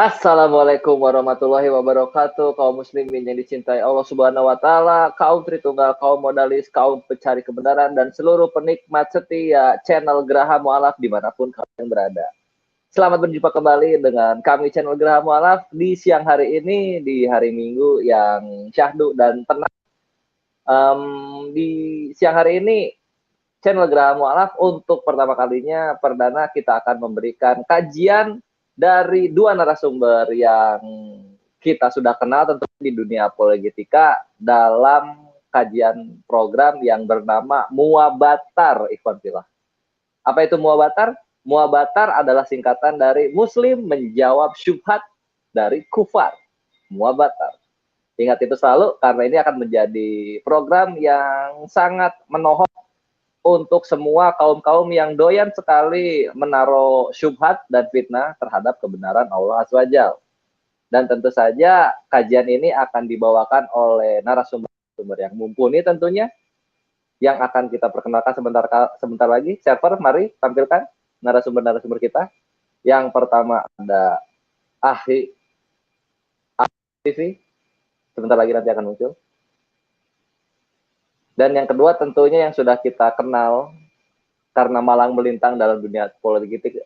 Assalamualaikum warahmatullahi wabarakatuh, kaum muslimin yang dicintai Allah Subhanahu wa taala, kaum Tritunggal, kaum modalis, kaum pencari kebenaran dan seluruh penikmat setia channel Geraha Mualaf dimanapun kalian berada. Selamat berjumpa kembali dengan kami channel Geraha Mualaf di siang hari ini, di hari Minggu yang syahdu dan tenang. Di siang hari ini channel Geraha Mualaf untuk pertama kalinya perdana kita akan memberikan kajian dari dua narasumber yang kita sudah kenal tentu di dunia apologetika dalam kajian program yang bernama Muabatar, Ikhwan Fillah. Apa itu Muabatar? Muabatar adalah singkatan dari Muslim menjawab syubhat dari kufar. Muabatar. Ingat itu selalu karena ini akan menjadi program yang sangat menohok untuk semua kaum-kaum yang doyan sekali menaruh syubhat dan fitnah terhadap kebenaran Allah Azza wa Jalla. Dan tentu saja kajian ini akan dibawakan oleh narasumber yang mumpuni tentunya, yang akan kita perkenalkan sebentar lagi. Server, mari tampilkan narasumber-narasumber kita. Yang pertama ada Ahli TV, sebentar lagi nanti akan muncul. Dan yang kedua tentunya yang sudah kita kenal karena malang melintang dalam dunia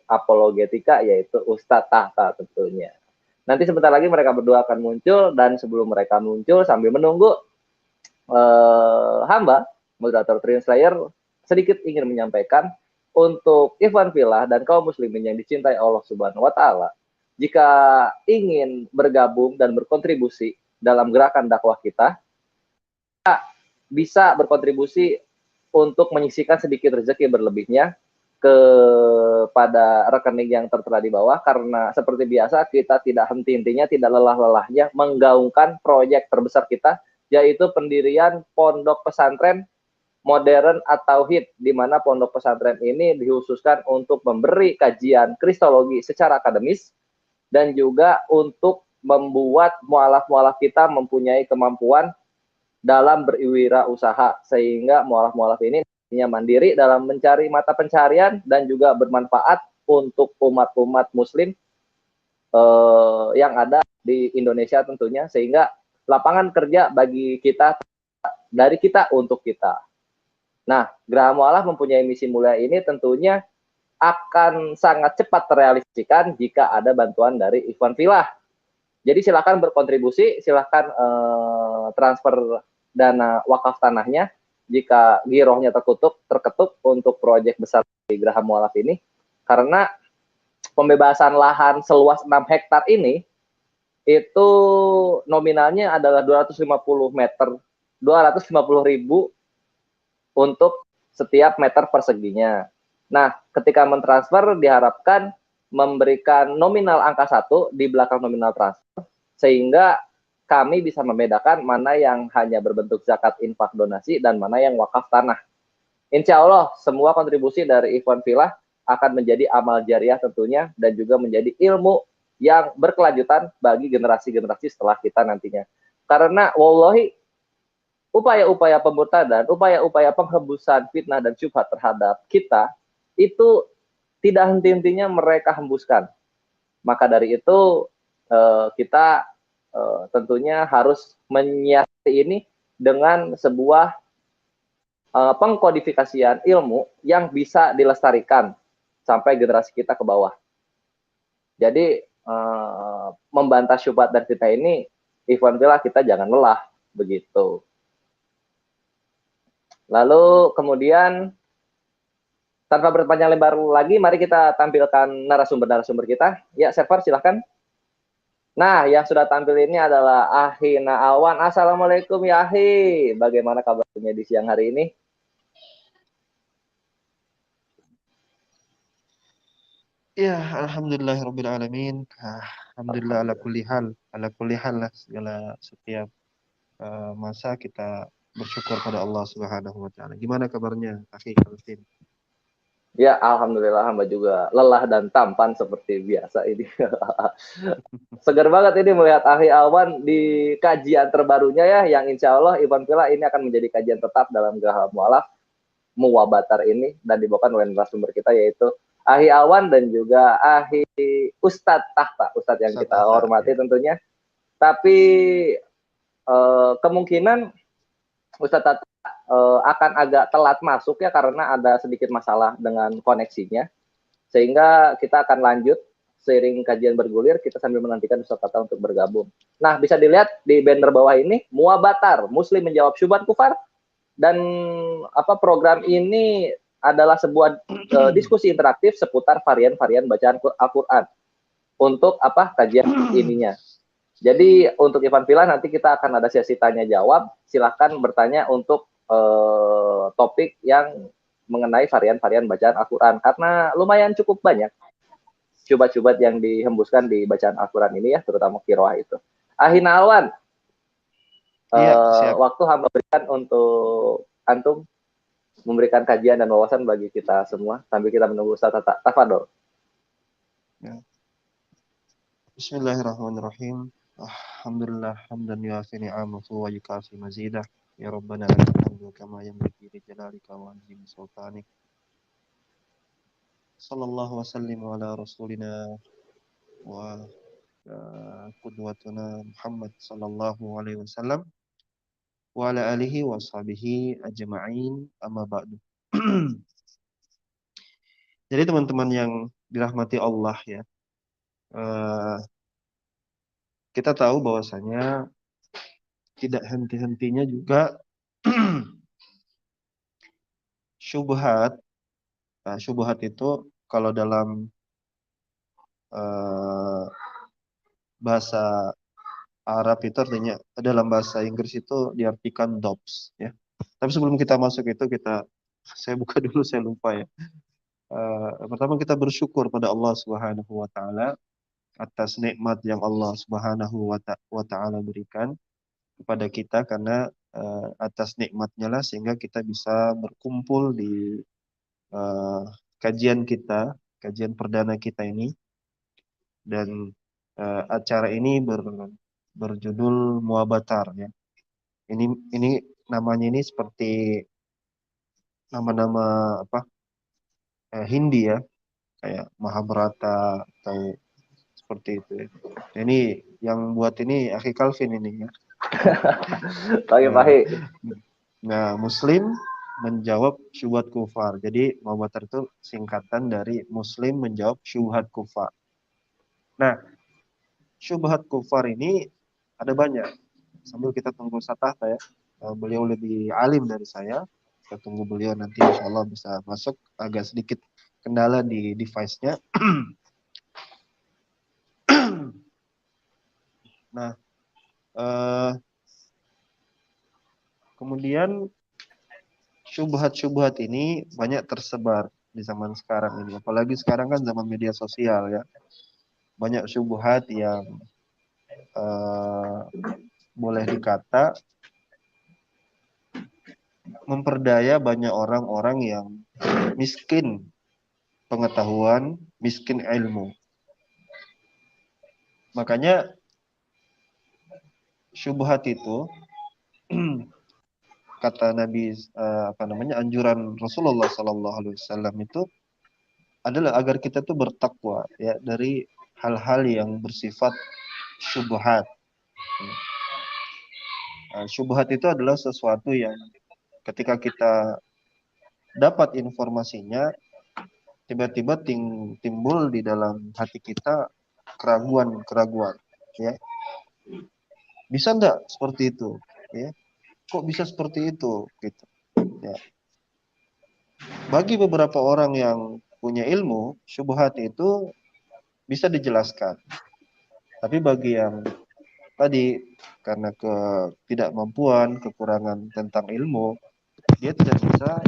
apologetika yaitu Ustadz Tahta tentunya. Nanti sebentar lagi mereka berdua akan muncul, dan sebelum mereka muncul sambil menunggu hamba moderator Trin Slayer sedikit ingin menyampaikan untuk Ikhwan Fillah dan kaum muslimin yang dicintai Allah Subhanahu wa taala, jika ingin bergabung dan berkontribusi dalam gerakan dakwah kita, bisa berkontribusi untuk menyisihkan sedikit rezeki berlebihnya kepada rekening yang tertera di bawah, karena seperti biasa kita tidak henti-hentinya, tidak lelah-lelahnya menggaungkan proyek terbesar kita, yaitu pendirian pondok pesantren modern atau HIT, di mana pondok pesantren ini dikhususkan untuk memberi kajian kristologi secara akademis dan juga untuk membuat mualaf-mualaf kita mempunyai kemampuan dalam berwirausaha, sehingga mualaf-mualaf ini mandiri dalam mencari mata pencarian dan juga bermanfaat untuk umat-umat muslim yang ada di Indonesia tentunya, sehingga lapangan kerja bagi kita, dari kita untuk kita. Nah, Geraha Mualaf mempunyai misi mulia ini tentunya akan sangat cepat terrealisasikan jika ada bantuan dari Ikhwan Fillah. Jadi silakan berkontribusi, silakan transfer dana wakaf tanahnya jika girohnya terketuk untuk proyek besar di Geraha Mualaf ini, karena pembebasan lahan seluas 6 hektar ini itu nominalnya adalah 250 meter, 250.000 untuk setiap meter perseginya. Nah, ketika mentransfer diharapkan memberikan nominal angka 1 di belakang nominal transfer, sehingga kami bisa membedakan mana yang hanya berbentuk zakat, infak, donasi, dan mana yang wakaf tanah. Insya Allah semua kontribusi dari Ikhwan Fillah akan menjadi amal jariah tentunya, dan juga menjadi ilmu yang berkelanjutan bagi generasi-generasi setelah kita nantinya. Karena wallahi upaya-upaya pemurtadan, upaya-upaya penghembusan fitnah dan syubhat terhadap kita itu tidak henti-hentinya mereka hembuskan. Maka dari itu kita tentunya harus menyiasati ini dengan sebuah pengkodifikasian ilmu yang bisa dilestarikan sampai generasi kita ke bawah. Jadi membantah syubhat dan fitnah ini, Ikhwan Fillah, kita jangan lelah begitu. Lalu kemudian tanpa berpanjang lebar lagi, mari kita tampilkan narasumber-narasumber kita. Ya, server silahkan. Nah, yang sudah tampil ini adalah Ahi Naawan. Assalamualaikum ya Ahi. Bagaimana kabarnya di siang hari ini? Ya, alhamdulillahirrabbilalamin. Alhamdulillah ala kulli hal lah, segala setiap masa kita bersyukur pada Allah Subhanahu wa taala. Gimana kabarnya, Akhi Kalvin? Ya, alhamdulillah hamba juga lelah dan tampan seperti biasa ini. Segar banget ini melihat Ahi Awan di kajian terbarunya ya, yang insya Allah Ikhwan Fillah ini akan menjadi kajian tetap dalam Geraha Mualaf Muwabatar ini, dan dibawakan oleh narasumber kita yaitu Ahi Awan dan juga Ahi Ustadz Tahta, Ustadz yang kita hormati tentunya. Tapi kemungkinan Ustadz Tahta akan agak telat masuk ya karena ada sedikit masalah dengan koneksinya. Sehingga kita akan lanjut seiring kajian bergulir, kita sambil menantikan Ustadz Tahta untuk bergabung. Nah, bisa dilihat di banner bawah ini, Muabatar, Muslim menjawab syubhat kufar. Dan program ini adalah sebuah diskusi interaktif seputar varian-varian bacaan Al-Quran untuk kajian ininya. Jadi untuk Ivan Villa nanti kita akan ada sesi tanya jawab. Silahkan bertanya untuk topik yang mengenai varian-varian bacaan Al-Quran karena lumayan cukup banyak syubhat-syubhat yang dihembuskan di bacaan Al-Quran ini ya, terutama qiraah itu. Ahina Alwan, waktu hamba berikan untuk antum memberikan kajian dan wawasan bagi kita semua sambil kita menunggu Ustaz Tahta. Tafadhol. Ya. Bismillahirrahmanirrahim. Alhamdulillah hamdan yuafi ni'amahu wa yukafi mazidah. Ya Rabbana lakal hamdu kama yanbaghi li jalalika wa azimi sultanik. Sallallahu wasallim ala rasulina wa qudwatuna Muhammad sallallahu alaihi wasallam wa ala alihi wa sahbihi ajma'in, amma ba'du. Jadi teman-teman yang dirahmati Allah ya, kita tahu bahwasanya tidak henti-hentinya juga syubhat. Nah, syubhat itu kalau dalam bahasa Arab itu artinya, dalam bahasa Inggris itu diartikan doubts ya. Tapi sebelum kita masuk itu saya buka dulu, saya lupa ya. Pertama kita bersyukur pada Allah Subhanahu wa taala atas nikmat yang Allah Subhanahu wa taala berikan kepada kita, karena atas nikmatnya lah sehingga kita bisa berkumpul di kajian perdana kita ini. Dan acara ini berjudul Muabatar ya. Ini namanya ini seperti nama-nama Hindi ya, kayak Mahabharata atau seperti itu ya. Ini yang buat ini Akhi Calvin ini ya. Nah, Muslim menjawab syubhat kufar. Jadi Muabatar itu singkatan dari Muslim menjawab syubhat kufar. Nah, syubhat kufar ini ada banyak. Sambil kita tunggu Ustaz Tahta ya. Beliau lebih alim dari saya. Kita tunggu beliau nanti insya Allah bisa masuk. Agak sedikit kendala di device-nya. Nah, kemudian syubhat-syubhat ini banyak tersebar di zaman sekarang ini. Apalagi sekarang kan zaman media sosial ya. Banyak syubhat yang boleh dikata memperdaya banyak orang-orang yang miskin pengetahuan, miskin ilmu. Makanya syubhat itu kata Nabi anjuran Rasulullah sallallahu alaihi wasallam itu adalah agar kita tuh bertakwa ya dari hal-hal yang bersifat syubhat. Syubhat itu adalah sesuatu yang ketika kita dapat informasinya, tiba-tiba timbul di dalam hati kita keraguan ya. Bisa enggak seperti itu ya? Kok bisa seperti itu gitu ya. Bagi beberapa orang yang punya ilmu, syubhat itu bisa dijelaskan. Tapi bagi yang tadi karena ketidakmampuan, kekurangan tentang ilmu, dia tidak bisa.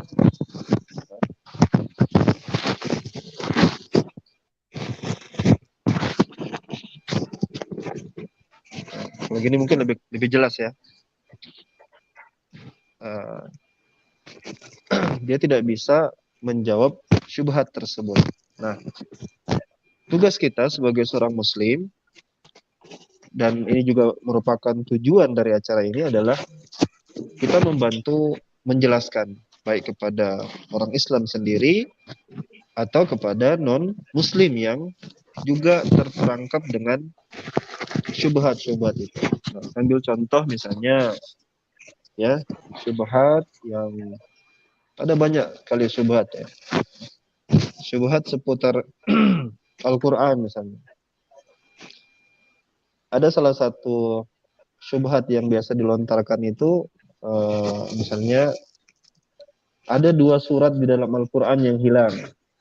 Begini mungkin lebih jelas ya. Dia tidak bisa menjawab syubhat tersebut. Nah, tugas kita sebagai seorang muslim, dan ini juga merupakan tujuan dari acara ini, adalah kita membantu menjelaskan baik kepada orang Islam sendiri atau kepada non-muslim yang juga terperangkap dengan syubhat-syubhat itu. Nah, ambil contoh misalnya ya, syubhat yang ada banyak kali syubhat ya. Syubhat seputar Al-Quran misalnya. Ada salah satu syubhat yang biasa dilontarkan itu misalnya ada 2 surat di dalam Al-Quran yang hilang.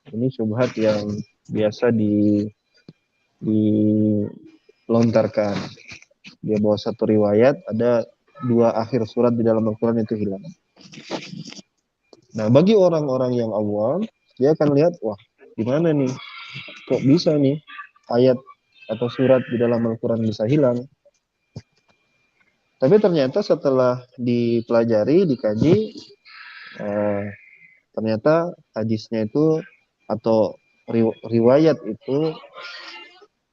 Ini syubhat yang biasa dilontarkan. Dia bawa satu riwayat, ada 2 akhir surat di dalam Al-Quran itu hilang. Nah, bagi orang-orang yang awam, dia akan lihat, wah, gimana nih? Kok bisa nih ayat atau surat di dalam Al-Quran bisa hilang? Tapi ternyata setelah dipelajari, dikaji, ternyata hadisnya itu atau riwayat itu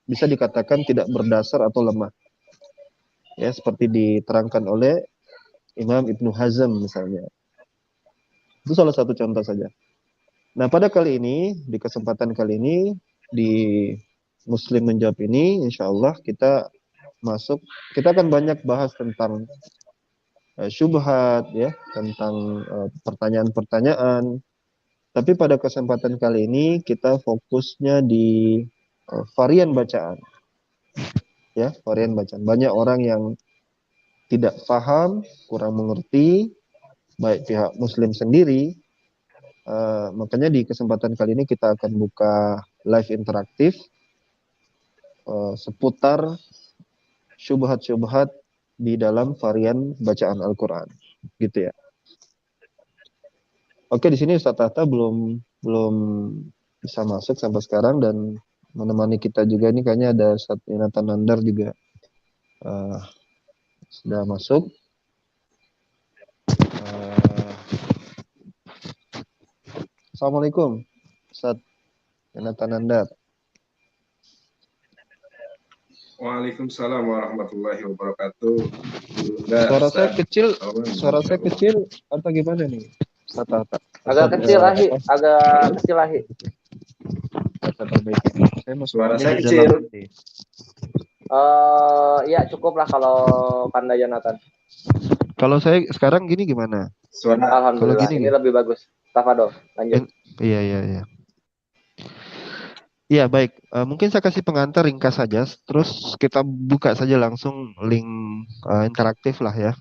bisa dikatakan tidak berdasar atau lemah. Ya, seperti diterangkan oleh Imam Ibnu Hazm misalnya. Itu salah satu contoh saja. Nah, pada kali ini, di kesempatan kali ini, di Muslim Menjawab ini, insya Allah kita akan banyak bahas tentang syubhat, ya, tentang pertanyaan-pertanyaan. Tapi pada kesempatan kali ini, kita fokusnya di varian bacaan. Ya, varian bacaan. Banyak orang yang tidak paham, kurang mengerti, baik pihak Muslim sendiri. Makanya di kesempatan kali ini kita akan buka live interaktif seputar syubhat-syubhat di dalam varian bacaan Al-Quran, gitu ya. Oke, di sini Ustaz Tahta belum bisa masuk sampai sekarang, dan menemani kita juga ini kayaknya ada Ustaz Yonatan Nandar juga sudah masuk. Assalamualaikum, Ustaz Yonatan Nandar. Waalaikumsalam warahmatullahi wabarakatuh. Suara saya kecil atau gimana nih? Agak kecil Lahi. Suara saya kecil. Ya cukup lah kalau Kanda Jonathan. Kalau saya sekarang gini gimana? Alhamdulillah, gini, ini lebih bagus. Tafadol, lanjut. Iya. Iya, baik. Mungkin saya kasih pengantar ringkas saja, terus kita buka saja langsung link interaktif lah ya.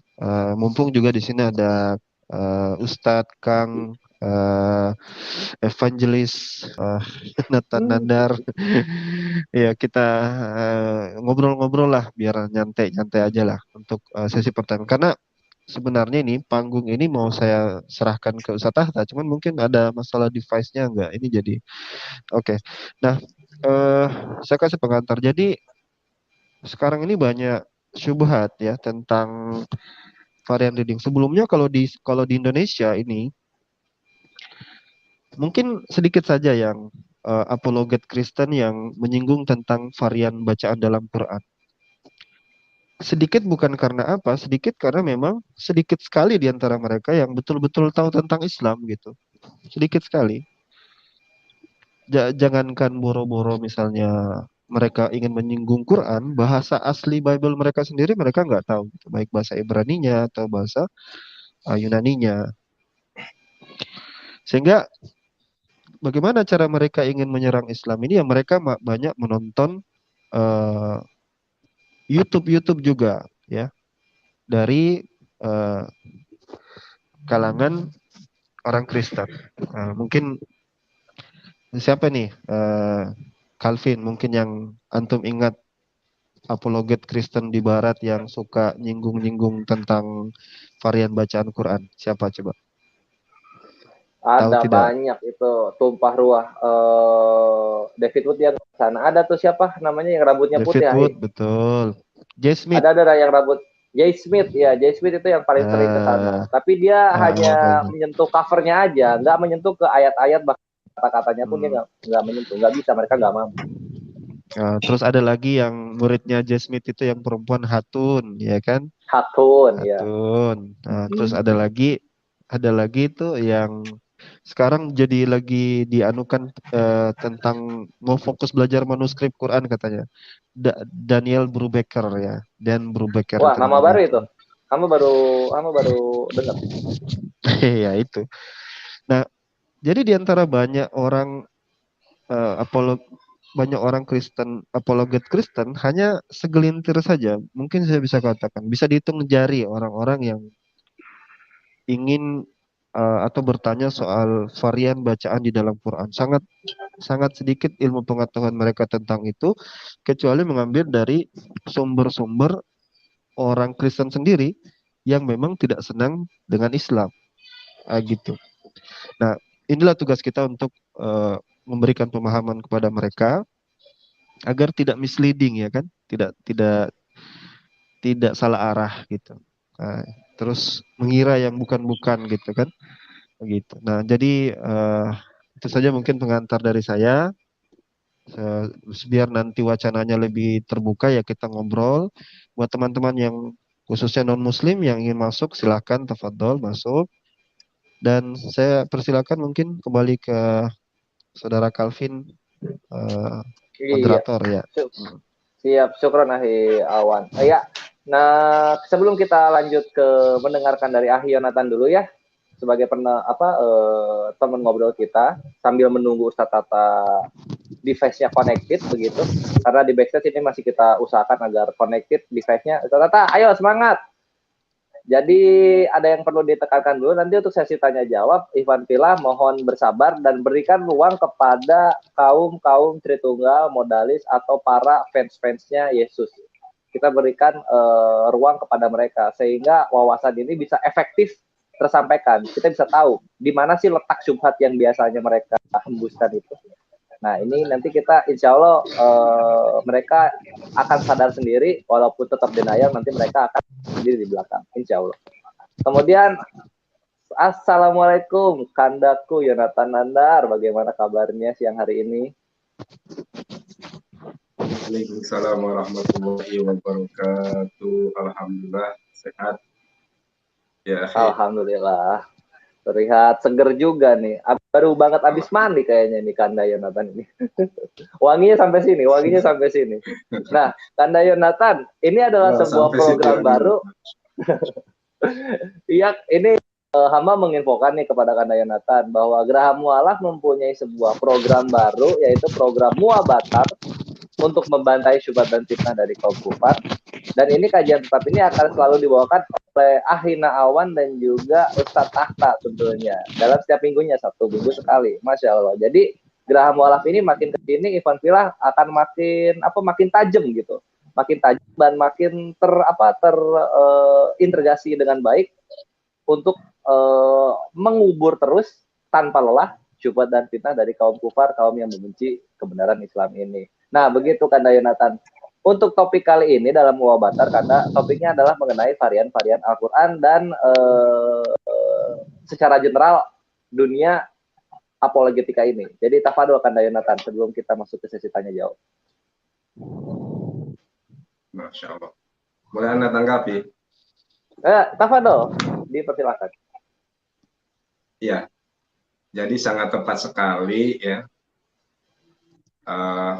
Mumpung juga di sini ada Ustadz Kang Evangelis Nathan Nandar. Ya, kita ngobrol-ngobrol lah biar nyantai-nyantai aja lah untuk sesi pertama. Karena sebenarnya ini panggung ini mau saya serahkan ke Ustadz Tahta, cuman mungkin ada masalah device-nya enggak. Ini jadi oke. Nah, saya kasih pengantar. Jadi sekarang ini banyak syubhat ya tentang varian reading. Sebelumnya kalau di Indonesia ini mungkin sedikit saja yang apologet Kristen yang menyinggung tentang varian bacaan dalam Quran. Sedikit bukan karena apa, sedikit karena memang sedikit sekali di antara mereka yang betul-betul tahu tentang Islam gitu. Sedikit sekali. Jangankan boro-boro misalnya mereka ingin menyinggung Quran, bahasa asli Bible mereka sendiri mereka nggak tahu, gitu. Baik bahasa Ibraninya atau bahasa Yunaninya. Sehingga bagaimana cara mereka ingin menyerang Islam ini? Ya mereka banyak menonton YouTube juga, ya, dari kalangan orang Kristen. Mungkin siapa nih? Calvin, mungkin yang antum ingat apologet Kristen di Barat yang suka nyinggung-nyinggung tentang varian bacaan Quran. Siapa coba? Ada banyak itu tumpah ruah. David Wood yang sana. Ada tuh siapa namanya yang rambutnya putih? David Wood, betul. Jay Smith. Ada yang rambut. Jay Smith, ya Jay Smith itu yang paling sering ke sana. Tapi dia hanya menyentuh covernya aja, nggak menyentuh ke ayat-ayat, bahkan kata-katanya pun dia nggak menyentuh, nggak bisa, mereka nggak mampu. Terus ada lagi yang muridnya Jay Smith itu yang perempuan Hatun, ya kan? Hatun. Ya. Nah, terus ada lagi itu yang Sekarang jadi lagi dianukan tentang mau fokus belajar manuskrip Quran katanya. Daniel Brubaker ya, Dan Brubaker Wah, itu nama namanya. baru itu. Kamu baru dengar. Ya itu. Nah, jadi di antara banyak orang eh, apolog banyak orang Kristen, apologet Kristen, hanya segelintir saja, mungkin saya bisa katakan, bisa dihitung jari orang-orang yang ingin atau bertanya soal varian bacaan di dalam Quran. Sangat sangat sedikit ilmu pengetahuan mereka tentang itu, kecuali mengambil dari sumber-sumber orang Kristen sendiri yang memang tidak senang dengan Islam, gitu. Nah, inilah tugas kita untuk memberikan pemahaman kepada mereka agar tidak misleading ya kan, tidak tidak salah arah gitu. Nah, terus mengira yang bukan-bukan gitu kan, begitu. Nah, jadi itu saja mungkin pengantar dari saya. Biar nanti wacananya lebih terbuka ya kita ngobrol. Buat teman-teman yang khususnya non-muslim yang ingin masuk silahkan tafadhol masuk. Dan saya persilakan mungkin kembali ke saudara Calvin, eh, Iya. moderator ya. Siap, syukron Ahi Awan. Ya, nah sebelum kita lanjut ke mendengarkan dari Ahi Yonatan dulu ya, sebagai teman ngobrol kita sambil menunggu Ustadz Tata device-nya connected begitu. Karena di backstage ini masih kita usahakan agar connected device-nya. Ustadz Tata, ayo semangat. Jadi ada yang perlu ditekankan dulu nanti untuk sesi tanya jawab. Ivan Pila mohon bersabar dan berikan ruang kepada kaum Tritunggal, modalis atau para fans-fansnya Yesus. Kita berikan ruang kepada mereka sehingga wawasan ini bisa efektif tersampaikan. Kita bisa tahu di mana sih letak syubhat yang biasanya mereka hembuskan itu. Nah ini nanti kita insya Allah mereka akan sadar sendiri walaupun tetap denial nanti mereka akan sendiri di belakang insya Allah. Kemudian Assalamualaikum Kandaku Yonatan Nandar, bagaimana kabarnya siang hari ini? Waalaikumsalam warahmatullahi wabarakatuh. Alhamdulillah sehat. Ya, Alhamdulillah. Terlihat seger juga nih. Baru banget abis mandi kayaknya nih Kanda Yonatan ini. wanginya sampai sini. Nah, Kanda Yonatan, ini adalah sebuah program baru. Iya, ini hamba menginfokan nih kepada Kanda Yonatan bahwa Geraha Mualaf mempunyai sebuah program baru yaitu program Muabatar untuk membantai syubhat dan fitnah dari kaum kufar. Dan ini kajian tetap ini akan selalu dibawakan oleh Ahina Awan dan juga Ustadz Tahta tentunya. Dalam setiap minggunya, 1 minggu sekali. Masya Allah. Jadi Geraha Mualaf ini makin kesini, Ivan Filah akan makin tajam gitu. Makin tajam dan makin terintegrasi dengan baik untuk mengubur terus tanpa lelah syubhat dan fitnah dari kaum kufar, kaum yang membenci kebenaran Islam ini. Nah, begitu Kanda Yonatan. Untuk topik kali ini dalam Muabatar, karena topiknya adalah mengenai varian-varian Al-Quran dan secara general dunia apologetika ini. Jadi tafadhol Kanda Yonatan sebelum kita masuk ke sesi tanya jawab. Masya Allah. Boleh Anda tanggapi? Tafadhol, dipersilakan. Iya. Jadi sangat tepat sekali ya.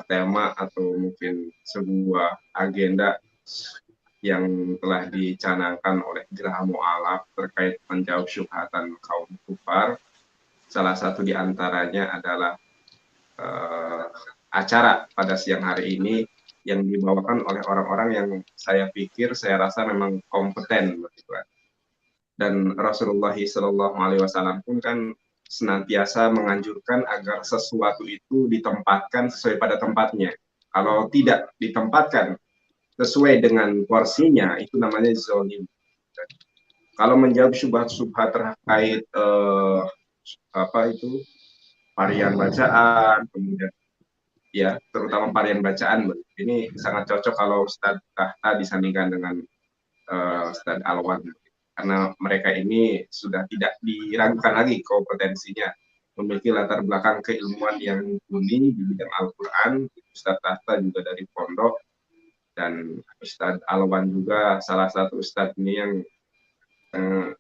Tema atau mungkin sebuah agenda yang telah dicanangkan oleh Geraha Mualaf terkait menjawab syubhatan kaum kufar. Salah satu di antaranya adalah acara pada siang hari ini yang dibawakan oleh orang-orang yang saya rasa memang kompeten. Dan Rasulullah SAW pun kan senantiasa menganjurkan agar sesuatu itu ditempatkan sesuai pada tempatnya. Kalau tidak ditempatkan sesuai dengan porsinya, itu namanya zolim. Kalau menjawab syubhat-syubhat terkait varian bacaan, kemudian ya terutama varian bacaan, ini sangat cocok kalau Ustadz Tahta disandingkan dengan Ustadz Alwan. Karena mereka ini sudah tidak diragukan lagi kompetensinya, memiliki latar belakang keilmuan yang mumpuni di bidang Al-Quran. Ustadz Tahta juga dari pondok, dan Ustadz Alwan juga salah satu ustadz ini yang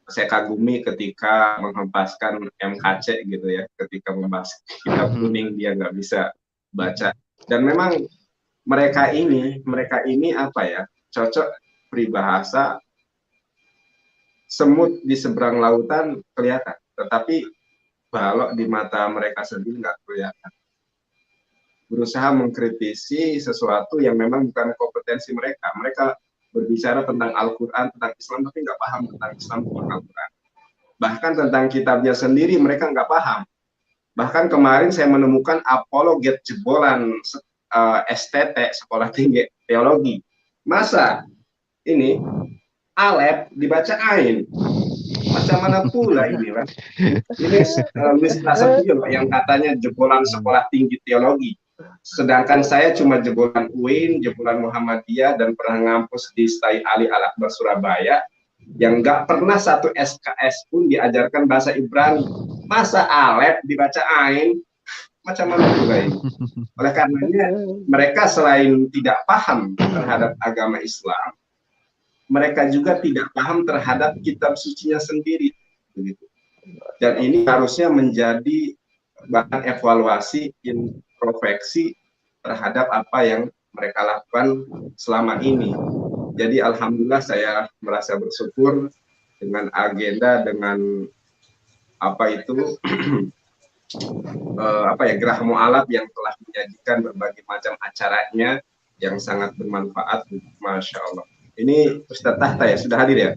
saya kagumi ketika menghempaskan MKC gitu ya, ketika membahas kitab kuning dia nggak bisa baca. Dan memang mereka ini apa ya, cocok peribahasa semut di seberang lautan kelihatan, tetapi balok di mata mereka sendiri nggak kelihatan. Berusaha mengkritisi sesuatu yang memang bukan kompetensi mereka. Mereka berbicara tentang Al-Quran, tentang Islam, tapi nggak paham tentang Islam, tentang Al-Quran. Bahkan tentang kitabnya sendiri mereka nggak paham. Bahkan kemarin saya menemukan apologet jebolan STT, Sekolah Tinggi Teologi. Masa ini Alef dibaca Ain? Macam mana pula ini, kan? Ini Luis Prasetyo yang katanya jebolan Sekolah Tinggi Teologi. Sedangkan saya cuma jebolan UIN, jebolan Muhammadiyah, dan pernah ngampus di Stai Ali Al-Akbar Surabaya, yang nggak pernah satu SKS pun diajarkan bahasa Ibrani. Masa Alef dibaca Ain? Macam mana pula ini? Oleh karenanya, mereka selain tidak paham terhadap agama Islam, mereka juga tidak paham terhadap kitab sucinya sendiri. Begitu. Dan ini harusnya menjadi bahan evaluasi, introspeksi terhadap apa yang mereka lakukan selama ini. Jadi alhamdulillah saya merasa bersyukur dengan agenda, dengan apa itu Gerah Mu'alaf yang telah menyajikan berbagai macam acaranya yang sangat bermanfaat. Masya Allah. Ini Ustadz Tahta ya, sudah hadir ya?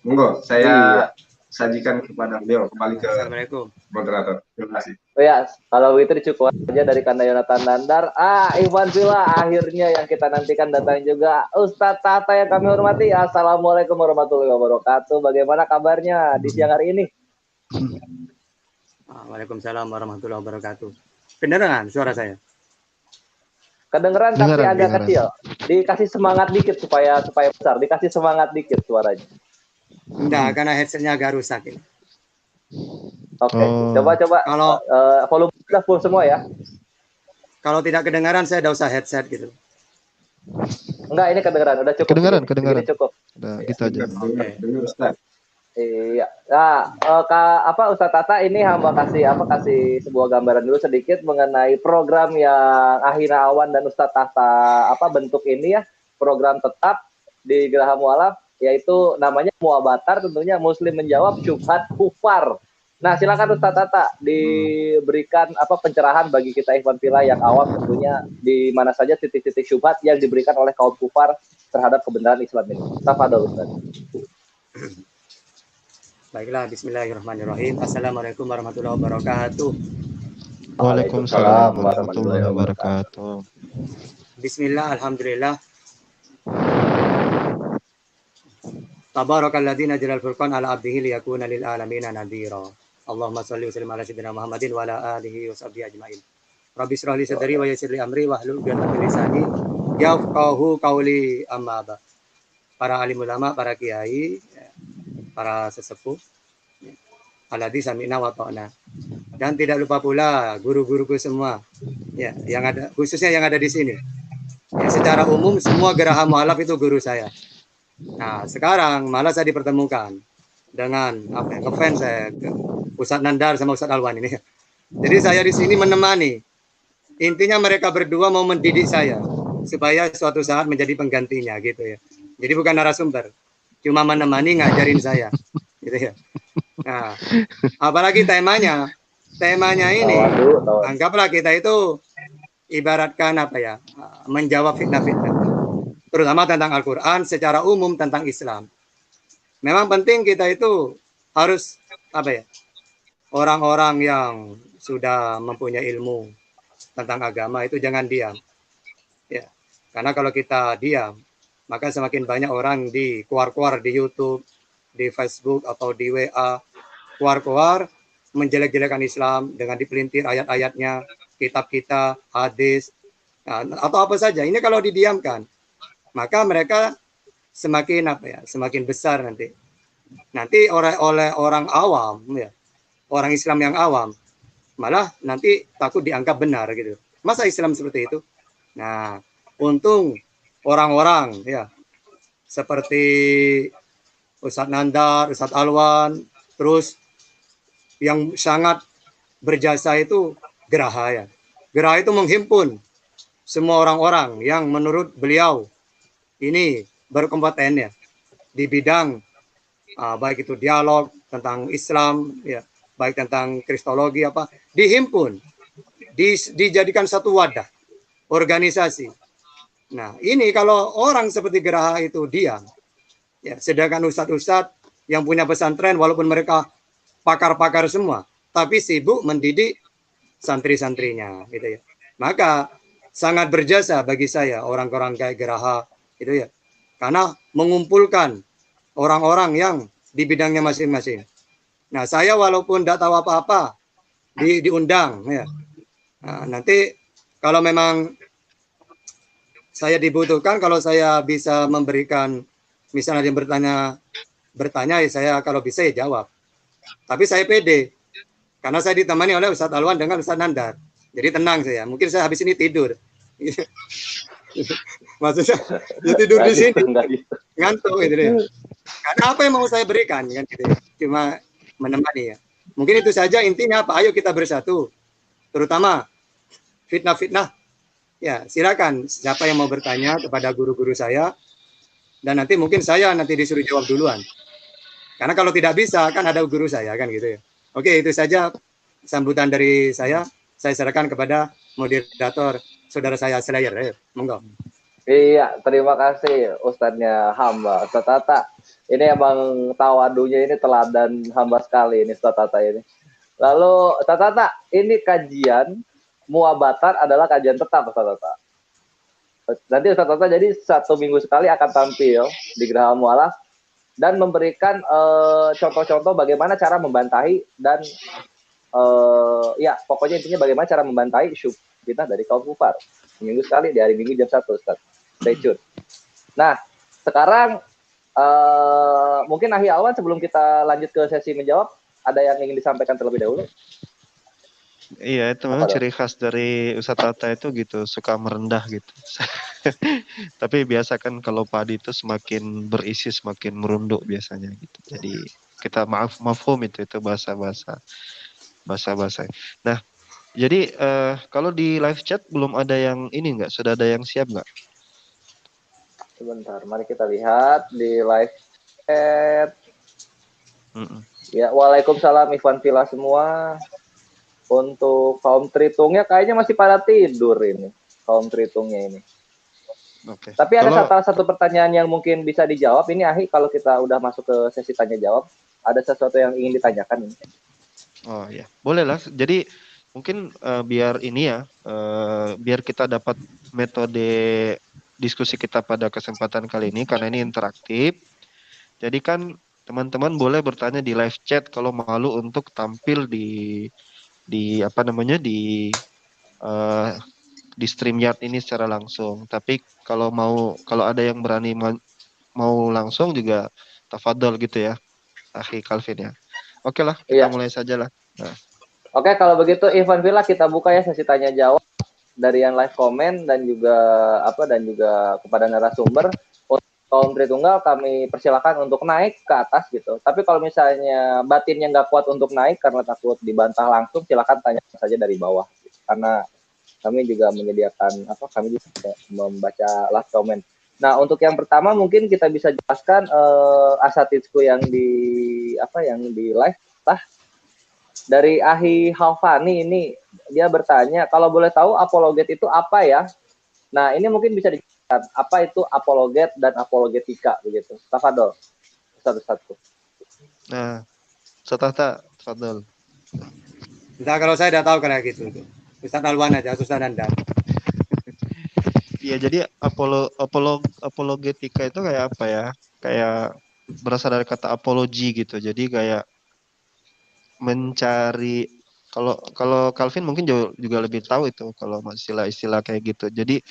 Monggo, saya sajikan kepada beliau, kembali ke moderator. Terima kasih. Oh ya, kalau itu cukup aja dari Kanda Yonatan Nandar. Ikhwan Fillah, akhirnya yang kita nantikan datang juga Ustadz Tahta yang kami hormati. Assalamualaikum warahmatullahi wabarakatuh. Bagaimana kabarnya di siang hari ini? Waalaikumsalam warahmatullahi wabarakatuh. Kedengeran suara saya? Kedengeran tapi agak kecil. Dikasih semangat dikit supaya besar. Dikasih semangat dikit suaranya. Enggak, karena headsetnya agak rusak ini. Oke, coba kalau volume sudah full semua ya. Kalau tidak kedengaran saya tidak usah headset gitu. Enggak, ini kedengaran, udah cukup. Kedengaran. Ini cukup. Udah gitu aja. Dengar Ustaz. Iya. Nah, Ustadz Tata ini hamba kasih sebuah gambaran dulu sedikit mengenai program yang Ahina Awan dan Ustadz Tata bentuk ini ya, program tetap di Geraha Mu'alaf, yaitu namanya Muabatar, tentunya Muslim menjawab syubhat kufar. Nah, silakan Ustadz Tata diberikan pencerahan bagi kita Ikhwan Fillah yang awam, tentunya di mana saja titik-titik syubhat yang diberikan oleh kaum kufar terhadap kebenaran Islam ini. Tafadhol Ustaz. Baiklah, bismillahirrahmanirrahim. Assalamualaikum warahmatullahi wabarakatuh. Waalaikumsalam warahmatullahi wabarakatuh. Bismillah, alhamdulillah. Tabarakalladzi nazzala al-furqan ala 'abdihi liyakuna lil alamina nadhira. Allahumma shalli wa sallim ala sayyidina Muhammadin wa ala alihi wa sahbihi ajmain. Rabbi shrah li sadri wa yassir li amri wahlul 'uqdatam min lisani yafqahu qawli, amma ba. Para alim ulama, para kiai, para sesepuh, alladzi sami'na wa ta'na. Dan tidak lupa pula guru-guruku semua, ya, yang ada, khususnya yang ada di sini. Ya, secara umum semua Geraha Mu'alaf itu guru saya. Nah, sekarang malah saya dipertemukan dengan ngefans saya, Ustadz Nandar sama Ustadz Alwan ini. Jadi saya di sini menemani. Intinya mereka berdua mau mendidik saya supaya suatu saat menjadi penggantinya gitu ya. Jadi bukan narasumber, cuma menemani, ngajarin saya gitu ya. Nah, apalagi temanya ini, anggaplah kita itu ibaratkan menjawab fitnah-fitnah, terutama tentang Al-Quran, secara umum tentang Islam. Memang penting kita itu harus orang-orang yang sudah mempunyai ilmu tentang agama itu jangan diam, ya. Karena kalau kita diam, maka semakin banyak orang di keluar-keluar di YouTube, di Facebook atau di WA, keluar-keluar menjelek-jelekan Islam dengan dipelintir ayat-ayatnya, kitab kita, hadis, atau apa saja. Ini kalau didiamkan, maka mereka semakin semakin besar nanti. Nanti oleh orang awam, ya, orang Islam yang awam, malah nanti takut dianggap benar gitu. Masa Islam seperti itu? Nah, untung orang-orang ya seperti Ustadz Nandar, Ustadz Alwan, terus yang sangat berjasa itu Geraha ya. Geraha itu menghimpun semua orang-orang yang menurut beliau ini berkompeten ya di bidang baik itu dialog tentang Islam ya, baik tentang kristologi apa, dihimpun, dijadikan satu wadah organisasi. Nah, ini kalau orang seperti Geraha itu diam, ya, sedangkan ustadz-ustadz yang punya pesantren walaupun mereka pakar-pakar semua, tapi sibuk mendidik santri-santrinya, gitu ya. Maka sangat berjasa bagi saya orang-orang kayak Geraha, itu ya, karena mengumpulkan orang-orang yang di bidangnya masing-masing. Nah, saya walaupun tidak tahu apa-apa, diundang, ya. Nah, nanti kalau memang saya dibutuhkan, kalau saya bisa memberikan, misalnya dia bertanya ya saya kalau bisa ya jawab. Tapi saya pede, karena saya ditemani oleh Ustadz Alwan dengan Ustadz Nandar. Jadi tenang saya. Mungkin saya habis ini tidur. Maksudnya ya tidur di sini, ngantuk gitu ya. Karena apa yang mau saya berikan kan gitu ya. Cuma menemani ya. Mungkin itu saja intinya apa? Ayo kita bersatu. Terutama fitnah-fitnah. Ya, silakan siapa yang mau bertanya kepada guru-guru saya, dan nanti mungkin saya nanti disuruh jawab duluan. Karena kalau tidak bisa kan ada guru saya kan gitu ya. Oke, itu saja sambutan dari saya. Saya serahkan kepada moderator saudara saya Slayer. Ayo, monggo. Iya, terima kasih Ustadznya hamba, Ustadz Tata. Ini emang tawadunya ini teladan hamba sekali ini Ustadz Tata ini. Lalu Ustadz Tata, ini kajian muabatar adalah kajian tetap Ustadz Tata. Nanti Ustadz Tata jadi 1 minggu sekali akan tampil di Geraha Mualaf dan memberikan contoh-contoh bagaimana cara membantahi dan ya pokoknya intinya bagaimana cara membantahi syubhat dari kaum kufar. Seminggu sekali di hari Minggu jam 1 Ustadz. Stay tune. Nah, sekarang mungkin Ahi Alwan sebelum kita lanjut ke sesi menjawab, ada yang ingin disampaikan terlebih dahulu? Iya, itu memang ciri khas dari Ustadz Tata itu gitu, suka merendah gitu. Tapi biasa kan kalau padi itu semakin berisi semakin merunduk biasanya gitu. Jadi kita mafhum itu bahasa-bahasa. Nah, jadi kalau di live chat belum ada yang ini nggak? Sudah ada yang siap nggak? Sebentar, mari kita lihat di live chat. Ya, waalaikumsalam Ivan Villa semua. Untuk kaum Tritungnya kayaknya masih pada tidur ini, kaum Tritungnya ini. Oke. Tapi ada satu pertanyaan yang mungkin bisa dijawab. Ini Ahi, kalau kita udah masuk ke sesi tanya jawab, ada sesuatu yang ingin ditanyakan ini. Oh ya, boleh lah. Jadi mungkin biar ini ya, biar kita dapat metode diskusi kita pada kesempatan kali ini karena ini interaktif. Jadi kan teman-teman boleh bertanya di live chat kalau malu untuk tampil di apa namanya di StreamYard ini secara langsung. Tapi kalau ada yang berani mau langsung juga tafadhol gitu ya, Akhi Calvin ya. Oke lah, kita mulai saja lah. Nah. Oke, kalau begitu Ivan Villa kita buka ya sesi tanya jawab dari yang live komen dan juga kepada narasumber. Kaum Tritunggal kami persilakan untuk naik ke atas gitu. Tapi kalau misalnya batinnya nggak kuat untuk naik karena takut dibantah langsung, silakan tanya saja dari bawah. Karena kami juga menyediakan kami juga membaca last comment. Nah, untuk yang pertama mungkin kita bisa jelaskan asatidku yang di live dari Ahi Halfani ini dia bertanya kalau boleh tahu apologet itu apa ya? Nah, ini mungkin bisa dijelaskan apa itu apologet dan apologetika begitu. Tafadhol. Satu-satu. Nah, tafadhol. Nah, kalau saya tidak tahu kayak gitu. Ustadz Alwan aja, Ustadz Nandar. Iya, jadi apologetika itu kayak apa ya? Kayak berasal dari kata apologi gitu. Jadi kayak mencari, kalau Calvin mungkin juga lebih tahu itu kalau istilah-istilah kayak gitu. Jadi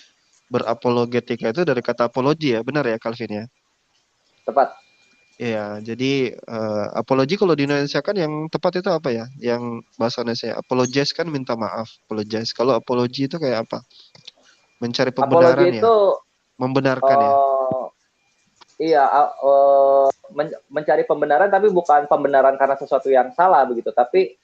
berapologetika itu dari kata apologi ya, benar ya Calvin ya? Tepat. Iya, jadi apologi kalau di Indonesia kan yang tepat itu apa ya? Yang bahasa Indonesia apologize kan minta maaf, apologize. Kalau apologi itu kayak apa? Mencari pembenaran apologi itu, ya? Membenarkan ya? Iya, mencari pembenaran, tapi bukan pembenaran karena sesuatu yang salah begitu, tapi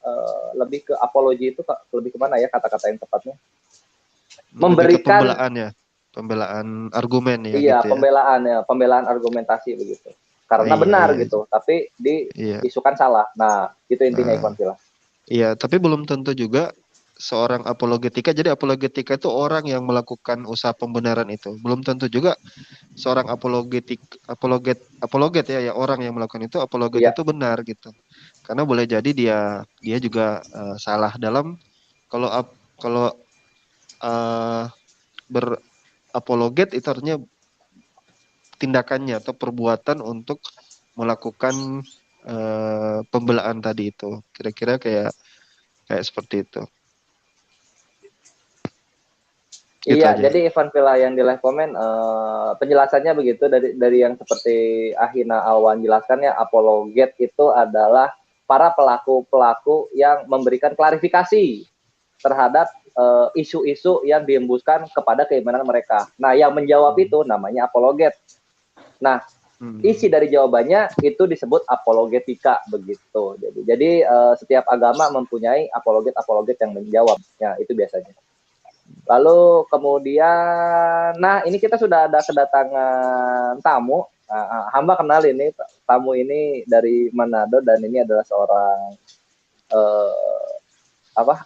lebih ke apologi itu lebih kemana ya kata-kata yang tepatnya? Lebih ke Memberikan, pembelaan ya, pembelaan argumen ya iya, gitu ya. pembelaan argumentasi begitu. Karena Iya, benar iya, gitu, tapi iya. diisukan salah. Nah, itu intinya Nah, Ikhwan Fillah. iya, tapi belum tentu juga seorang apologetika. Jadi apologetika itu orang yang melakukan usaha pembenaran itu. Belum tentu juga seorang apologet ya, ya orang yang melakukan itu apologet Iya, itu benar gitu. Karena boleh jadi dia juga salah dalam kalau kalau eh, berapologet itu artinya tindakannya atau perbuatan untuk melakukan pembelaan tadi itu. Kira-kira kayak kayak seperti itu. Gitu iya. aja. Jadi Ikhwan Fillah yang di live komen penjelasannya begitu dari yang seperti Ahina Alwan jelaskan ya, apologet itu adalah para pelaku-pelaku yang memberikan klarifikasi terhadap isu-isu yang dihembuskan kepada keimanan mereka. Nah, yang menjawab itu namanya apologet. Nah, isi dari jawabannya itu disebut apologetika begitu. Jadi setiap agama mempunyai apologet yang menjawab. Ya, itu biasanya. Lalu kemudian, nah ini kita sudah ada kedatangan tamu. Nah, hamba kenal ini tamu ini dari Manado dan ini adalah seorang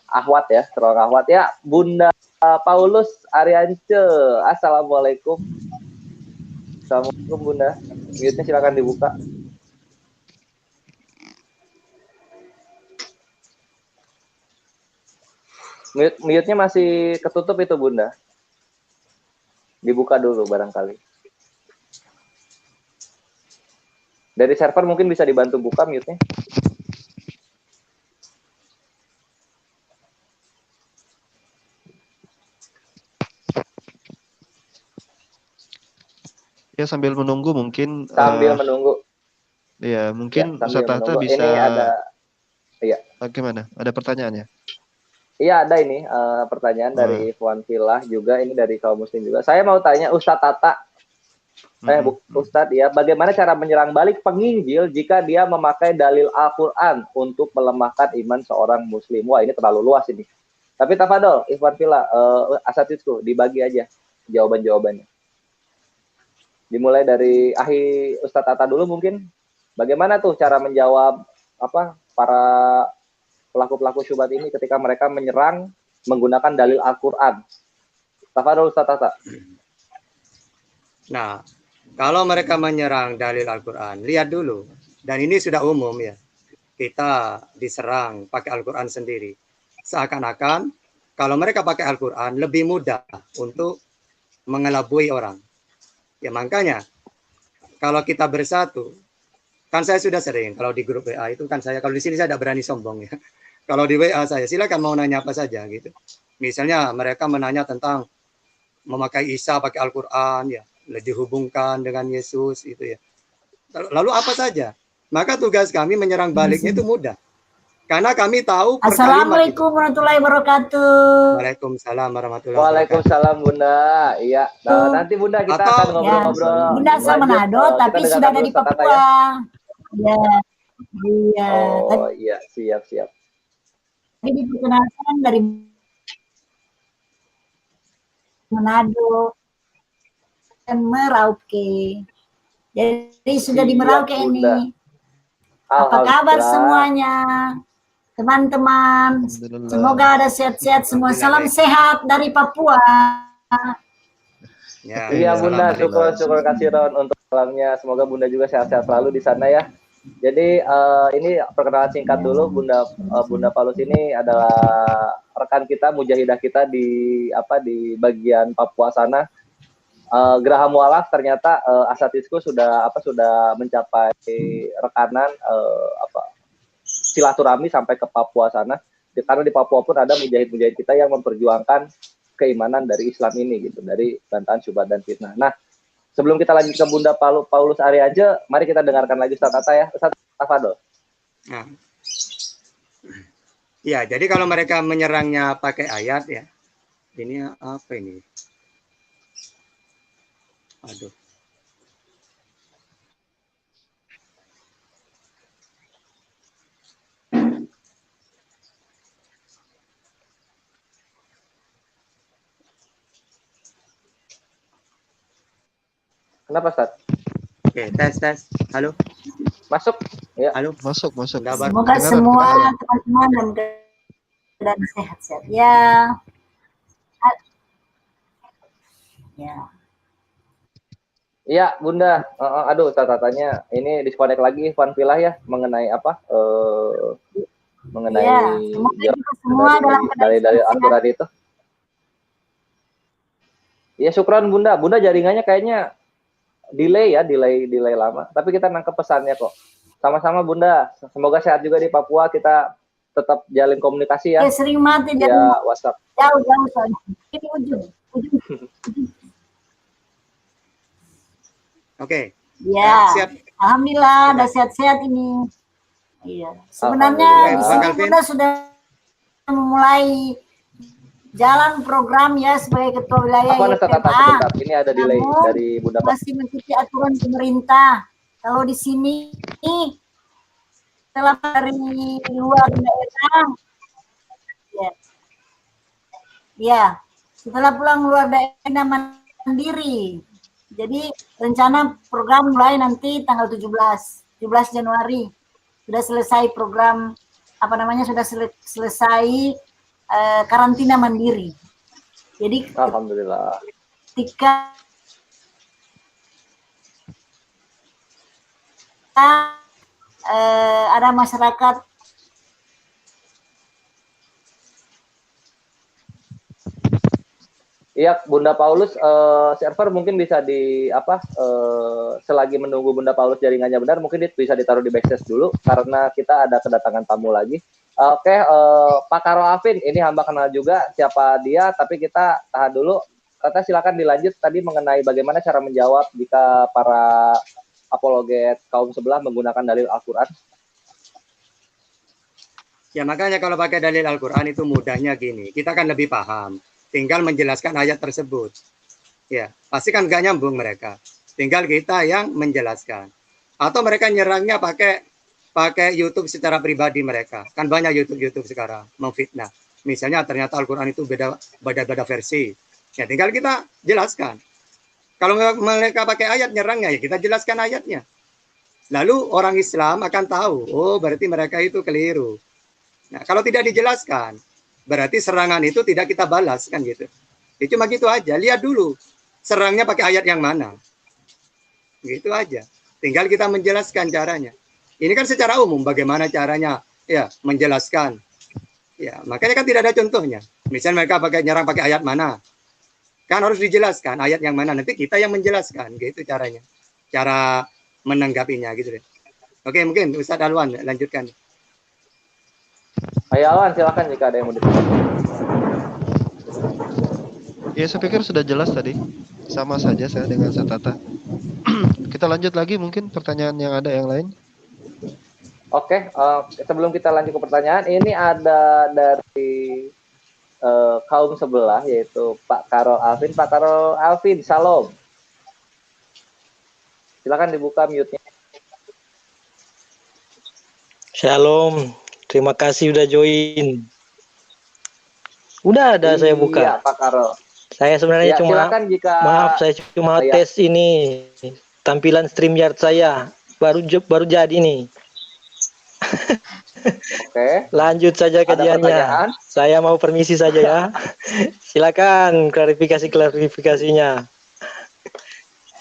ahwat ya, seorang ahwat ya, Bunda Paulus Ariance. Assalamualaikum. Assalamualaikum Bunda. Mute-nya silakan dibuka. Mute-nya masih ketutup itu Bunda. Dibuka dulu barangkali. Dari server mungkin bisa dibantu buka mute-nya. Ya sambil menunggu mungkin Sambil menunggu. ya mungkin Ya, Ustaz sambil Tahta menunggu. bisa Ini ada, iya. Bagaimana? Ada pertanyaannya? Iya ada ini pertanyaan Wah. dari Puan Filah juga, ini dari kaum muslim juga. Saya mau tanya Ustadz Tata, Ustadz ya, bagaimana cara menyerang balik penginjil jika dia memakai dalil Al-Quran untuk melemahkan iman seorang muslim? Wah ini terlalu luas ini. Tapi tafadol, Ikhwan Filah, asatidku, dibagi aja jawaban-jawabannya. Dimulai dari Ustadz Tata dulu mungkin. Bagaimana tuh cara menjawab para pelaku-pelaku syubhat ini ketika mereka menyerang menggunakan dalil Al-Quran? Tafadol Ustaz Tata. Nah, kalau mereka menyerang dalil Al-Quran, lihat dulu. Dan ini sudah umum ya. Kita diserang pakai Al-Quran sendiri. Seakan-akan kalau mereka pakai Al-Quran lebih mudah untuk mengelabui orang. Ya makanya kalau kita bersatu, kan saya sudah sering kalau di grup WA itu kan saya, kalau di sini saya tidak berani sombong ya. Kalau di WA saya silakan mau nanya apa saja gitu. Misalnya mereka menanya tentang memakai Isa pakai Al-Quran ya, dihubungkan dengan Yesus itu ya. Lalu apa saja? Maka tugas kami menyerang baliknya itu mudah. Karena kami tahu per kalimat itu. Assalamualaikum warahmatullahi wabarakatuh. Waalaikumsalam warahmatullahi wabarakatuh. Waalaikumsalam Bunda. Iya. Nah, nanti Bunda kita akan ngobrol-ngobrol. Ya, Bunda asal Manado tapi sudah ada di Papua. Ya. Iya. Oh iya, siap. Jadi diperkenalkan dari Manado dan Merauke. Jadi sudah di Merauke ini. Apa kabar semuanya? Teman-teman, semoga ada sehat-sehat semua. Salam sehat dari Papua. Ya, iya Bunda, syukur kasiron untuk salamnya. Semoga Bunda juga sehat-sehat selalu di sana ya. Jadi ini perkenalan singkat dulu. Bunda Paulus ini adalah rekan kita, mujahidah kita di bagian Papua sana. Geraha Mualaf ternyata asatidku sudah mencapai rekanan silaturahmi sampai ke Papua sana. Karena di Papua pun ada mujahid-mujahid kita yang memperjuangkan keimanan dari Islam ini gitu, dari bantahan syubhat dan fitnah. Nah, sebelum kita lanjut ke Bunda Paulus Ariaja, mari kita dengarkan lagi Ustaz Tata ya. Ustaz Tafadol. Nah. Ya, jadi kalau mereka menyerangnya pakai ayat ya. Ini apa ini? Aduh. Kenapa, Ustaz? Oke, tes. Halo, Masuk? Ya. halo. Masuk. Dapat. Semoga Kedengaran, semua kedengaran. teman-teman dan sehat-sehat. Ya. Ya. Iya, Bunda. Aduh, catatannya ini disconnect lagi Van Pilah ya mengenai apa? Mengenai Ya. Semoga kita semua dalam dari keadaan sehat. aturan itu. Ya, syukran Bunda. Bunda jaringannya kayaknya delay lama. Tapi kita nangkep pesannya kok. Sama-sama Bunda. Semoga sehat juga di Papua. Kita tetap jalin komunikasi ya. Ya, sering mati Ya, WhatsApp. jauh soalnya. Ini ujung. Oke. Ya. Siap. Alhamdulillah udah sehat-sehat ini. Iya. Sebenarnya di Alhamdulillah. sini Bang Alvin. kita sudah memulai jalan program ya sebagai ketua wilayah Apa Ustaz kata YPMA. sebentar? Ini ada delay Namun, dari Bunda Pak. masih mengikuti aturan pemerintah. Kalau di sini setelah dari luar daerah, ya, setelah pulang luar daerah mandiri. Jadi rencana program mulai nanti tanggal 17 Januari. Sudah selesai program sudah selesai karantina mandiri. Jadi Alhamdulillah. ketika ada masyarakat Iya, Bunda Paulus, server mungkin bisa selagi menunggu Bunda Paulus jaringannya benar, mungkin bisa ditaruh di backstage dulu, karena kita ada kedatangan tamu lagi. Oke, Pak Karo Alvin, ini hamba kenal juga siapa dia, tapi kita tahan dulu. Kata silakan dilanjut tadi mengenai bagaimana cara menjawab jika para apologet kaum sebelah menggunakan dalil Al-Quran. Ya makanya kalau pakai dalil Al-Quran itu mudahnya gini, kita kan lebih paham. Tinggal menjelaskan ayat tersebut. Ya, pasti kan gak nyambung mereka. Tinggal kita yang menjelaskan. Atau mereka nyerangnya pakai YouTube secara pribadi mereka. Kan banyak YouTube sekarang memfitnah. Misalnya ternyata Al-Quran itu beda versi. Ya tinggal kita jelaskan. Kalau mereka pakai ayat nyerangnya, ya kita jelaskan ayatnya. Lalu orang Islam akan tahu, oh berarti mereka itu keliru. Nah, kalau tidak dijelaskan, berarti serangan itu tidak kita balas, kan gitu. Ya, cuma gitu aja, lihat dulu serangnya pakai ayat yang mana. Gitu aja. Tinggal kita menjelaskan caranya. Ini kan secara umum bagaimana caranya ya menjelaskan. Ya, makanya kan tidak ada contohnya. Misalnya mereka nyerang pakai ayat mana? Kan harus dijelaskan ayat yang mana, nanti kita yang menjelaskan, gitu caranya. Cara menanggapinya gitu deh. Oke, mungkin Ustadz Alwan lanjutkan. Ayo Alwan, silakan jika ada yang mau disampaikan. Ya, saya pikir sudah jelas tadi. Sama saja saya dengan Satata. Kita lanjut lagi mungkin pertanyaan yang ada yang lain. Oke, sebelum kita lanjut ke pertanyaan, ini ada dari kaum sebelah, yaitu Pak Karol Alvin. Pak Karol Alvin, salam. Silakan dibuka mute-nya. Shalom, terima kasih udah join. Udah ada saya buka. Iya, Pak Karol. Saya sebenarnya Ya, cuma silakan jika saya cuma ya. tes ini tampilan StreamYard saya baru jadi nih. Oke. Lanjut saja kajiannya. Saya mau permisi saja ya. Silakan klarifikasinya.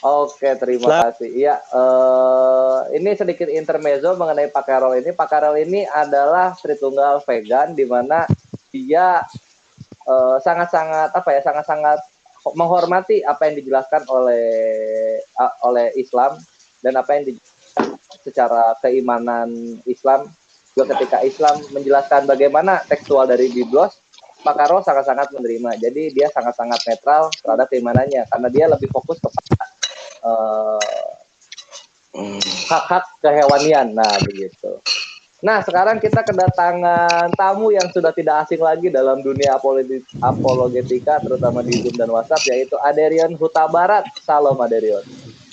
Oke, terima kasih. Iya, ini sedikit intermezzo mengenai Pak Karol ini. Pak Karol ini adalah Tritunggal vegan, di mana dia sangat-sangat menghormati apa yang dijelaskan oleh Islam dan apa yang dijelaskan secara keimanan Islam. Juga ketika Islam menjelaskan bagaimana tekstual dari Biblos, Pak Karol sangat-sangat menerima. Jadi dia sangat-sangat netral terhadap keimanannya, karena dia lebih fokus kepada hak-hak kehewanian. Nah, begitu. Nah, sekarang kita kedatangan tamu yang sudah tidak asing lagi dalam dunia apologetika, terutama di Zoom dan WhatsApp, yaitu Aderion Huta Barat. Salam, Aderion.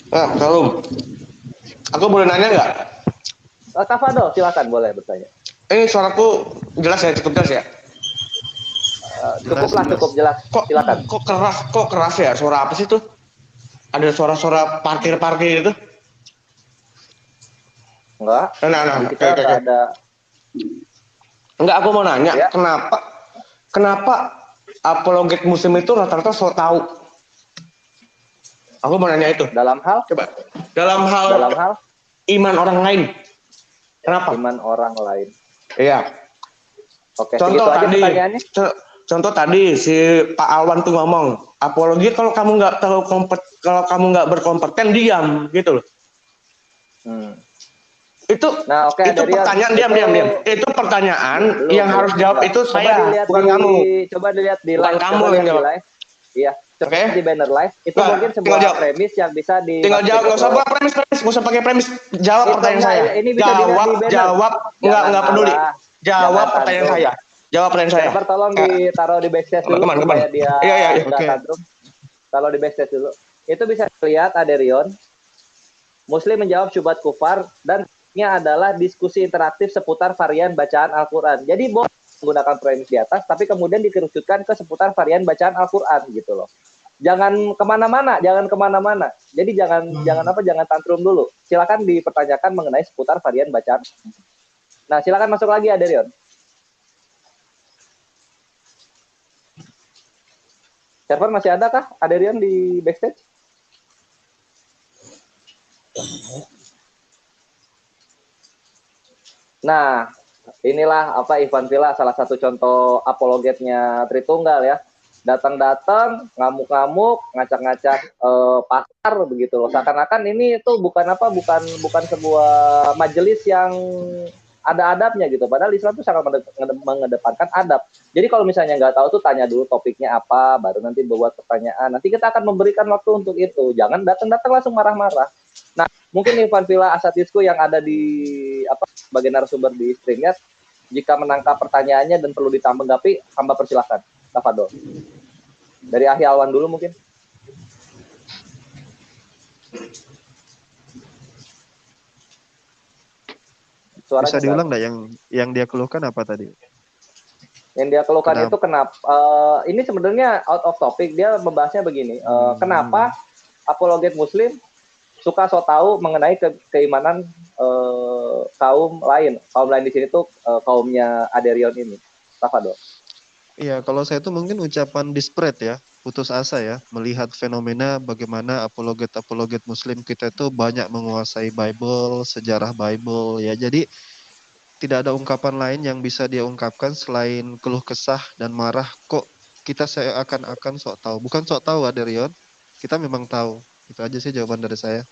Salam. Aku boleh nanya nggak? Kak Fadol, silakan, boleh bertanya. Suaraku jelas ya, cukup jelas ya? Cukup jelas. Silakan. Kok keras ya? Suara apa sih tuh? ada suara-suara parkir-parkir gitu? Enggak. Nah, Kita nggak ada. Enggak, aku mau nanya, Ya. kenapa apologet muslim itu rata-rata so tahu? Aku mau nanya itu. Dalam hal? Coba. Dalam hal iman orang lain. Kenapa? Iman orang lain. Iya. Oke, Contoh segitu aja tadi, pertanyaannya. contoh tadi si Pak Alwan tuh ngomong, apologi kalau kamu nggak kalau kamu nggak berkompeten diam gitu loh. Itu Nah, oke, itu Adrian, pertanyaan diam. Itu pertanyaan yang harus jawab itu saya, bukan kamu. Coba dilihat di Bukan live. kamu yang jawab. Iya, coba Oke. di banner live. Itu Nah, mungkin tinggal sebuah jawab. premis yang bisa di. Tinggal jawab, nggak usah buat premis, nggak usah pakai premis. Jawab Itu pertanyaan enggak, saya. ini bisa dilihat di banner. Jawab, Jangan nggak peduli. marah, Jawab jangan pertanyaan tantrum. saya. Jawab pertanyaan saya. Server tolong ditaruh di backstage dulu Kemana? supaya dia Iya. nggak Oke. tantrum. Taruh di backstage dulu. Itu bisa lihat Aderion. Muslim menjawab syubhat kufar dan ini adalah diskusi interaktif seputar varian bacaan Al-Quran. Jadi boleh menggunakan premis di atas, tapi kemudian dikerucutkan ke seputar varian bacaan Al-Quran gitu loh. Jangan kemana-mana. Jadi jangan tantrum dulu. Silakan dipertanyakan mengenai seputar varian bacaan. Nah, silakan masuk lagi Aderion. Server masih ada kah Aderion di backstage? Nah, inilah Ivan Villa, salah satu contoh apologetnya Tritunggal ya. Datang-datang, ngamuk-ngamuk, ngacak-ngacak pasar begitu loh. Seakan-akan ini tuh bukan sebuah majelis yang ada adabnya gitu. Padahal Islam tuh sangat mengedepankan adab. Jadi kalau misalnya nggak tahu tuh tanya dulu topiknya apa, baru nanti buat pertanyaan. Nanti kita akan memberikan waktu untuk itu. Jangan datang-datang langsung marah-marah. Nah, mungkin Ivan Villa Asatisku yang ada di sebagai narasumber di streamnya, jika menangkap pertanyaannya dan perlu ditanggapi, hamba persilahkan. Tafadol. Dari Ahi Alwan dulu mungkin. Bisa diulang nggak yang dia keluhkan apa tadi? Yang dia keluhkan itu kenapa? Ini sebenarnya out of topic. Dia membahasnya begini. Kenapa apologet Muslim suka so tahu mengenai keimanan kaum lain. Kaum lain di sini tuh kaumnya Aderion ini. Tafadol. Iya, kalau saya itu mungkin ucapan desperate ya, putus asa ya, melihat fenomena bagaimana apologet Muslim kita itu banyak menguasai Bible, sejarah Bible ya. Jadi tidak ada ungkapan lain yang bisa dia ungkapkan selain keluh kesah dan marah. Kok kita seakan-akan sok tahu? Bukan sok tahu Aderion, kita memang tahu. Itu aja sih jawaban dari saya.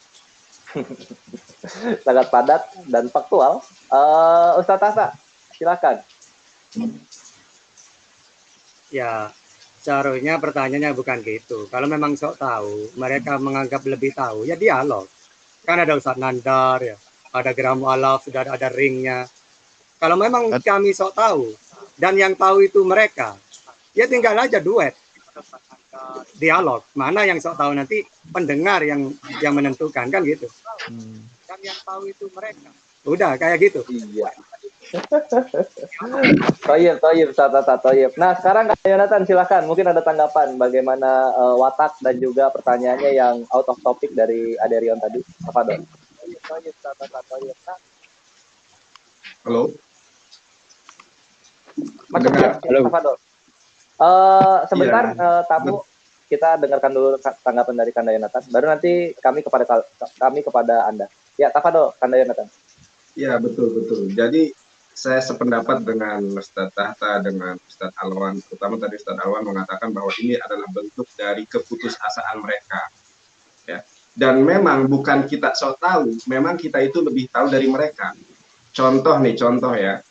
Sangat padat dan faktual. Ustaz Tasa, silakan. Ya, seharusnya pertanyaannya bukan gitu. Kalau memang sok tahu, mereka menganggap lebih tahu, ya dialog. Kan ada Ustaz Nandar, ya, ada Geram Alaf, sudah ada ringnya. Kalau memang kami sok tahu, dan yang tahu itu mereka, ya tinggal aja duet. Dialog. Mana yang sok tahu nanti pendengar yang menentukan, kan gitu. Dan yang tahu itu mereka. Udah, kayak gitu. Iya. Toyib, Toyib. Nah, sekarang Kak Yonatan silakan. Mungkin ada tanggapan bagaimana watak dan juga pertanyaannya yang out of topic dari Aderion tadi. Apa dong? Halo. Masuk ya? Apa dong? Sebentar, tamu kita dengarkan dulu tanggapan dari Kanda Yonatan. Baru nanti kami kepada Anda. Ya, Tafadol, Kanda Yonatan. Ya, betul. Jadi saya sependapat dengan Ustadz Tahta, dengan Ustadz Alwan, terutama tadi Ustadz Alwan mengatakan bahwa ini adalah bentuk dari keputusasaan mereka. Ya. Dan memang bukan kita sok tahu, memang kita itu lebih tahu dari mereka. Contoh ya.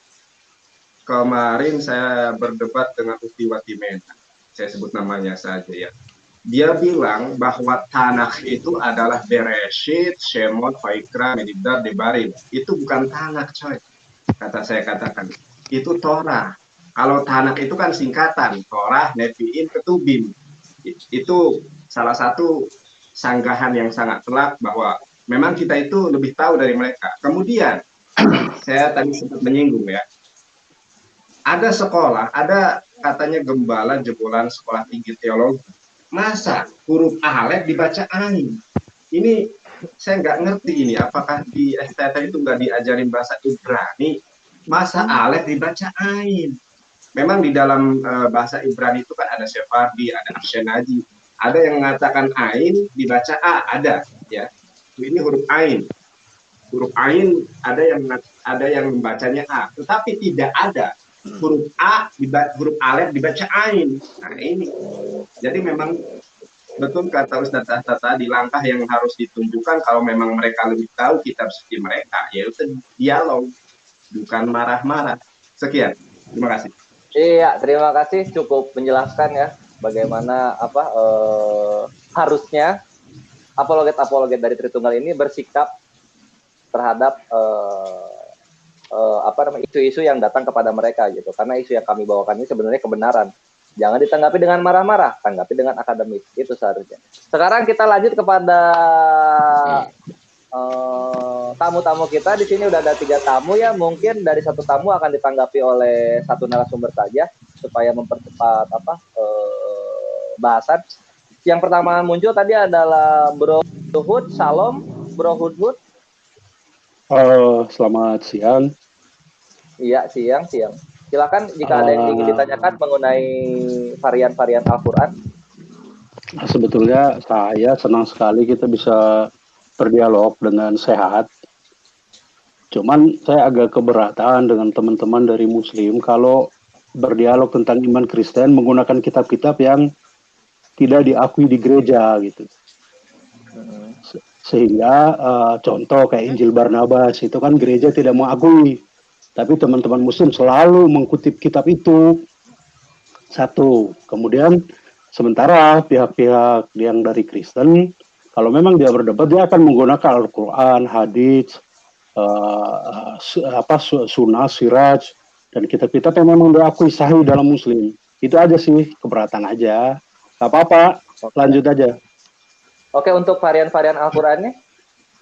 Kemarin saya berdebat dengan Ufti Watimena, saya sebut namanya saja ya. Dia bilang bahwa Tanakh itu adalah Bereshit, Shemot, Vaikra, Medidar, Debarim. Itu bukan Tanakh, coy. Saya katakan, itu Torah. Kalau Tanakh itu kan singkatan, Torah, Nevi'im, Ketubim. Itu salah satu sanggahan yang sangat telak bahwa memang kita itu lebih tahu dari mereka. Kemudian, saya tadi sempat menyinggung ya, ada sekolah, ada katanya gembala jebolan sekolah tinggi teologi. Masa huruf alef dibaca ain? Ini saya nggak ngerti ini. Apakah di STT itu nggak diajarin bahasa Ibrani? Masa alef dibaca ain? Memang di dalam bahasa Ibrani itu kan ada Sephardi, ada Ashkenazi. Ada yang mengatakan ain dibaca a, ada ya. Ini huruf ain. Huruf ain ada yang membacanya a, tetapi tidak ada huruf huruf alef dibaca ain. Nah ini. Jadi memang betul kata Ustaz Tahta tadi, langkah yang harus ditunjukkan kalau memang mereka lebih tahu kitab suci mereka, yaitu dialog, bukan marah-marah. Sekian, terima kasih. Iya, terima kasih, cukup menjelaskan ya bagaimana harusnya apologet dari Tritunggal ini bersikap terhadap isu-isu yang datang kepada mereka gitu. Karena isu yang kami bawakan ini sebenarnya kebenaran. Jangan ditanggapi dengan marah-marah, tanggapi dengan akademis. Itu seharusnya. Sekarang kita lanjut kepada tamu-tamu kita. Di sini udah ada 3 tamu ya. Mungkin dari 1 tamu akan ditanggapi oleh 1 narasumber saja supaya mempercepat bahasan. Yang pertama muncul tadi adalah Bro Hud. Salam, Bro Hud. Selamat siang. Iya, siang. Silakan jika ada yang ingin ditanyakan mengenai varian-varian Al-Quran. Sebetulnya saya senang sekali kita bisa berdialog dengan sehat. Cuman saya agak keberatan dengan teman-teman dari Muslim kalau berdialog tentang iman Kristen menggunakan kitab-kitab yang tidak diakui di gereja gitu. Sehingga contoh kayak Injil Barnabas itu kan gereja tidak mengakui, tapi teman-teman Muslim selalu mengkutip kitab itu. Satu, kemudian sementara pihak-pihak yang dari Kristen, kalau memang dia berdebat, dia akan menggunakan Al-Quran, hadits, sunnah, siraj, dan kitab-kitab yang memang diakui sahih dalam Muslim. Itu aja sih, keberatan aja. Gak apa-apa, lanjut aja. Oke, untuk varian-varian Al-Qurannya,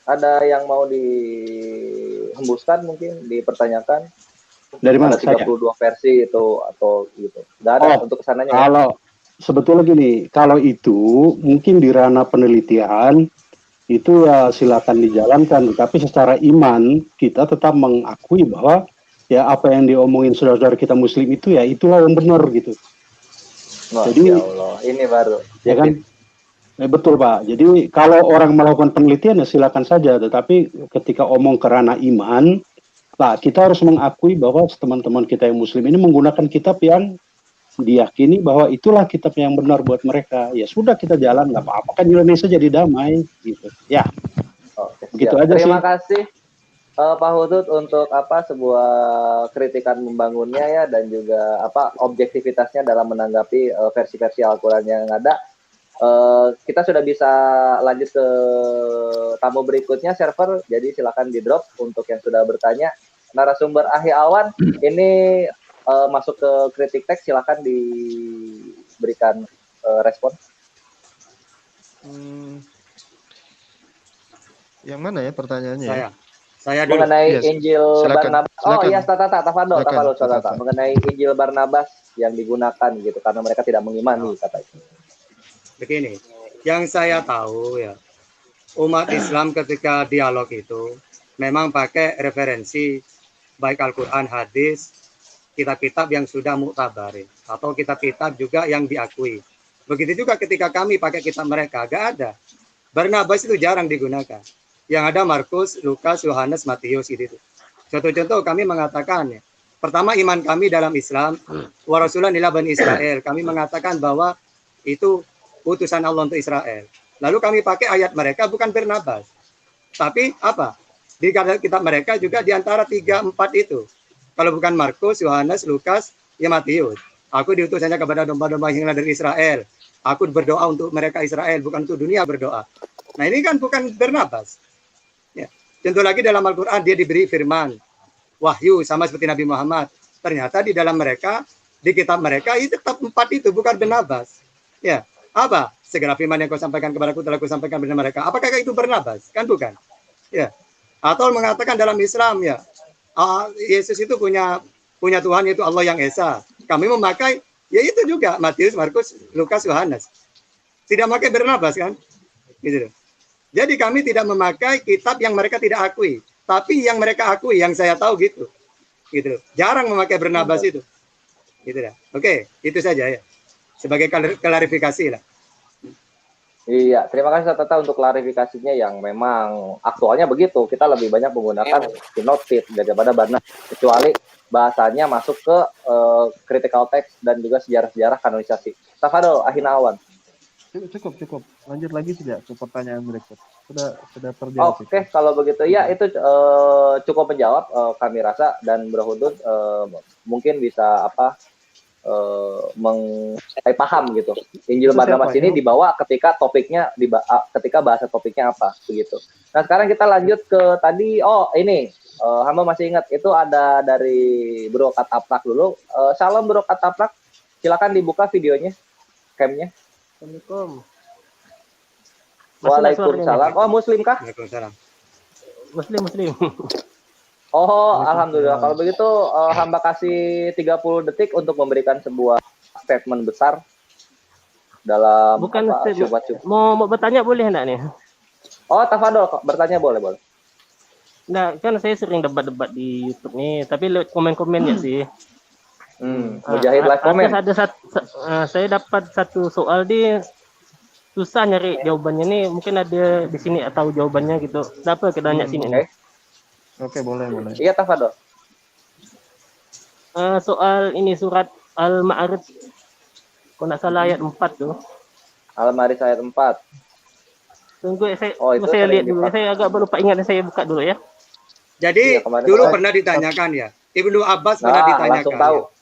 ada yang mau dihembuskan mungkin, dipertanyakan? Dari mana? 32 versi itu atau gitu. Nggak ada untuk kesananya. Kalau sebetulnya gini, kalau itu mungkin di ranah penelitian itu ya silakan dijalankan, tapi secara iman kita tetap mengakui bahwa ya apa yang diomongin saudara-saudara kita Muslim itu ya itulah yang benar gitu. Jadi ya Allah, ini baru. Ya kan? Betul Pak. Jadi kalau orang melakukan penelitian ya silakan saja, tetapi ketika omong ke ranah iman, Pak, kita harus mengakui bahwa teman-teman kita yang Muslim ini menggunakan kitab yang diyakini bahwa itulah kitab yang benar buat mereka. Ya sudah, kita jalan, nggak apa-apa, kan Indonesia jadi damai gitu. Ya. Oke, begitu aja. Terima kasih Pak Hudud untuk sebuah kritikan membangunnya ya, dan juga objektivitasnya dalam menanggapi versi-versi Al-Quran yang ada. Kita sudah bisa lanjut ke tamu berikutnya, server. Jadi silakan di drop untuk yang sudah bertanya. Narasumber Ahi Awan ini masuk ke kritik teks, silakan diberikan respon. Yang mana ya pertanyaannya? Saya dulu. Mengenai Injil Barnabas. Silakan. Oh iya, Tafadol, mengenai Injil Barnabas yang digunakan gitu karena mereka tidak mengimani kata itu. Begini, yang saya tahu ya, umat Islam ketika dialog itu memang pakai referensi baik Al-Quran, hadis, kitab-kitab yang sudah muktabarin atau kitab-kitab juga yang diakui. Begitu juga ketika kami pakai kitab mereka, gak ada. Barnabas itu jarang digunakan. Yang ada Markus, Lukas, Yohanes, Matius gitu. Contoh-contoh kami mengatakan ya, pertama iman kami dalam Islam, wa rasulan ila bani Israel. Kami mengatakan bahwa itu utusan Allah untuk Israel. Lalu kami pakai ayat mereka, bukan Barnabas. Tapi apa? Di kitab mereka juga di antara 3-4 itu. Kalau bukan Markus, Yohanes, Lukas, ya Matius. Aku diutus hanya kepada domba-domba yang dari Israel. Aku berdoa untuk mereka Israel, bukan untuk dunia berdoa. Nah ini kan bukan Barnabas. Ya. Contoh lagi dalam Al-Quran dia diberi firman, wahyu sama seperti Nabi Muhammad. Ternyata di dalam mereka, di kitab mereka itu tetap 4 itu, bukan Barnabas. Ya. Apa? Segala firman yang kau sampaikan kepadaku telah kau sampaikan kepada mereka. Apakah itu Barnabas? Kan bukan. Ya. Atau mengatakan dalam Islam ya, Yesus itu punya Tuhan yaitu Allah yang Esa. Kami memakai ya itu juga Matius, Markus, Lukas, Yohanes. tidak memakai Barnabas kan? Gitu. Jadi kami tidak memakai kitab yang mereka tidak akui, tapi yang mereka akui, yang saya tahu gitu. Gitu. Jarang memakai Barnabas itu. Gitu dah. Oke, itu saja ya. Sebagai klarifikasi lah. Iya, terima kasih Tata untuk klarifikasinya yang memang aktualnya begitu. Kita lebih banyak menggunakan sinopsis daripada Barnabas, kecuali bahasanya masuk ke critical text dan juga sejarah-sejarah kanonisasi. Tafadol, Ahina Awan. Cukup. Lanjut lagi tidak ke pertanyaan berikut. Sudah terjawab. Oke, kalau begitu ya itu cukup menjawab kami rasa, dan Bro mungkin bisa paham gitu. Injil Barnabas ini dibawa ketika topiknya ketika bahasa topiknya apa begitu. Nah, sekarang kita lanjut ke tadi. Ini hamba masih ingat itu ada dari Bro Kataprak dulu. Salam Bro Kataprak. Silakan dibuka videonya, camnya. Assalamualaikum. Waalaikumsalam. Oh, Muslim kah? Waalaikumsalam. Muslim. Oh, alhamdulillah. Kalau begitu hamba kasih 30 detik untuk memberikan sebuah statement besar dalam mau bertanya boleh enggak nih? Oh, tafadhol, bertanya boleh. Nah, kan saya sering debat-debat di YouTube nih, tapi lewat komen-komennya sih. Mujahid live komen. Saya dapat satu soal susah nyari jawabannya nih. Mungkin ada di sini atau jawabannya gitu. Dapat kita nanya sini nih. Oke, boleh. Iya, tafadhol. Soal ini surat Al-Ma'arij. Kalau nggak salah ayat 4 tuh. Al-Ma'arij ayat 4. Tunggu saya lihat dulu. Saya agak lupa ingat, saya buka dulu ya. Jadi dulu pernah ditanyakan ya. Ibnu Abbas pernah ditanyakan. Tahu.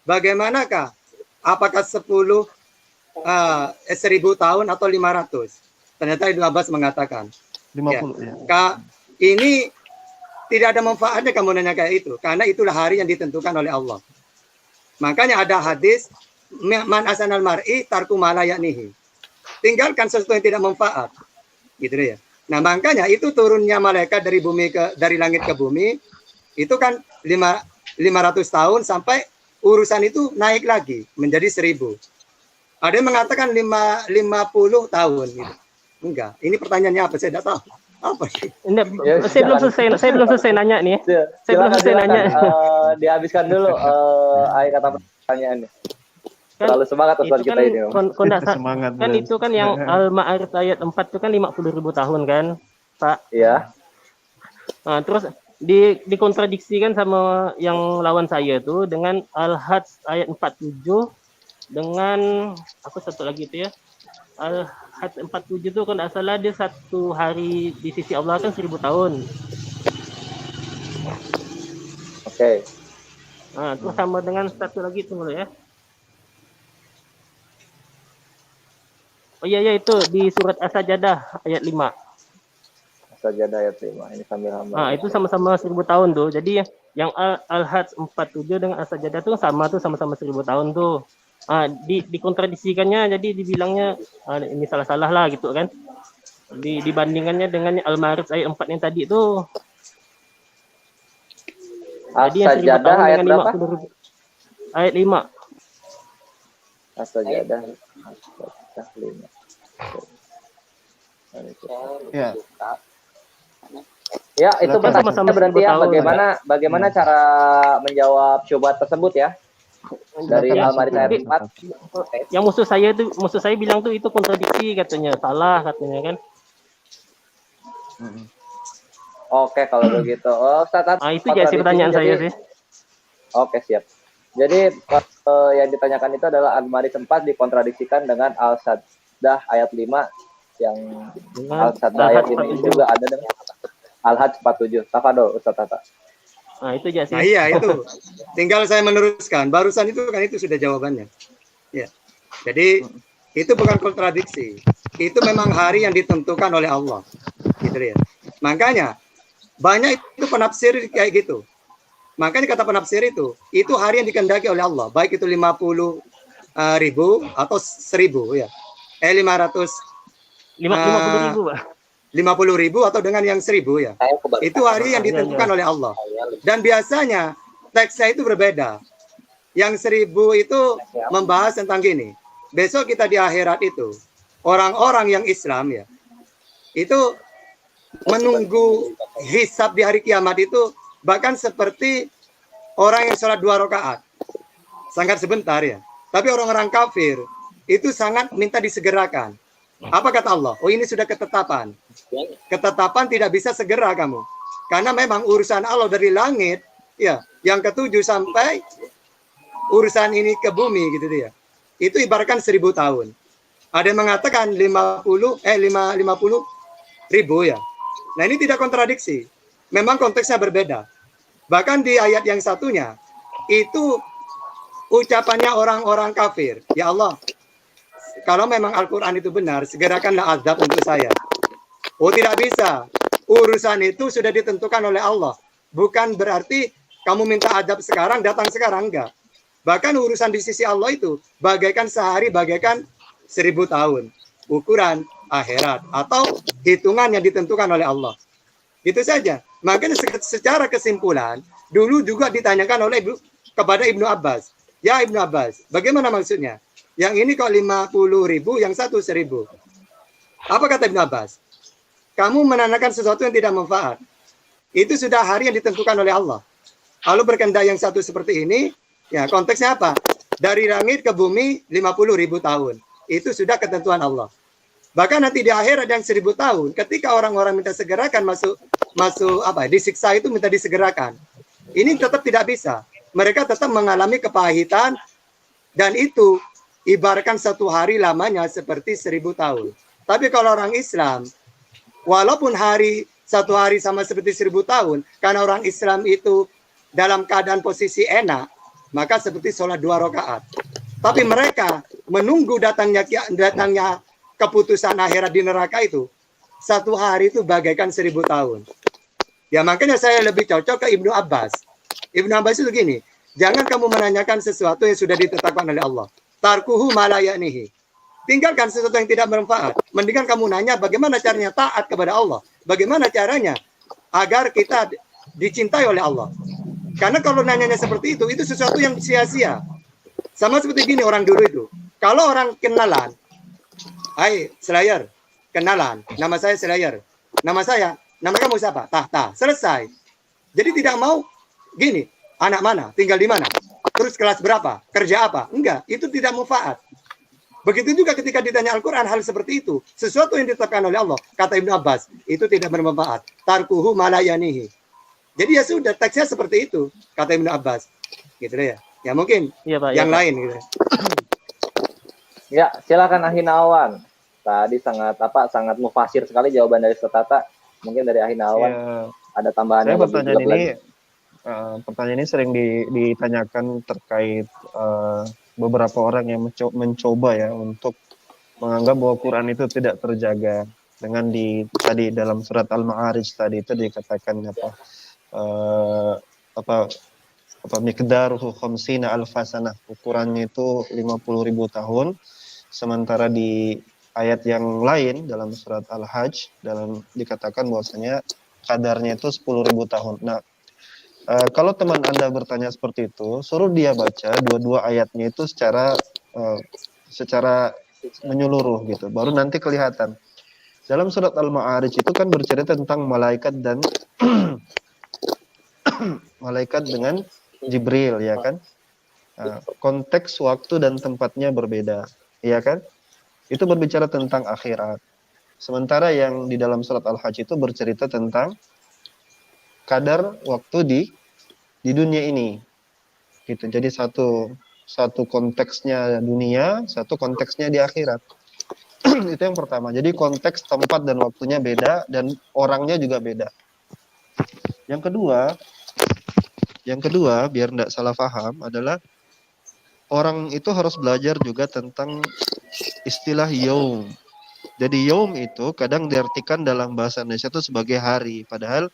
Bagaimanakah? Apakah 10.000 tahun atau 500? Ternyata Ibnu Abbas mengatakan 50 ya. Ini tidak ada manfaatnya kamu nanya kayak itu, karena itulah hari yang ditentukan oleh Allah. Makanya ada hadis man asanal mar'i tarku ma la ya'nihi. Tinggalkan sesuatu yang tidak manfaat. Gitu ya. Nah, makanya itu turunnya malaikat dari langit ke bumi itu kan 500 tahun sampai urusan itu naik lagi menjadi 1.000. Ada yang mengatakan 50 tahun gitu. Enggak, ini pertanyaannya apa? Saya tidak tahu. Apa sih? Saya belum selesai nanya nih. Saya belum selesai nanya. Dihabiskan dulu akhir kata pertanyaannya. Terlalu semangat Ustaz kita ini. Semangat. Kan itu kan yang Al-Ma'arij ayat 4 itu kan 50.000 tahun kan, Pak? Iya. Nah, terus dikontradiksikan sama yang lawan saya tuh dengan Al-Hajj ayat 47 dengan apa satu lagi itu ya. Al-Hajj 47 itu kalau tidak salah dia satu hari di sisi Allah kan 1.000 tahun. Oke. Nah, itu sama dengan satu lagi tunggu ya. Oh iya itu di surat As-Sajdah ayat 5. As-Sajdah ayat 5. Ini sambil hamba. Nah, itu sama-sama 1.000 tahun tuh. Jadi yang Al-Hajj 47 dengan As-Sajdah tuh sama-sama 1.000 tahun tuh. Dikontradisikannya, jadi dibilangnya ini salah-salah lah gitu kan. Dibandingannya dengan Al-Ma'arij ayat 4 yang tadi tuh. Jadi yang 1.000 tahun ayat dengan berapa? 50.000. Ayat 5. As-Sajdah 5. Ya. Ya, itu sama-sama berarti ya tahun. bagaimana cara menjawab syubhat tersebut ya. Dari Al-Ma'arij ayat 4. Yang musuh saya bilang tuh itu kontradiksi katanya, salah katanya kan. Oke, kalau begitu. Itu jadi pertanyaan saya sih. Oke, siap. Jadi yang ditanyakan itu adalah Al-Ma'arij 4 dikontradiksikan dengan Al-Sajdah ayat 5 yang Al-Sajdah ayat 5 itu juga ada dengan Al-Hajj 47. Tafadhol Ustaz Tata. Nah, itu aja sih. Nah, iya itu. Tinggal saya meneruskan. Barusan itu kan itu sudah jawabannya. Ya. Jadi itu bukan kontradiksi. Itu memang hari yang ditentukan oleh Allah. Gitu ya. Makanya banyak itu penafsir kayak gitu. Makanya kata penafsir itu hari yang dikehendaki oleh Allah, baik itu 50.000 atau 1.000 ya. 50.000, Pak. 50.000 atau dengan yang 1.000 ya. Itu hari yang ditentukan oleh Allah. Dan biasanya teksnya itu berbeda. Yang 1.000 itu membahas tentang gini. besok kita di akhirat itu, orang-orang yang Islam ya, itu menunggu hisab di hari kiamat itu bahkan seperti orang yang sholat 2 rakaat. Sangat sebentar ya. Tapi orang-orang kafir itu sangat minta disegerakan. Apa kata Allah? Oh, ini sudah ketetapan. Ketetapan tidak bisa segera kamu. Karena memang urusan Allah dari langit, ya, yang ke-7 sampai urusan ini ke bumi gitu ya. Itu ibaratkan 1000 tahun. Ada yang mengatakan 50 ribu ya. Nah, ini tidak kontradiksi. Memang konteksnya berbeda. Bahkan di ayat yang satunya itu ucapannya orang-orang kafir. Ya Allah, kalau memang Al-Quran itu benar, segerakanlah azab untuk saya. Oh, tidak bisa. Urusan itu sudah ditentukan oleh Allah. Bukan berarti kamu minta azab sekarang, datang sekarang, enggak. Bahkan urusan di sisi Allah itu bagaikan sehari, bagaikan 1000 tahun. Ukuran akhirat atau hitungan yang ditentukan oleh Allah. Itu saja. Makanya secara kesimpulan, dulu juga ditanyakan oleh kepada Ibnu Abbas. Ya Ibnu Abbas, bagaimana maksudnya? Yang ini kok 50.000, yang satu 1000. Apa kata Ibnu Abbas? Kamu menanyakan sesuatu yang tidak manfaat. Itu sudah hari yang ditentukan oleh Allah. Lalu berkehendak yang satu seperti ini, ya konteksnya apa? Dari langit ke bumi 50.000 tahun. Itu sudah ketentuan Allah. Bahkan nanti di akhirat yang 1000 tahun, ketika orang-orang minta segerakan masuk disiksa itu minta disegerakan. Ini tetap tidak bisa. Mereka tetap mengalami kepahitan dan itu ibaratkan 1 hari lamanya seperti 1000 tahun. Tapi kalau orang Islam, walaupun 1 hari sama seperti 1000 tahun, karena orang Islam itu dalam keadaan posisi enak, maka seperti sholat 2 rakaat. Tapi mereka menunggu datangnya keputusan akhirat di neraka itu, 1 hari itu bagaikan 1000 tahun. Ya makanya saya lebih cocok ke Ibnu Abbas. Ibnu Abbas itu gini, jangan kamu menanyakan sesuatu yang sudah ditetapkan oleh Allah. Tarkuhu malayanihi. Tinggalkan sesuatu yang tidak bermanfaat. Mendingan kamu nanya bagaimana caranya taat kepada Allah. Bagaimana caranya agar kita dicintai oleh Allah. Karena kalau nanyanya seperti itu sesuatu yang sia-sia. Sama seperti gini orang dulu itu. Kalau orang kenalan, hai Slayer, kenalan, nama saya Slayer. Nama kamu siapa? Tahta. Selesai. Jadi tidak mau gini, anak mana, tinggal di mana, terus kelas berapa, kerja apa. Enggak, itu tidak manfaat. Begitu juga ketika ditanya Al-Quran hal seperti itu, sesuatu yang ditetapkan oleh Allah, kata Ibnu Abbas, itu tidak bermanfaat. Tarkuhu malayanihi. Jadi ya sudah, teksnya seperti itu, kata Ibnu Abbas. Gitu deh ya. Ya mungkin Iya, Pak, yang ya, Pak. lain gitu. Ya, silakan Ahinawan. Tadi sangat mufasir sekali jawaban dari Setata. Mungkin dari Ahinawan ada tambahan Saya yang lebih pertanyaan jelas ini lagi. pertanyaan ini sering ditanyakan terkait beberapa orang yang mencoba ya untuk menganggap bahwa Quran itu tidak terjaga dengan tadi dalam surat Al-Ma'arij tadi itu dikatakan miqdaruhu khamsina alfasanah, ukurannya itu 50.000 tahun, sementara di ayat yang lain dalam surat Al-Hajj dikatakan bahwasanya kadarnya itu 10.000 tahun. Nah, kalau teman Anda bertanya seperti itu, suruh dia baca dua-dua ayatnya itu secara menyeluruh gitu. Baru nanti kelihatan. Dalam surat Al-Ma'arij itu kan bercerita tentang malaikat dan malaikat dengan Jibril, ya kan? Konteks waktu dan tempatnya berbeda, ya kan? Itu berbicara tentang akhirat. Sementara yang di dalam surat Al-Hajj itu bercerita tentang kadar waktu di dunia ini. Gitu. Jadi satu konteksnya dunia, satu konteksnya di akhirat. Itu yang pertama. Jadi konteks, tempat dan waktunya beda dan orangnya juga beda. Yang kedua, biar tidak salah paham adalah orang itu harus belajar juga tentang istilah yaum. Jadi yaum itu kadang diartikan dalam bahasa Indonesia itu sebagai hari. Padahal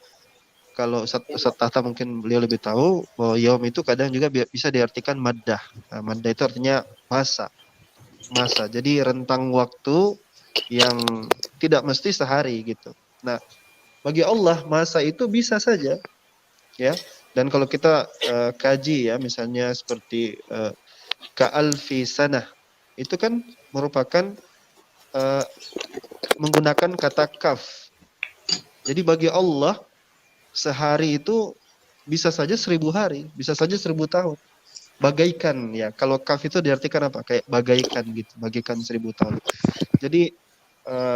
kalau Ustaz Tahta mungkin beliau lebih tahu bahwa yaum itu kadang juga bisa diartikan maddah. Nah, maddah itu artinya masa. Jadi rentang waktu yang tidak mesti sehari gitu. Nah, bagi Allah masa itu bisa saja, ya. Dan kalau kita kaji ya, misalnya seperti ka'alfi sanah, itu kan merupakan menggunakan kata kaf. Jadi bagi Allah sehari itu bisa saja 1000 hari, bisa saja 1000 tahun. Bagaikan ya, kalau kaf itu diartikan apa? Kayak bagaikan gitu, bagaikan 1000 tahun.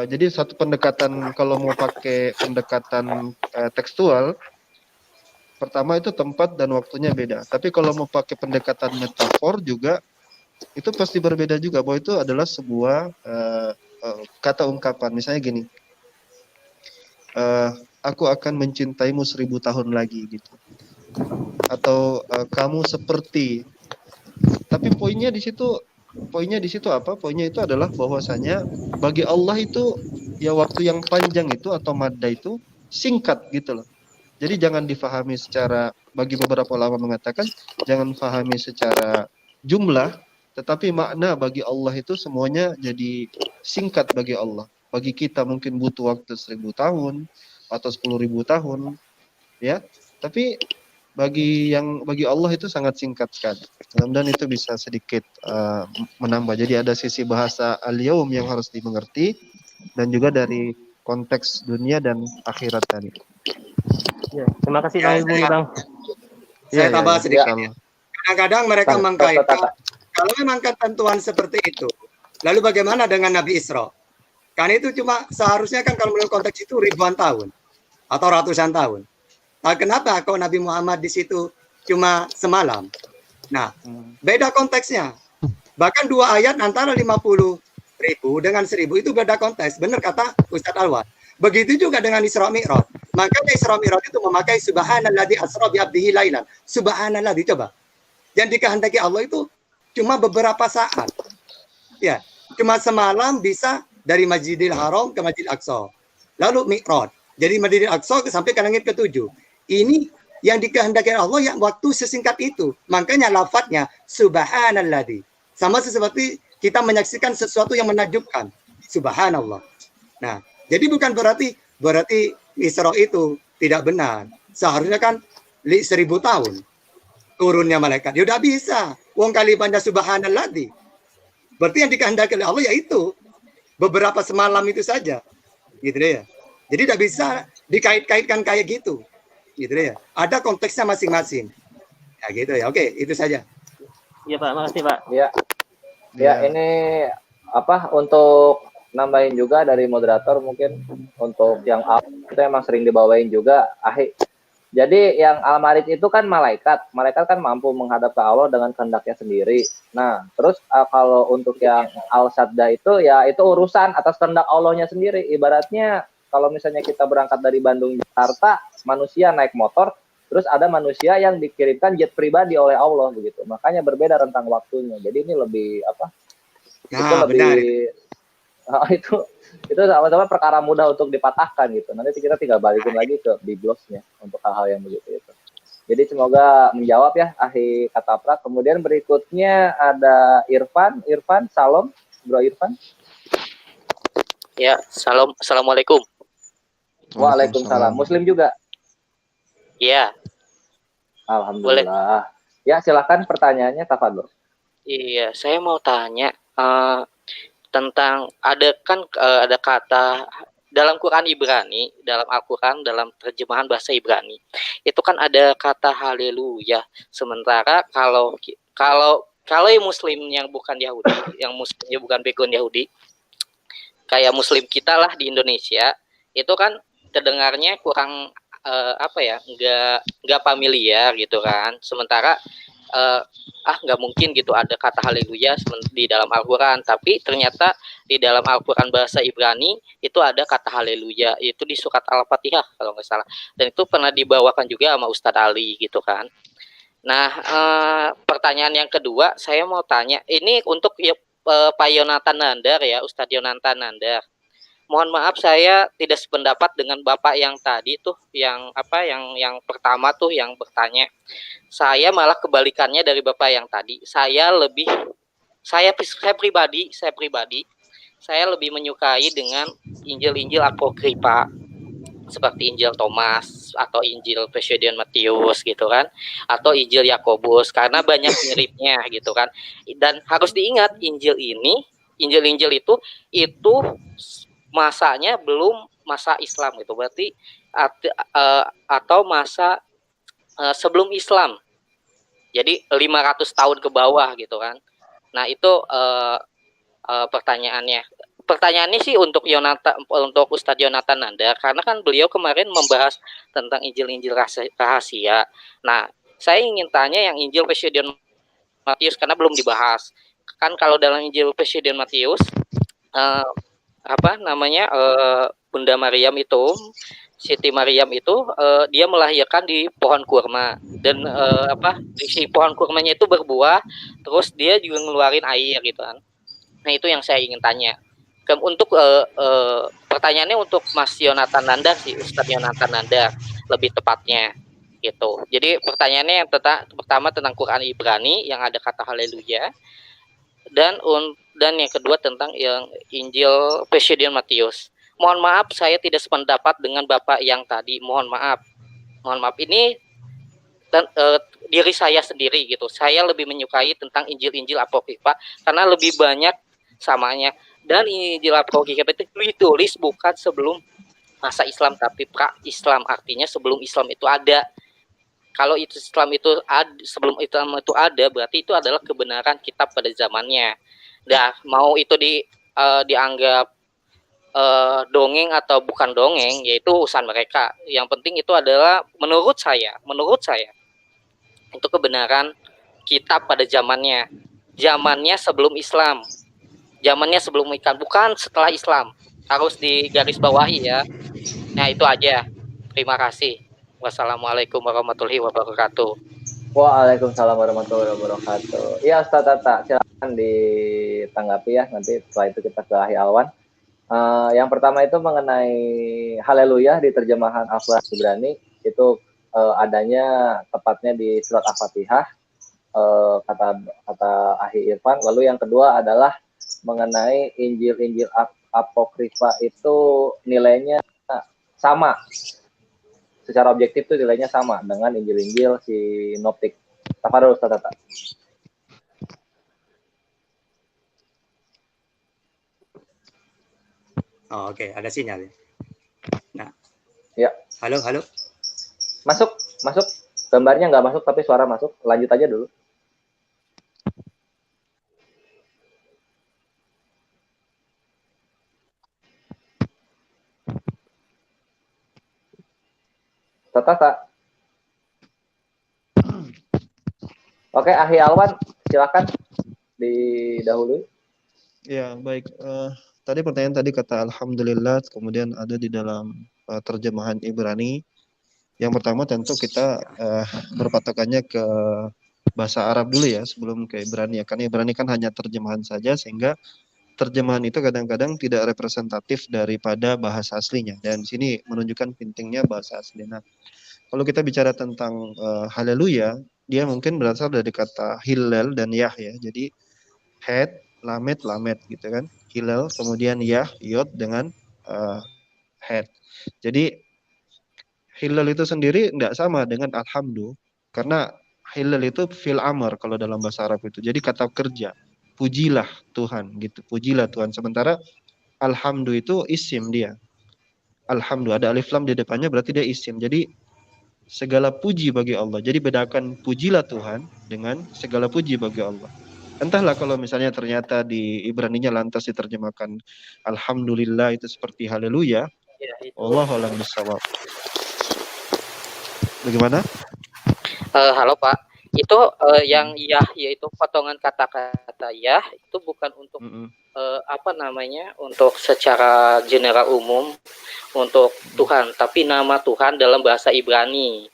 Jadi satu pendekatan, kalau mau pakai pendekatan tekstual, pertama itu tempat dan waktunya beda. Tapi kalau mau pakai pendekatan metafor juga, itu pasti berbeda juga. Bahwa itu adalah sebuah kata ungkapan. Misalnya gini, aku akan mencintaimu 1000 tahun lagi gitu. Atau kamu seperti. Tapi poinnya di situ apa? Poinnya itu adalah bahwasanya bagi Allah itu ya waktu yang panjang itu atau madda itu singkat gitu loh. Jadi jangan difahami secara, bagi beberapa ulama mengatakan jangan fahami secara jumlah, tetapi makna bagi Allah itu semuanya jadi singkat bagi Allah. Bagi kita mungkin butuh waktu 1000 tahun atau 10.000 tahun, ya. Tapi bagi Allah itu sangat singkat sekali. Mudah-mudahan itu bisa sedikit menambah. Jadi ada sisi bahasa al-yaum yang harus dimengerti dan juga dari konteks dunia dan akhirat tadi. Ya, terima kasih Bang Ilmu Bang. Saya tambah sedikit. Ya. Kadang-kadang mereka mengkaitkan kalau memang ketentuan seperti itu, lalu bagaimana dengan Nabi Isra? Kan itu cuma seharusnya kan kalau menurut konteks itu ribuan tahun atau ratusan tahun. Nah, kenapa kok Nabi Muhammad di situ cuma semalam? Nah, beda konteksnya. Bahkan 2 ayat antara 50.000 dengan 1000 itu beda konteks. Benar kata Ustadz Alwan. Begitu juga dengan Isra Mi'raj. Makanya Isra Mi'raj itu memakai subhanalladzi asra bi 'abdihi lailan. Subhanalladzi, coba. Yang dikehendaki Allah itu cuma beberapa saat. Ya, cuma semalam bisa dari Masjidil Haram ke Masjidil Aqsa. Lalu Mi'raj. Jadi Masjidil Aqsa sampai ke langit ke-7. Ini yang dikehendaki Allah yang waktu sesingkat itu. Makanya lafadznya subhanalladzi. Sama seperti kita menyaksikan sesuatu yang menakjubkan. Subhanallah. Nah, jadi bukan berarti Isra itu tidak benar. Seharusnya kan 1000 tahun turunnya malaikat. Ya udah bisa. Wong kalimatnya subhanalladzi. Berarti yang dikehendaki oleh Allah yaitu beberapa semalam itu saja. Gitu deh ya. Jadi tidak bisa dikait-kaitkan kayak gitu. Gitu deh ya. Ada konteksnya masing-masing. Ya gitu ya. Oke, itu saja. Iya Pak, makasih Pak. Ya, ini apa untuk nambahin juga dari moderator mungkin untuk yang itu emang sering dibawain juga Jadi yang al-marid itu kan malaikat kan mampu menghadap ke Allah dengan kehendaknya sendiri. Nah, terus kalau untuk yang al-sadda itu ya itu urusan atas kehendak Allahnya sendiri. Ibaratnya kalau misalnya kita berangkat dari Bandung Jakarta, manusia naik motor, terus ada manusia yang dikirimkan jet pribadi oleh Allah begitu. Makanya berbeda rentang waktunya. Jadi ini lebih apa? Nah, itu lebih benar. itu sama-sama perkara mudah untuk dipatahkan gitu. Nanti kita tinggal balikin lagi ke biblosnya untuk hal-hal yang begitu itu. Jadi semoga menjawab ya Ahi Kataprak. Kemudian berikutnya ada Irfan, salam Bro Irfan. Ya, assalamualaikum. Waalaikumsalam. Muslim juga? Iya. Alhamdulillah. Boleh. Ya, silakan pertanyaannya Tafadhol. Iya, saya mau tanya tentang ada kata dalam Quran Ibrani, dalam Al-Quran, dalam terjemahan bahasa Ibrani, itu kan ada kata haleluya. Sementara kalau yang Muslim yang bukan Yahudi, yang Muslimnya bukan background Yahudi, kayak Muslim kita lah di Indonesia, itu kan terdengarnya kurang nggak familiar gitu kan. Sementara nggak mungkin gitu ada kata haleluya di dalam Al-Quran, tapi ternyata di dalam Al-Quran bahasa Ibrani itu ada kata haleluya, itu di surat Al-Fatihah kalau nggak salah, dan itu pernah dibawakan juga sama Ustadz Ali gitu kan. Nah, pertanyaan yang kedua saya mau tanya ini untuk Pak Yonatan Nandar ya, Ustadz Yonatan Nandar. Mohon maaf saya tidak sependapat dengan Bapak yang tadi tuh, yang pertama tuh yang bertanya. Saya malah kebalikannya dari Bapak yang tadi. Saya pribadi saya lebih menyukai dengan Injil-Injil Apokripa seperti Injil Thomas atau Injil Presiden Matius gitu kan, atau Injil Yakobus, karena banyak miripnya gitu kan. Dan harus diingat Injil-Injil itu masanya belum masa Islam gitu, berarti atau masa sebelum Islam. Jadi 500 tahun ke bawah gitu kan. Nah, itu pertanyaannya. Pertanyaannya sih untuk Ustadz Yonatan Nanda, karena kan beliau kemarin membahas tentang Injil-Injil rahasia. Nah, saya ingin tanya yang Injil Presiden Matius karena belum dibahas. Kan kalau dalam Injil Presiden Matius Bunda Maryam itu, Siti Maryam itu dia melahirkan di pohon kurma, dan si pohon kurmanya itu berbuah, terus dia juga ngeluarin air gitu kan. Nah, itu yang saya ingin tanya. Untuk pertanyaannya untuk Mas Yonatan Nanda sih, Ustadz Yonatan Nanda lebih tepatnya gitu. Jadi pertanyaannya yang pertama tentang Quran Ibrani yang ada kata haleluya, dan yang kedua tentang yang Injil Presiden Matius. Mohon maaf saya tidak sependapat dengan Bapak yang tadi. Mohon maaf ini diri saya sendiri gitu. Saya lebih menyukai tentang Injil-Injil Apokrifa karena lebih banyak samanya. Dan Injil Apokrifa itu ditulis bukan sebelum masa Islam, tapi pra-Islam, artinya sebelum Islam itu ada. Kalau itu Islam itu ada, sebelum Islam itu ada, berarti itu adalah kebenaran kitab pada zamannya. Nah, mau itu dianggap dongeng atau bukan dongeng, yaitu urusan mereka. Yang penting itu adalah menurut saya itu kebenaran kitab pada zamannya sebelum Islam, zamannya sebelum Islam, bukan setelah Islam. Harus digarisbawahi ya. Nah, itu aja. Terima kasih. Wassalamualaikum warahmatullahi wabarakatuh. Waalaikumsalam warahmatullahi wabarakatuh. Iya, Ustaz Tata, silakan ditanggapi ya. Nanti setelah itu kita ke Ahi Alwan. Yang pertama itu mengenai haleluya di terjemahan Al-Quran Ibrani itu adanya tepatnya di surat Al-Fatihah, kata Ahi Irfan. Lalu yang kedua adalah mengenai Injil-Injil Apokrifa itu nilainya sama, secara objektif itu nilainya sama dengan Injil-Injil sinoptik. Tafadhol Ustaz Tata. Oh, oke, ada sinyal. Nah, ya. Halo. Masuk. Gambarnya nggak masuk, tapi suara masuk. Lanjut aja dulu. Tata. Oke, Ahi Alwan, silakan didahului. Ya, baik. Tadi pertanyaan kata alhamdulillah, kemudian ada di dalam terjemahan Ibrani. Yang pertama tentu kita berpatokannya ke bahasa Arab dulu ya sebelum ke Ibrani ya. Karena Ibrani kan hanya terjemahan saja, sehingga terjemahan itu kadang-kadang tidak representatif daripada bahasa aslinya. Dan di sini menunjukkan pentingnya bahasa asli. Nah, kalau kita bicara tentang haleluya, dia mungkin berasal dari kata hillel dan yah ya. Jadi head, lamet gitu kan. Hillel, kemudian yah, yod dengan head. Jadi hillel itu sendiri tidak sama dengan alhamdu, karena hillel itu fil amr kalau dalam bahasa Arab itu. Jadi kata kerja. Pujilah Tuhan gitu. Pujilah Tuhan. Sementara alhamdu itu isim dia. Alhamdu ada alif lam di depannya berarti dia isim. Jadi segala puji bagi Allah. Jadi bedakan pujilah Tuhan dengan segala puji bagi Allah. Entahlah kalau misalnya ternyata di Ibraninya lantas diterjemahkan alhamdulillah itu seperti haleluya. Ya, Allahu a'lam bishawab. Bagaimana? Halo Pak. Itu yang yah, yaitu potongan kata-kata yah itu bukan untuk untuk secara general umum untuk Tuhan, tapi nama Tuhan dalam bahasa Ibrani.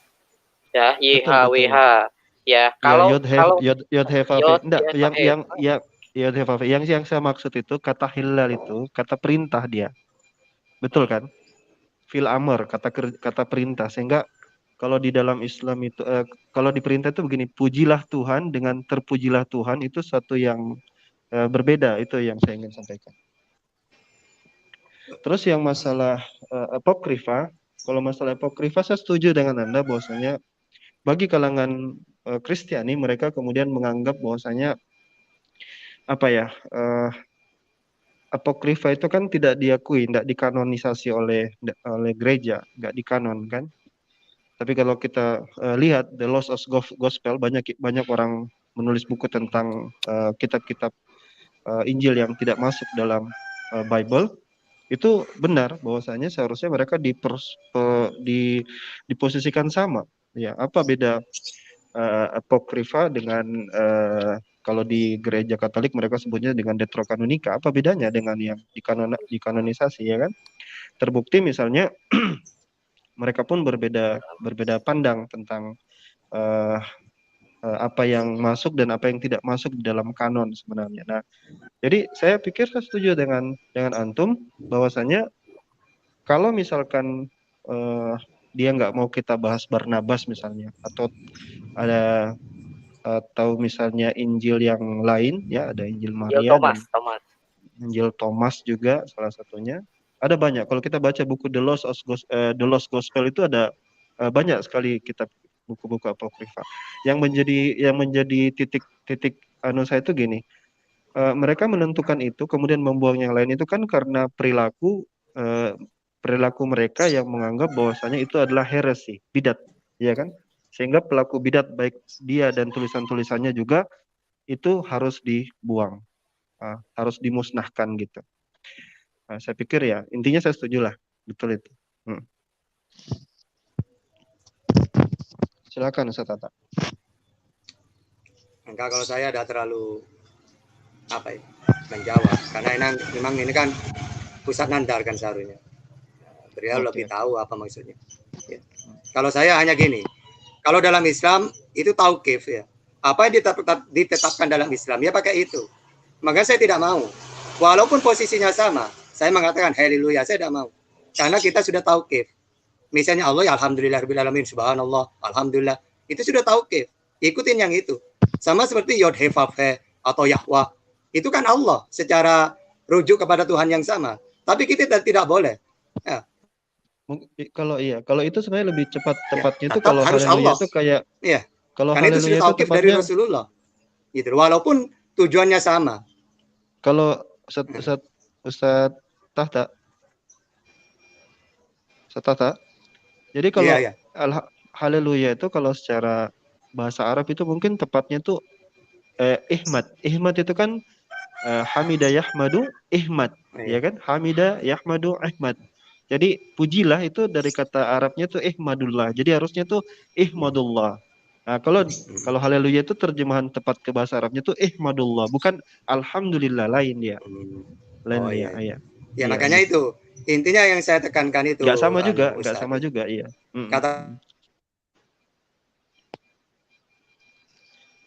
Ya, YHWH. Ya, kalau yang saya maksud itu kata hilal itu kata perintah dia. Betul kan? Fil amr, kata perintah, sehingga kalau di dalam Islam itu kalau di perintah itu begini, pujilah Tuhan dengan terpujilah Tuhan itu satu yang berbeda, itu yang saya ingin sampaikan. Terus yang masalah apokrifa, kalau masalah apokrifa saya setuju dengan Anda bahwasanya bagi kalangan Kristiani mereka kemudian menganggap bahwasanya apa ya, apokrifa itu kan tidak diakui, tidak dikanonisasi oleh gereja, nggak dikanon kan. Tapi kalau kita lihat The Lost Gospel, banyak orang menulis buku tentang kitab-kitab Injil yang tidak masuk dalam Bible. Itu benar bahwasanya seharusnya mereka diposisikan sama. Ya, apa beda apokrifa dengan kalau di gereja Katolik mereka sebutnya dengan Deuterokanonika, apa bedanya dengan yang dikanonisasi, ya kan? Terbukti misalnya mereka pun berbeda pandang tentang apa yang masuk dan apa yang tidak masuk di dalam kanon sebenarnya. Nah, jadi saya pikir saya setuju dengan antum bahwasanya kalau misalkan dia nggak mau kita bahas Barnabas misalnya, atau misalnya Injil yang lain, ya ada Injil Maria dan Injil Thomas juga salah satunya. Ada banyak. Kalau kita baca buku The Lost Gospel itu ada banyak sekali kitab buku-buku apokrifa. Yang menjadi titik anu saya itu gini. Mereka menentukan itu kemudian membuang yang lain itu kan karena perilaku mereka yang menganggap bahwasanya itu adalah heresi, bidat, ya kan? Sehingga pelaku bidat baik dia dan tulisan-tulisannya juga itu harus dibuang, harus dimusnahkan gitu. Saya pikir ya intinya saya setuju lah, betul itu. Silakan Ustaz Tata. Enggak, kalau saya ada terlalu menjawab karena memang ini kan pusat nandar kan seharusnya. Beliau lebih tahu apa maksudnya. Ya. Kalau saya hanya gini, kalau dalam Islam itu tauqif ya. Apa yang ditetapkan dalam Islam ya pakai itu. Maka saya tidak mau. Walaupun posisinya sama, saya mengatakan haleluya, saya tidak mau. Karena kita sudah tauqif. Misalnya Allah ya alhamdulillahirabbil subhanallah, alhamdulillah. Itu sudah tauqif. Ikutin yang itu. Sama seperti Yod He Vav He atau Yahweh. Itu kan Allah secara rujuk kepada Tuhan yang sama. Tapi kita tidak boleh. Ya. Kalau itu sebenarnya lebih tepatnya itu kalau harus haleluya Allah. Itu kayak kalau karena itu sudah tauqif dari Rasulullah. Gitu. Walaupun tujuannya sama. Kalau Ustaz Tata. Jadi kalau haleluya itu kalau secara bahasa Arab itu mungkin tepatnya itu ihmad. Ihmad itu kan hamida yahmadu ihmad, ya kan? Hamida yahmadu ihmad. Jadi pujilah itu dari kata Arabnya tuh ihmadullah. Jadi harusnya tuh ihmadullah. Nah, kalau haleluya itu terjemahan tepat ke bahasa Arabnya tuh ihmadullah, bukan alhamdulillah, lain dia. Iya. Ya makanya itu. Intinya yang saya tekankan itu. Enggak sama juga, iya. Kata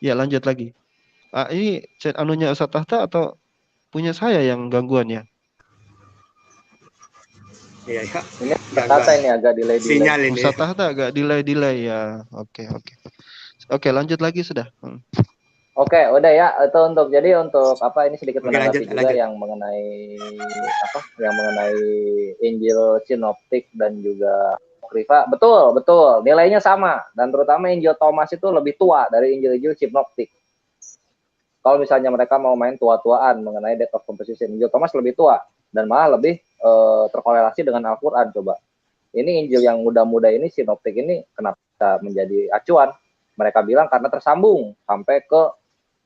ya, lanjut lagi. Ini chat anunya Ustaz Tahta atau punya saya yang gangguan ya? Iya. Ini Tahta ini agak delay. Sinyal ini. Ustaz Tahta agak delay ya. Oke, lanjut lagi sudah. Oke, udah ya. Itu untuk apa ini sedikit menanggapi juga yang mengenai Injil sinoptik dan juga apokrifa. Betul. Nilainya sama, dan terutama Injil Thomas itu lebih tua dari Injil sinoptik. Kalau misalnya mereka mau main tua-tuaan mengenai date of composition, Injil Thomas lebih tua dan malah lebih terkorelasi dengan Al-Qur'an. Coba. Ini Injil yang muda-muda ini sinoptik ini kenapa menjadi acuan? Mereka bilang karena tersambung sampai ke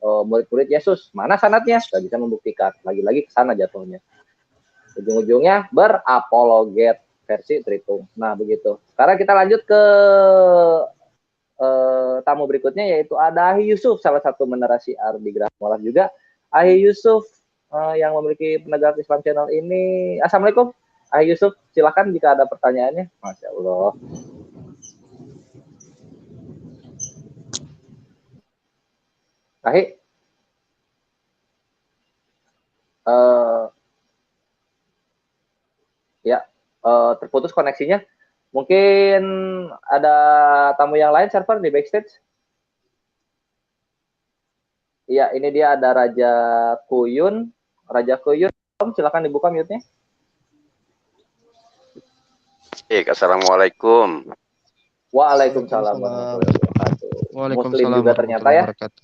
murid-murid Yesus. Mana sanadnya? Nggak bisa membuktikan. Lagi-lagi ke sana jatuhnya. Ujung-ujungnya berapologet versi Tritum. Nah, begitu. Sekarang kita lanjut ke tamu berikutnya, yaitu ada Ahi Yusuf, salah satu menerasi di Geraha Mu'alaf juga. Ahi Yusuf yang memiliki Penegak Islam Channel ini. Assalamualaikum. Ahi Yusuf, silakan jika ada pertanyaannya. Masya Allah. Ahi, terputus koneksinya. Mungkin ada tamu yang lain server di backstage. Iya, ini dia ada Raja Kuyun. Raja Kuyun, silakan dibuka mute-nya. Assalamualaikum. Waalaikumsalam warahmatullahi wabarakatuh. Muslim Waalaikumsalam juga ternyata warahmatullahi ya. wabarakatuh.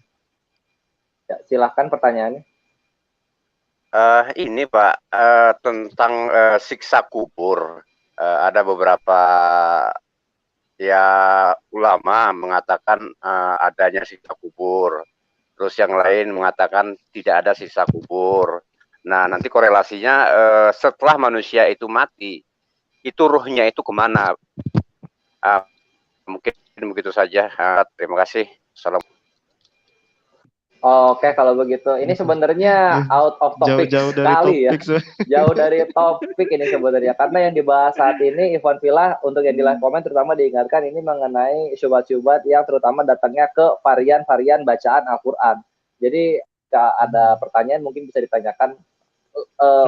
Ya, silahkan pertanyaannya. Ini Pak, tentang siksa kubur. Ada beberapa ya ulama mengatakan adanya siksa kubur. Terus yang lain mengatakan tidak ada siksa kubur. Nah, nanti korelasinya setelah manusia itu mati, itu ruhnya itu kemana? Mungkin begitu saja. Terima kasih. Assalamualaikum. Oke, kalau begitu, ini sebenarnya out of topic Jauh-jauh dari sekali topik. ya. Jauh dari topik ini sebenarnya. Karena yang dibahas saat ini, Ikhwan Fillah, untuk yang di live comment terutama diingatkan ini mengenai syubhat-syubhat yang terutama datangnya ke varian-varian bacaan Al-Quran. Jadi, ada pertanyaan mungkin bisa ditanyakan,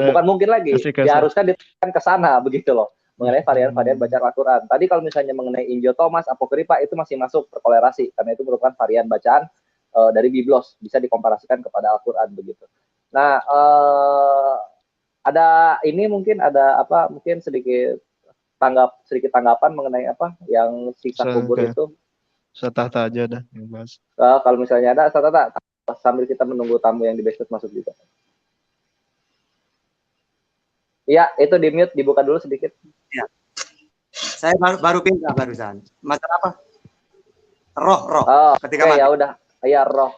bukan mungkin lagi, diharuskan ditanyakan ke sana, begitu loh. Mengenai varian-varian bacaan Al-Quran. Tadi kalau misalnya mengenai Injil Thomas, Apokripa, itu masih masuk terkolerasi. Karena itu merupakan varian bacaan dari Biblos, bisa dikomparasikan kepada Al-Quran begitu. Nah, ada ini mungkin ada apa? Mungkin sedikit tanggapan mengenai apa yang siksa kubur itu. Setata aja dah yang bahas. Kalau misalnya ada, sambil kita menunggu tamu yang di backstage masuk juga. Iya, itu di mute, dibuka dulu sedikit. Ya. Saya baru pindah barusan. Masalah apa? Roh. Ketika mati. Ya udah. Ya roh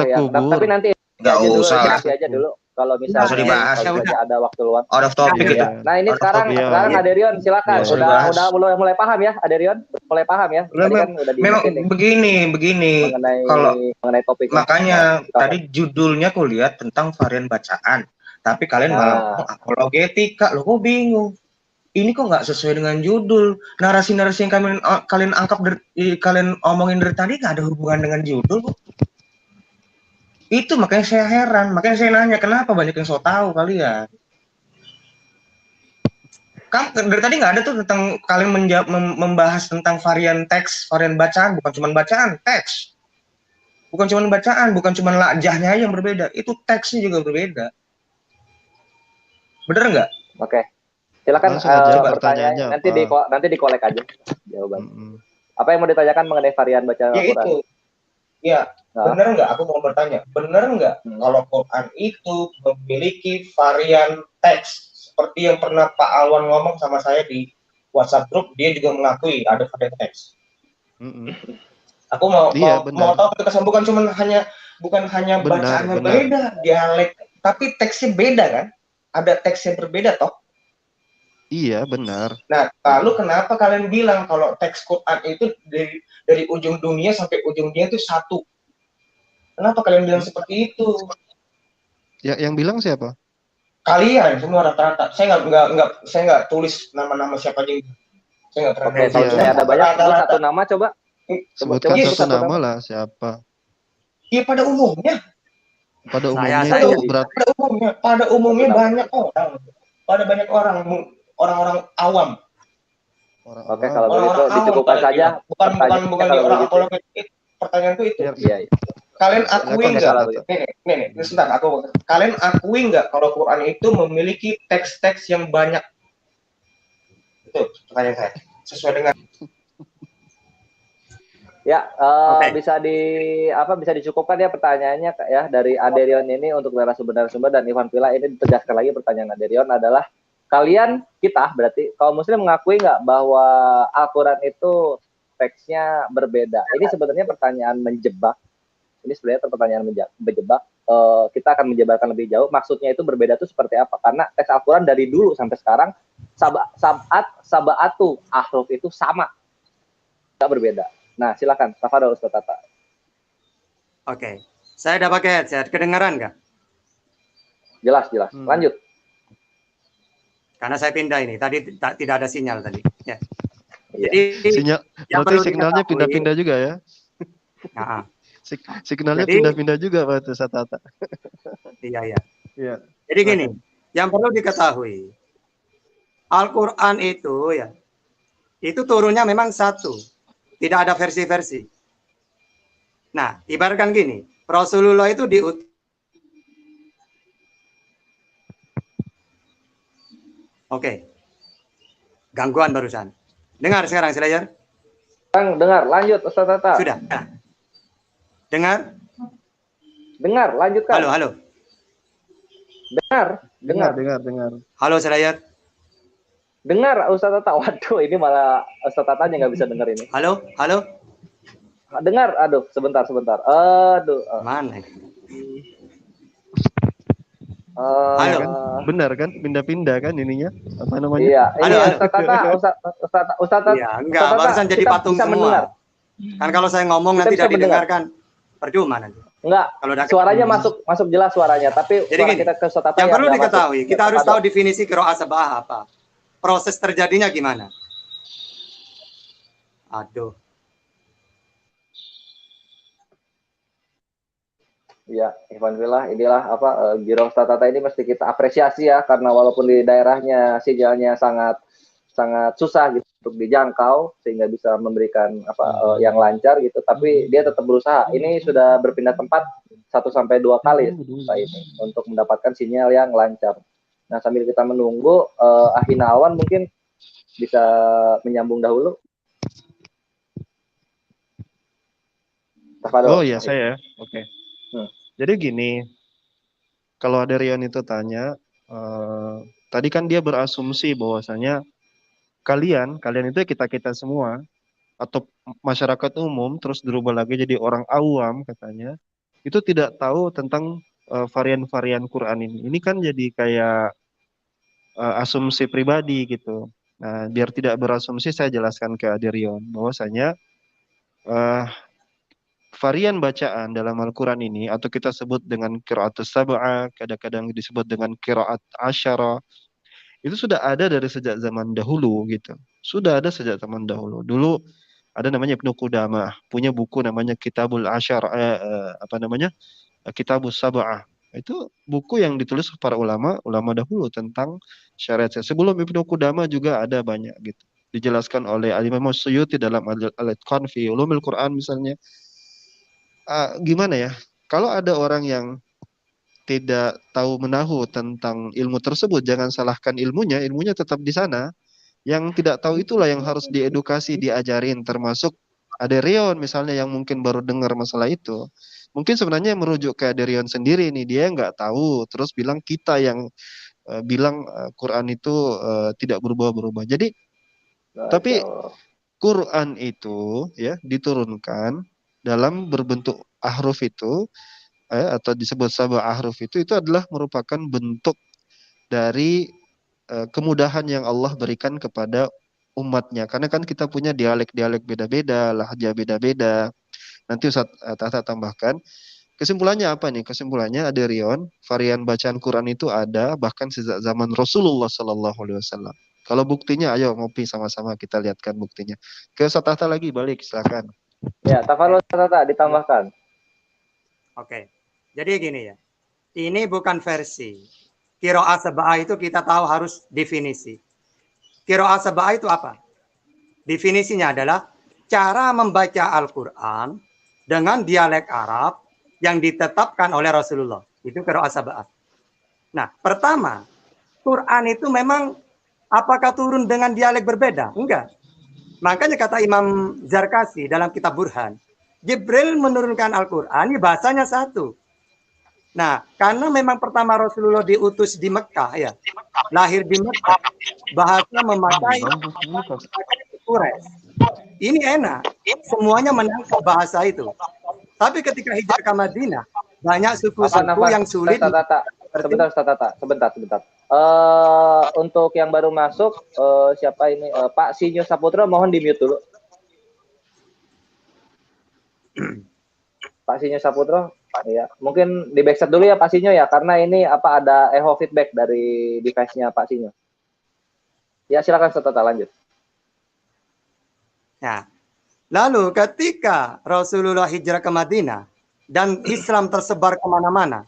yang. Tapi nanti nggak usah aja dulu. Kalau misalnya dibahas. Kalau ada waktu luang. Out of topic itu. Nah ini sekarang Aderion silakan. Udah mulai paham ya Aderion? Mulai paham ya? Tadi kan udah memang begini. Mengenai topik. Makanya tadi judulnya aku lihat tentang varian bacaan. Tapi kalian malah apologetika. Loh, kok bingung? Ini kok nggak sesuai dengan judul. Narasi-narasi yang kalian angkat kalian omongin dari tadi nggak ada hubungan dengan judul. Itu makanya saya heran. Makanya saya nanya kenapa banyak yang so tahu kalian. Dari tadi nggak ada tuh tentang kalian membahas tentang varian teks, varian bacaan. Bukan cuma bacaan, teks. Bukan cuma bacaan, bukan cuma lajahnya yang berbeda. Itu teksnya juga berbeda. Bener nggak? Oke. Silakan pertanyaannya. Nanti dikolek aja jawaban. Apa yang mau ditanyakan mengenai varian bacaan Al-Quran? Itu. Ya, benar nggak? Aku mau bertanya. Benar nggak kalau Quran itu memiliki varian teks seperti yang pernah Pak Alwan ngomong sama saya di WhatsApp grup, dia juga mengakui ada varian teks. Aku mau tahu kesan bukan hanya bacaannya beda, dialek, tapi teksnya beda kan? Ada teks yang berbeda toh? Iya, benar. Nah, lalu kenapa kalian bilang kalau teks Quran itu dari ujung dunia sampai ujung dunia itu satu? Kenapa kalian bilang seperti itu? Yang bilang siapa? Kalian semua rata-rata. Saya nggak tulis nama-nama siapa aja. Saya nggak pernah. Kalau saya ada banyak, satu nama coba. Sebutkan satu nama lah, siapa? Iya, pada umumnya. Pada umumnya pada umumnya banyak orang. Pada banyak orang-orang awam. Oke, kalau begitu dicukupkan saja. Bukan di orang apologet. Pertanyaanku itu. Iya. Kalian akui nggak? Nih, sebentar. Kalian akui nggak kalau Quran itu memiliki teks-teks yang banyak? Itu pertanyaan saya. Sesuai dengan. Ya, bisa dicukupkan ya pertanyaannya ya dari Aderion ini untuk narasumber dan Ikhwan Fillah ini ditegaskan lagi pertanyaan Aderion adalah kita berarti kaum muslim mengakui nggak bahwa Al-Quran itu teksnya berbeda? Ini sebenarnya pertanyaan menjebak. Ini sebenarnya pertanyaan menjebak. Kita akan menjabarkan lebih jauh. Maksudnya itu berbeda itu seperti apa? Karena teks Al-Quran dari dulu sampai sekarang sab'atu ahruf itu sama, nggak berbeda. Nah, silakan, Tafadhol Ustaz Tata. Oke, saya udah pakai headset, kedengaran nggak? Jelas. Lanjut. Karena saya pindah ini, tadi tidak ada sinyal tadi. Ya. Jadi signalnya pindah-pindah juga ya? Nah, signalnya pindah-pindah juga Pak Ustaz Tata. Iya. Jadi gini, yang perlu diketahui, Al-Quran itu ya, itu turunnya memang satu. Tidak ada versi-versi. Nah, ibaratkan gini, Rasulullah itu Oke. Gangguan barusan. Dengar sekarang Selayar? Bang, dengar. Lanjut Ustaz Tata. Sudah. Dengar? Dengar, lanjutkan. Halo. Dengar. Halo Selayar. Dengar Ustaz Tata. Waduh, ini malah Ustaz Tatanya nggak bisa denger ini. Halo. Dengar, aduh, sebentar. Aduh. Mana? Halo. Benar kan? Pindah-pindah kan ininya? Apa namanya? Iya. Halo. Ustaz Tata. Iya, enggak. Barusan jadi patung semua. Mendengar. Kan kalau saya ngomong nanti tidak didengarkan. Percuma nanti. Enggak. Suaranya masuk jelas suaranya. Tapi jadi gini, kita ke Ustaz Tata yang perlu nggak diketahui, masuk. kita harus tahu definisi qiraah sab'ah apa. Proses terjadinya gimana? Aduh. Ya, Ivan Villa, inilah Giro Ustaz Tata ini mesti kita apresiasi ya, karena walaupun di daerahnya sinyalnya sangat susah gitu untuk dijangkau sehingga bisa memberikan yang lancar gitu, tapi dia tetap berusaha. Ini sudah berpindah tempat 1 sampai 2 kali Pak ini untuk mendapatkan sinyal yang lancar. Nah, sambil kita menunggu, Ahinawan mungkin bisa menyambung dahulu. Oh iya, saya. Oke. Jadi gini, kalau ada Rian itu tanya, tadi kan dia berasumsi bahwasanya kalian itu kita semua atau masyarakat umum terus berubah lagi jadi orang awam katanya, itu tidak tahu tentang varian-varian Quran ini. Ini kan jadi kayak asumsi pribadi gitu. Nah, biar tidak berasumsi saya jelaskan ke Aderion bahwasanya varian bacaan dalam Al-Quran ini, atau kita sebut dengan qiraatus sab'ah, kadang-kadang disebut dengan qiraat asyara, itu sudah ada dari sejak zaman dahulu gitu. Sudah ada sejak zaman dahulu. Dulu ada namanya Ibnu Qudamah, punya buku namanya Kitabul Asyara, Kitabus Sab'ah. Itu buku yang ditulis para ulama dahulu tentang syariat. Sebelum Ibnu Qudamah juga ada banyak gitu. Dijelaskan oleh Al-Imam Suyuti dalam Al-Itqan fi Ulumil Quran misalnya. Gimana ya, kalau ada orang yang tidak tahu menahu tentang ilmu tersebut, jangan salahkan ilmunya tetap di sana. Yang tidak tahu itulah yang harus diedukasi, diajarin, termasuk Aderion misalnya yang mungkin baru dengar masalah itu. Mungkin sebenarnya merujuk ke Aderion sendiri nih, dia nggak tahu, terus bilang kita yang bilang Quran itu tidak berubah-berubah. Jadi, tapi Quran itu ya diturunkan dalam berbentuk ahruf itu, atau disebut sab'ah ahruf itu adalah merupakan bentuk dari kemudahan yang Allah berikan kepada umatnya. Karena kan kita punya dialek-dialek beda-beda, lahjah beda-beda. Nanti Ustaz Tata tambahkan. Kesimpulannya apa nih? Kesimpulannya ada Rion, varian bacaan Quran itu ada bahkan sejak zaman Rasulullah SAW. Kalau buktinya, ayo ngopi sama-sama kita lihatkan buktinya. Ke Ustaz Tata lagi, balik silakan. Ya, Tafadhol Tata ditambahkan. Oke. Jadi gini ya. Ini bukan versi. Qiraah sab'ah itu kita tahu harus definisi. Qiraah sab'ah itu apa? Definisinya adalah cara membaca Al-Qur'an dengan dialek Arab yang ditetapkan oleh Rasulullah. Itu qiraah sab'ah. Nah, pertama, Quran itu memang apakah turun dengan dialek berbeda? Enggak. Makanya kata Imam Zarkasi dalam kitab Burhan, Jibril menurunkan Al-Quran, ini bahasanya satu. Nah, karena memang pertama Rasulullah diutus di Mekah, ya, lahir di Mekah, bahasa memakai Quraisy. Ini enak, semuanya menangkap bahasa itu. Tapi ketika hijrah ke Madinah, banyak suku-suku yang sulit. Sebentar. Untuk yang baru masuk, siapa ini? Pak Sinyo Saputra, mohon di-mute dulu. Pak Sinyo Saputra, ya, mungkin di backset dulu ya Pak Sinyo ya, karena ini ada echo feedback dari device-nya Pak Sinyo. Ya, silakan Tata lanjut. Nah, lalu ketika Rasulullah hijrah ke Madinah dan Islam tersebar kemana-mana,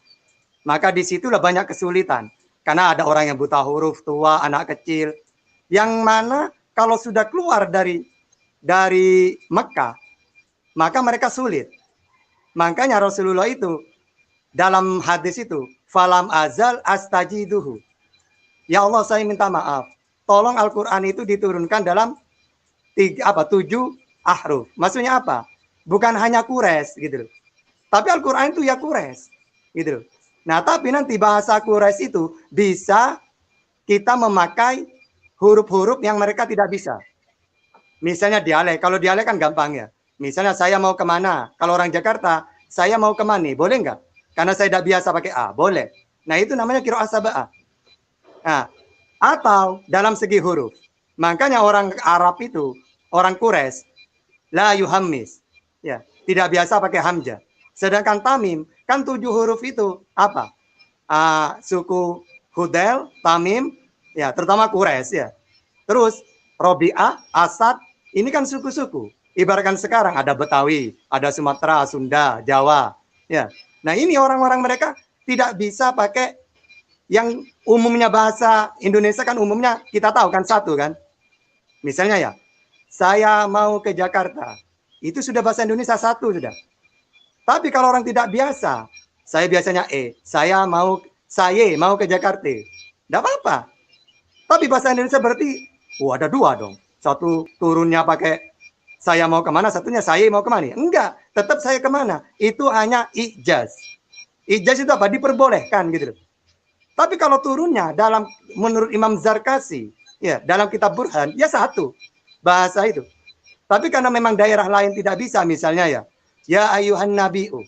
maka disitulah banyak kesulitan. Karena ada orang yang buta huruf, tua, anak kecil, yang mana kalau sudah keluar dari Mekah, maka mereka sulit. Makanya Rasulullah itu dalam hadis itu, falam azal astajiduhu. Ya Allah, saya minta maaf. Tolong Al-Quran itu diturunkan dalam 7 ahruf. Maksudnya apa? Bukan hanya Quraisy gitu loh. Tapi Al-Qur'an itu ya Quraisy gitu loh. Nah, tapi nanti bahasa Quraisy itu bisa kita memakai huruf-huruf yang mereka tidak bisa. Misalnya dialek. Kalau dialek kan gampang ya. Misalnya saya mau kemana? Kalau orang Jakarta, saya mau kemana? Boleh nggak? Karena saya tidak biasa pakai A. Boleh. Nah, itu namanya qiraah sab'ah. Nah, atau dalam segi huruf. Makanya orang Arab itu, orang Quraisy, la yuhammis. Ya, tidak biasa pakai hamzah. Sedangkan Tamim, kan 7 huruf itu apa? Suku Hudel, Tamim, ya terutama Quraisy ya. Terus Robi'ah, Asad, ini kan suku-suku. Ibaratkan sekarang ada Betawi, ada Sumatera, Sunda, Jawa. Ya. Nah, ini orang-orang mereka tidak bisa pakai yang umumnya bahasa Indonesia kan umumnya kita tahu kan satu kan. Misalnya ya, saya mau ke Jakarta. Itu sudah bahasa Indonesia satu sudah. Tapi kalau orang tidak biasa, saya biasanya saya mau ke Jakarta. Tidak apa-apa. Tapi bahasa Indonesia berarti, ada 2 dong. Satu turunnya pakai saya mau kemana, satunya saya mau kemana. Enggak, tetap saya kemana. Itu hanya ijaz. Ijaz itu apa? Diperbolehkan gitu. Tapi kalau turunnya menurut Imam Zarkasi, ya dalam kitab Burhan, ya satu bahasa itu. Tapi karena memang daerah lain tidak bisa, misalnya ya ayuhan nabi'u.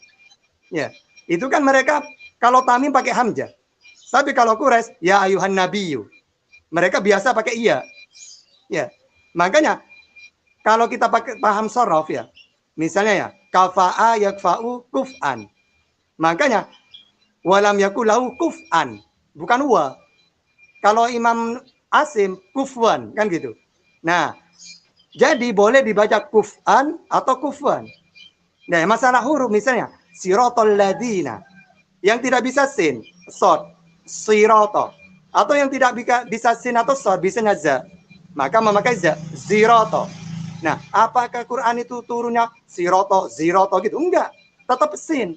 Ya, itu kan mereka kalau Tamim pakai hamzah. Tapi kalau Quraisy, ya ayuhan nabiyyu. Mereka biasa pakai iya. Ya. Makanya kalau kita paham sorof ya. Misalnya ya, kafa'a yakfa'u kuf'an. Makanya walam yakulahu kuf'an, bukan wa. Kalau Imam Asim kufwan kan gitu. Nah, jadi boleh dibaca kuf'an atau kufwan. Nah, masalah huruf misalnya siratal ladina yang tidak bisa sin, shad, sirata. Atau yang tidak bisa sin atau shad, bisanya za. Maka memakai za, zirata. Nah, apakah Quran itu turunnya sirata, zirata gitu? Enggak, tetap sin.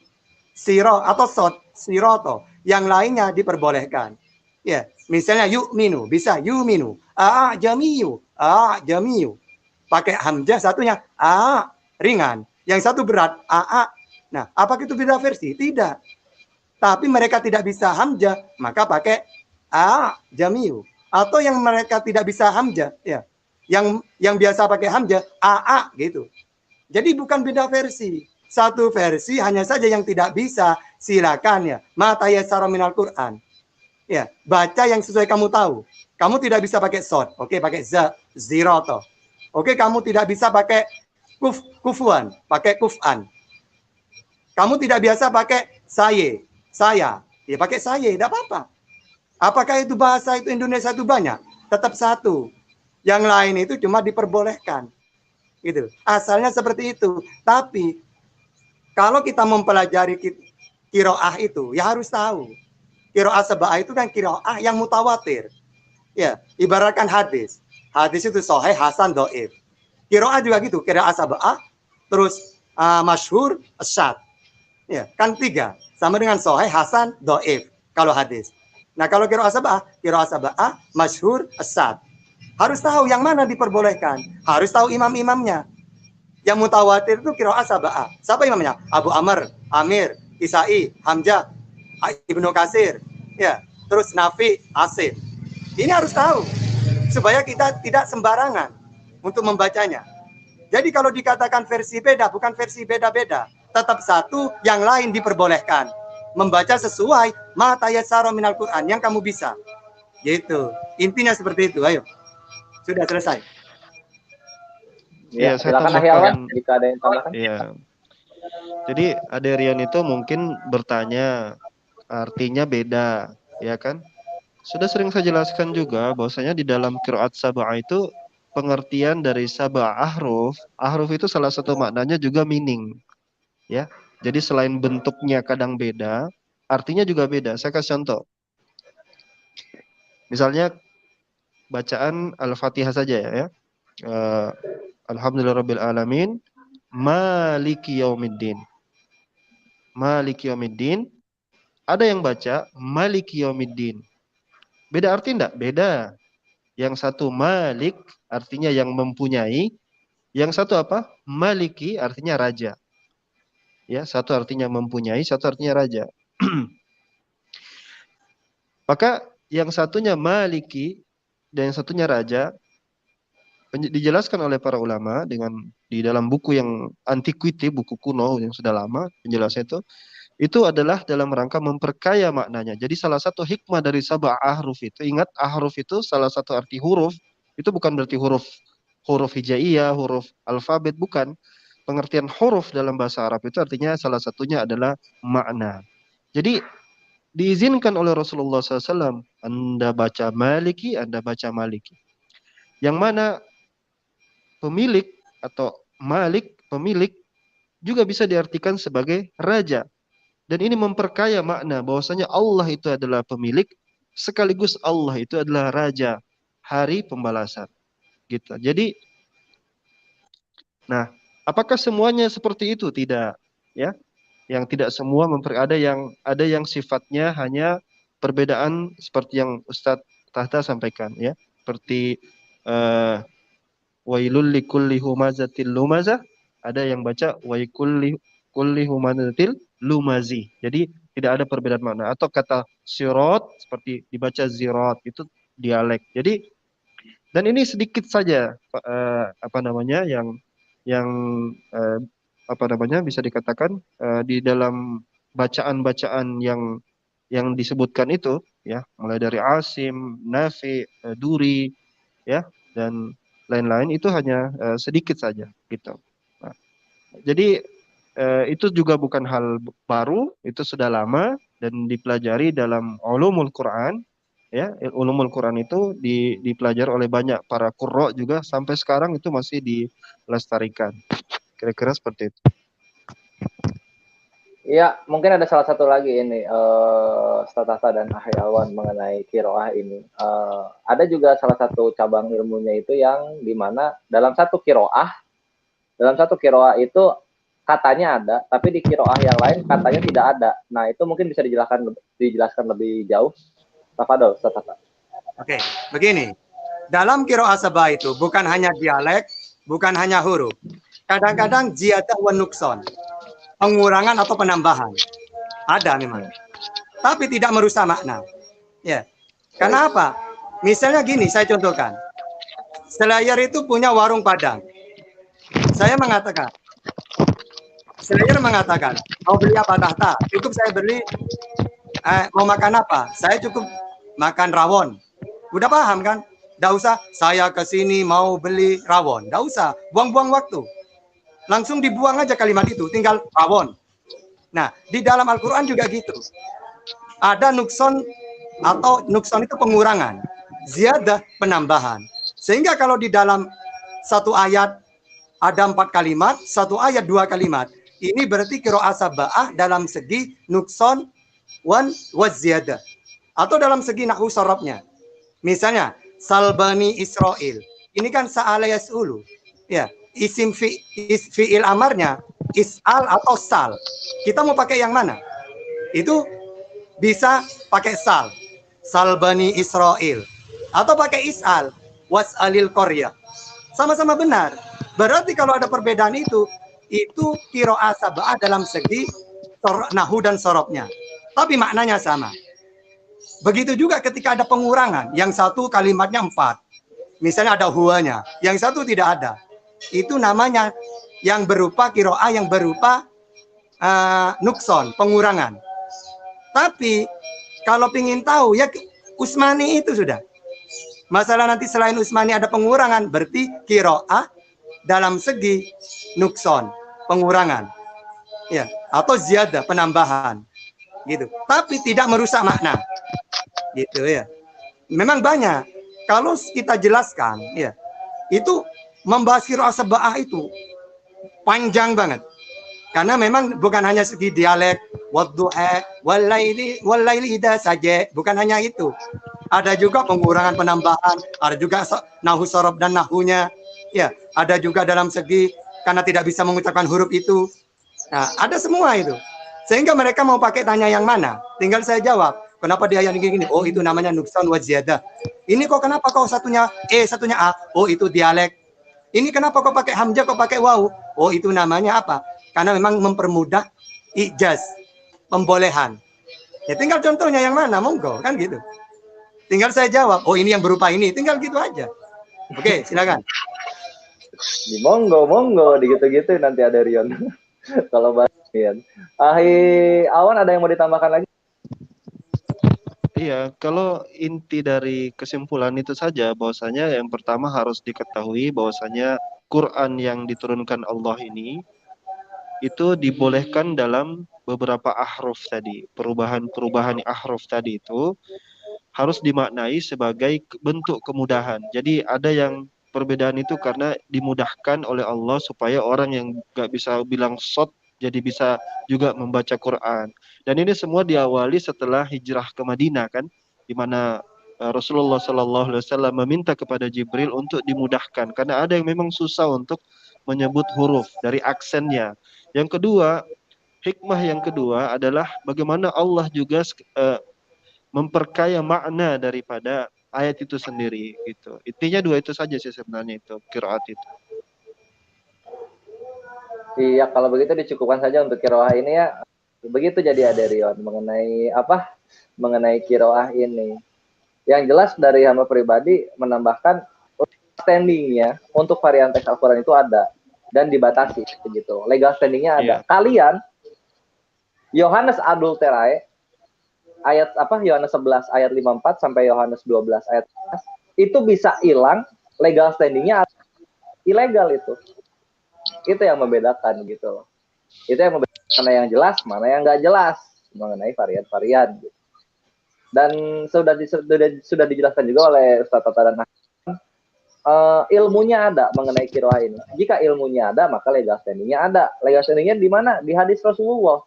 Siro atau shad, sirata. Yang lainnya diperbolehkan. Ya, misalnya yu'minu, bisa yu'minu. A'jamiyu, a'jamiyu. Pakai hamzah satunya ringan. Yang satu berat, Nah, apakah itu beda versi? Tidak. Tapi mereka tidak bisa hamzah, maka pakai jamiu. Atau yang mereka tidak bisa hamzah, ya. Yang biasa pakai hamzah, gitu. Jadi bukan beda versi. Satu versi hanya saja yang tidak bisa, silakan ya. Mata yassara minal Qur'an. Ya, baca yang sesuai kamu tahu. Kamu tidak bisa pakai shad, oke, pakai za, zirato. Oke, kamu tidak bisa pakai kufuan, pakai kuf'an. Kamu tidak biasa pakai saya, ya pakai saya, tidak apa-apa. Apakah itu bahasa itu Indonesia itu banyak? Tetap satu. Yang lain itu cuma diperbolehkan. Gitu. Asalnya seperti itu. Tapi kalau kita mempelajari qiraah itu, ya harus tahu. Qiraah sab'ah itu kan qiraah yang mutawatir. Ya, ibaratkan hadis. Hadis itu sahih, hasan, dhaif. Qiraah juga gitu, qiraah sab'ah, terus masyhur, syad. Ya, kan 3. Sama dengan sahih, hasan, dhaif kalau hadis. Nah, kalau qiraah sab'ah, masyhur, syad. Harus tahu yang mana diperbolehkan. Harus tahu imam-imamnya. Yang mutawatir itu qiraah sab'ah. Siapa imamnya? Abu Amr, Amir, Kisai, Hamzah, Ibnu Katsir, ya, terus Nafi, Asim. Ini harus tahu supaya kita tidak sembarangan untuk membacanya. Jadi kalau dikatakan versi beda, bukan versi beda-beda, tetap satu, yang lain diperbolehkan. Membaca sesuai mata yassara minal Qur'an yang kamu bisa. Gitu. Intinya seperti itu. Ayo. Sudah selesai. Ya, saya silakan tambahkan. Jika ada yang tambahkan. Ya. Jadi Aderian itu mungkin bertanya artinya beda, ya kan? Sudah sering saya jelaskan juga bahwasanya di dalam qiraat sab'ah itu pengertian dari sab'ah ahruf itu salah satu maknanya juga meaning. Ya. Jadi selain bentuknya kadang beda, artinya juga beda. Saya kasih contoh. Misalnya bacaan Al-Fatihah saja ya. Alhamdulillahirabbil alamin, maliki yaumiddin. Maliki yaumiddin. Ada yang baca maliki yaumiddin. Beda arti enggak? Beda. Yang satu malik artinya yang mempunyai, Yang satu apa? Maliki artinya raja. Ya, satu artinya mempunyai, satu artinya raja. Maka yang satunya maliki dan yang satunya raja dijelaskan oleh para ulama dengan di dalam buku yang antiquity, buku kuno yang sudah lama, penjelasan itu adalah dalam rangka memperkaya maknanya. Jadi salah satu hikmah dari sab'a ahruf itu, ingat ahruf itu salah satu arti huruf, itu bukan berarti huruf hijaiyah, huruf alfabet, bukan. Pengertian huruf dalam bahasa Arab itu artinya salah satunya adalah makna. Jadi diizinkan oleh Rasulullah SAW, Anda baca maliki, Anda baca maliki. Yang mana pemilik atau malik, pemilik, juga bisa diartikan sebagai raja. Dan ini memperkaya makna bahwasanya Allah itu adalah pemilik, sekaligus Allah itu adalah raja, hari pembalasan. Gitu. Jadi, nah, apakah semuanya seperti itu? Tidak, ya. Yang tidak semua ada yang sifatnya hanya perbedaan seperti yang Ustadz Tahta sampaikan, ya. Seperti wailul likulli humazatil lumazah, ada yang baca waikulli humazatil lumazi. Jadi tidak ada perbedaan makna. Atau kata sirat seperti dibaca zirat, itu dialek. Jadi dan ini sedikit saja bisa dikatakan di dalam bacaan-bacaan yang disebutkan itu, ya, mulai dari Asim, Nafi, Duri, ya, dan lain-lain, itu hanya sedikit saja gitu. Nah, jadi itu juga bukan hal baru, itu sudah lama dan dipelajari dalam ulumul Quran, ya. Ulumul Quran itu dipelajari oleh banyak para qurra juga, sampai sekarang itu masih dilestarikan. Kira-kira seperti itu. Iya, mungkin ada salah satu lagi ini, Statata dan Ahyawan mengenai kiroah ini. Ada juga salah satu cabang ilmunya itu yang dimana dalam satu kiroah itu katanya ada, tapi di kiroah yang lain katanya tidak ada. Nah, itu mungkin bisa dijelaskan lebih jauh. Tafadhol, Statata. Oke, begini. Dalam kiroah sabah itu bukan hanya dialek, bukan hanya huruf. Kadang-kadang ziyadah wa nukson, pengurangan atau penambahan, ada memang, tapi tidak merusak makna. Ya, karena apa? Misalnya gini, saya contohkan. Selayar itu punya warung Padang. Saya mengatakan, mau beli apa Tahta? Cukup saya beli, mau makan apa? Saya cukup makan rawon. Udah paham kan? Nggak usah saya ke sini mau beli rawon. Nggak usah, buang-buang waktu. Langsung dibuang aja kalimat itu, tinggal rawon. Nah, di dalam Al-Quran juga gitu. Ada nukson, atau nukson itu pengurangan. Ziyadah, penambahan. Sehingga kalau di dalam satu ayat ada 4 kalimat, satu ayat 2 kalimat. Ini berarti qiraah sab'ah dalam segi nukson wa ziyadah. Atau dalam segi nahwu sorobnya. Misalnya, salbani Israel. Ini kan sa'ala yas'ulu. Ya. Isim fi'il amarnya is'al atau sal. Kita mau pakai yang mana? Itu bisa pakai sal. Salbani Israel. Atau pakai is'al. Was'alil Korea. Sama-sama benar. Berarti kalau ada perbedaan itu qiraah sab'ah dalam segi nahwu dan sorobnya. Tapi maknanya sama. Begitu juga ketika ada pengurangan. Yang satu kalimatnya 4. Misalnya ada huwanya. Yang satu tidak ada. Itu namanya yang berupa qiraah yang berupa nukson, pengurangan. Tapi kalau ingin tahu ya Utsmani itu sudah. Masalah nanti selain Utsmani ada pengurangan, berarti qiraah dalam segi nukson, pengurangan. Ya, atau ziyadah, penambahan. Gitu. Tapi tidak merusak makna. Gitu ya. Memang banyak. Kalau kita jelaskan ya, itu membahas qiraah sab'ah itu panjang banget. Karena memang bukan hanya segi dialek, wadduha, walaili idza saja, bukan hanya itu. Ada juga pengurangan penambahan, ada juga nahwu sorob dan nahwunya. Ya, ada juga dalam segi karena tidak bisa mengucapkan huruf itu. Nah, ada semua itu. Sehingga mereka mau pakai tanya yang mana? Tinggal saya jawab. Kenapa dia yang gini? Oh, itu namanya nukson wa ziyadah. Ini kok kenapa kok satunya E, satunya A? Oh, itu dialek. Ini kenapa kok pakai hamzah, kok pakai wawu? Oh, itu namanya apa? Karena memang mempermudah ijaz, pembolehan. Ya tinggal contohnya yang mana, monggo, kan gitu. Tinggal saya jawab, oh ini yang berupa ini, tinggal gitu aja. Oke, silakan. Di monggo, digitu-gitu nanti ada Rion. Kalau bagian. Awan ada yang mau ditambahkan lagi? Iya, kalau inti dari kesimpulan itu saja, bahwasanya yang pertama harus diketahui bahwasanya Quran yang diturunkan Allah ini itu dibolehkan dalam beberapa ahruf tadi. Perubahan-perubahan ahruf tadi itu harus dimaknai sebagai bentuk kemudahan. Jadi ada yang perbedaan itu karena dimudahkan oleh Allah supaya orang yang gak bisa bilang shot jadi bisa juga membaca Quran. Dan ini semua diawali setelah hijrah ke Madinah kan, di mana Rasulullah SAW meminta kepada Jibril untuk dimudahkan karena ada yang memang susah untuk menyebut huruf dari aksennya. Yang kedua, hikmah yang kedua adalah bagaimana Allah juga memperkaya makna daripada ayat itu sendiri gitu. Intinya dua itu saja sih sebenarnya itu qiraat itu. Iya, kalau begitu dicukupkan saja untuk kiroah ini ya. Begitu jadi ada Rion mengenai apa? Mengenai kiroah ini. Yang jelas dari hamba pribadi menambahkan standingnya untuk varian teks Al-Quran itu ada dan dibatasi begitu. Legal standingnya ada. Iya. Kalian Yohanes Adulterae ayat apa? Yohanes 11 ayat 54 sampai Yohanes 12 ayat 11 itu bisa hilang, legal standingnya ilegal itu. Itu yang membedakan gitu loh. Itu yang membedakan mana yang jelas, mana yang nggak jelas mengenai varian-varian. Gitu. Dan sudah dijelaskan juga oleh Ustaz Tata dan ilmunya ada mengenai kiroah ini. Jika ilmunya ada, maka legal standingnya ada. Legal standingnya di mana? Di hadis Rasulullah.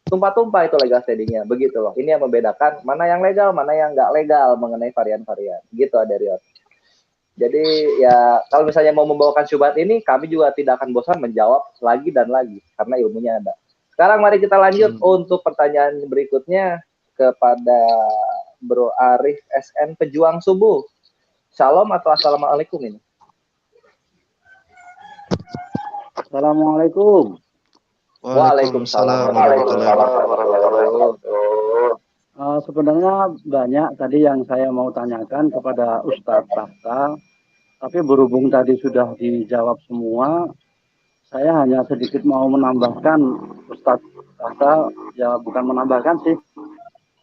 Tumpah-tumpah itu legal standingnya. Begitu loh. Ini yang membedakan mana yang legal, mana yang nggak legal mengenai varian-varian. Gitu ada Rion. Jadi ya kalau misalnya mau membawakan syubhat ini, kami juga tidak akan bosan menjawab lagi dan lagi karena ilmunya ada. Sekarang mari kita lanjut untuk pertanyaan berikutnya kepada Bro Arif SN Pejuang Subuh. Shalom atau assalamualaikum ini? Assalamualaikum. Waalaikumsalam. Sebenarnya banyak tadi yang saya mau tanyakan kepada Ustadz Tahta, tapi berhubung tadi sudah dijawab semua, saya hanya sedikit mau menambahkan Ustadz Tahta, ya bukan menambahkan sih,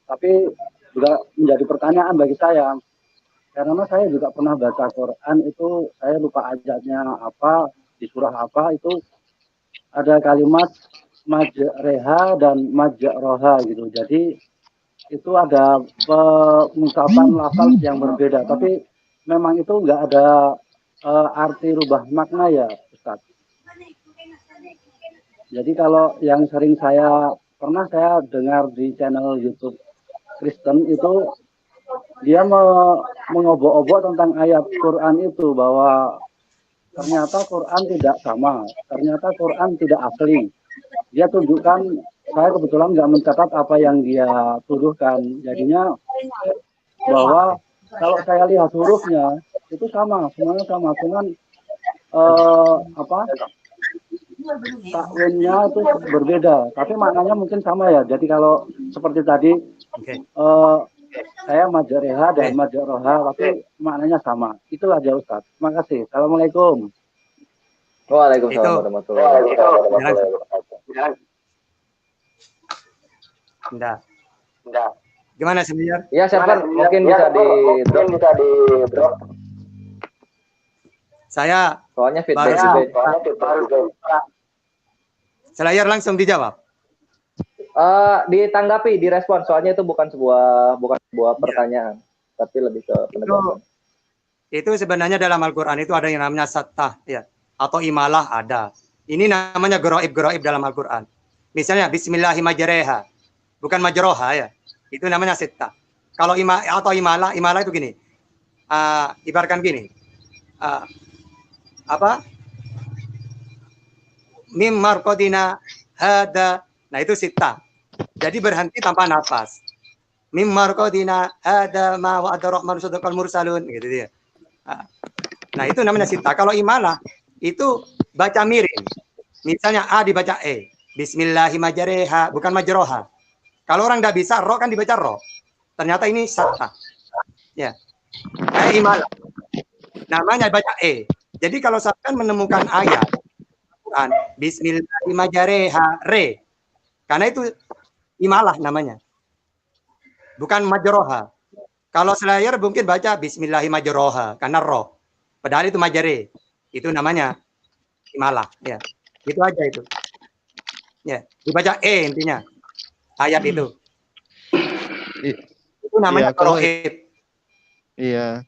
tapi juga menjadi pertanyaan bagi saya. Karena saya juga pernah baca Quran itu, saya lupa ayatnya apa, di surah apa itu, ada kalimat majreha dan majroha gitu. Jadi itu ada pengucapan lafaz yang berbeda, tapi memang itu enggak ada arti rubah makna ya Ustaz. Jadi kalau yang sering saya dengar di channel YouTube Kristen itu dia mengobok-obok tentang ayat Quran itu bahwa ternyata Quran tidak sama, ternyata Quran tidak asli. Dia tunjukkan, saya kebetulan nggak mencatat apa yang dia tuduhkan, jadinya bahwa kalau saya lihat hurufnya itu sama, semuanya sama, cuman takwinnya itu berbeda, tapi maknanya mungkin sama ya. Jadi kalau seperti tadi saya majreha dan majroha, tapi maknanya sama. Itulah aja Ustaz. Terima kasih. Assalamualaikum. Waalaikumsalam warahmatullahi wabarakatuh. Enggak. Gimana sebenarnya? Ya, siapa mungkin bisa di-drop. Saya soalnya feedback selayar langsung dijawab. Ditanggapi, direspon. Soalnya itu bukan sebuah pertanyaan, tapi lebih ke penegasan. Itu sebenarnya dalam Al-Qur'an itu ada yang namanya sattah ya, atau imalah ada. Ini namanya goroib dalam Al-Qur'an. Misalnya bismillahirrahmanirrahim. Bukan majroha ya. Itu namanya sittah. Kalau imalah itu gini. Ibaratkan gini. Mim marqadina hada. Nah itu sittah. Jadi berhenti tanpa nafas. Mim marqadina hada ma wa'ada rahman sadaqal mursalun gitu dia. Nah, itu namanya sita. Kalau imalah itu baca miring. Misalnya A dibaca E. Bismillahirrahmanirrahim, bukan majroha. Kalau orang nggak bisa ro kan dibaca ro. Ternyata ini sata. Ya. Kayak imalah. Namanya baca E. Jadi kalau sampai menemukan ayat Quran Bismillahirrahmanirrahim re. Karena itu imalah namanya. Bukan majroha. Kalau Slayer mungkin baca Bismillahirrahmanirrahim karena ro. Padahal itu majare. Itu namanya imalah, ya. Itu aja itu. Ya, dibaca E intinya. Ayat itu. Itu namanya tauhid. Iya.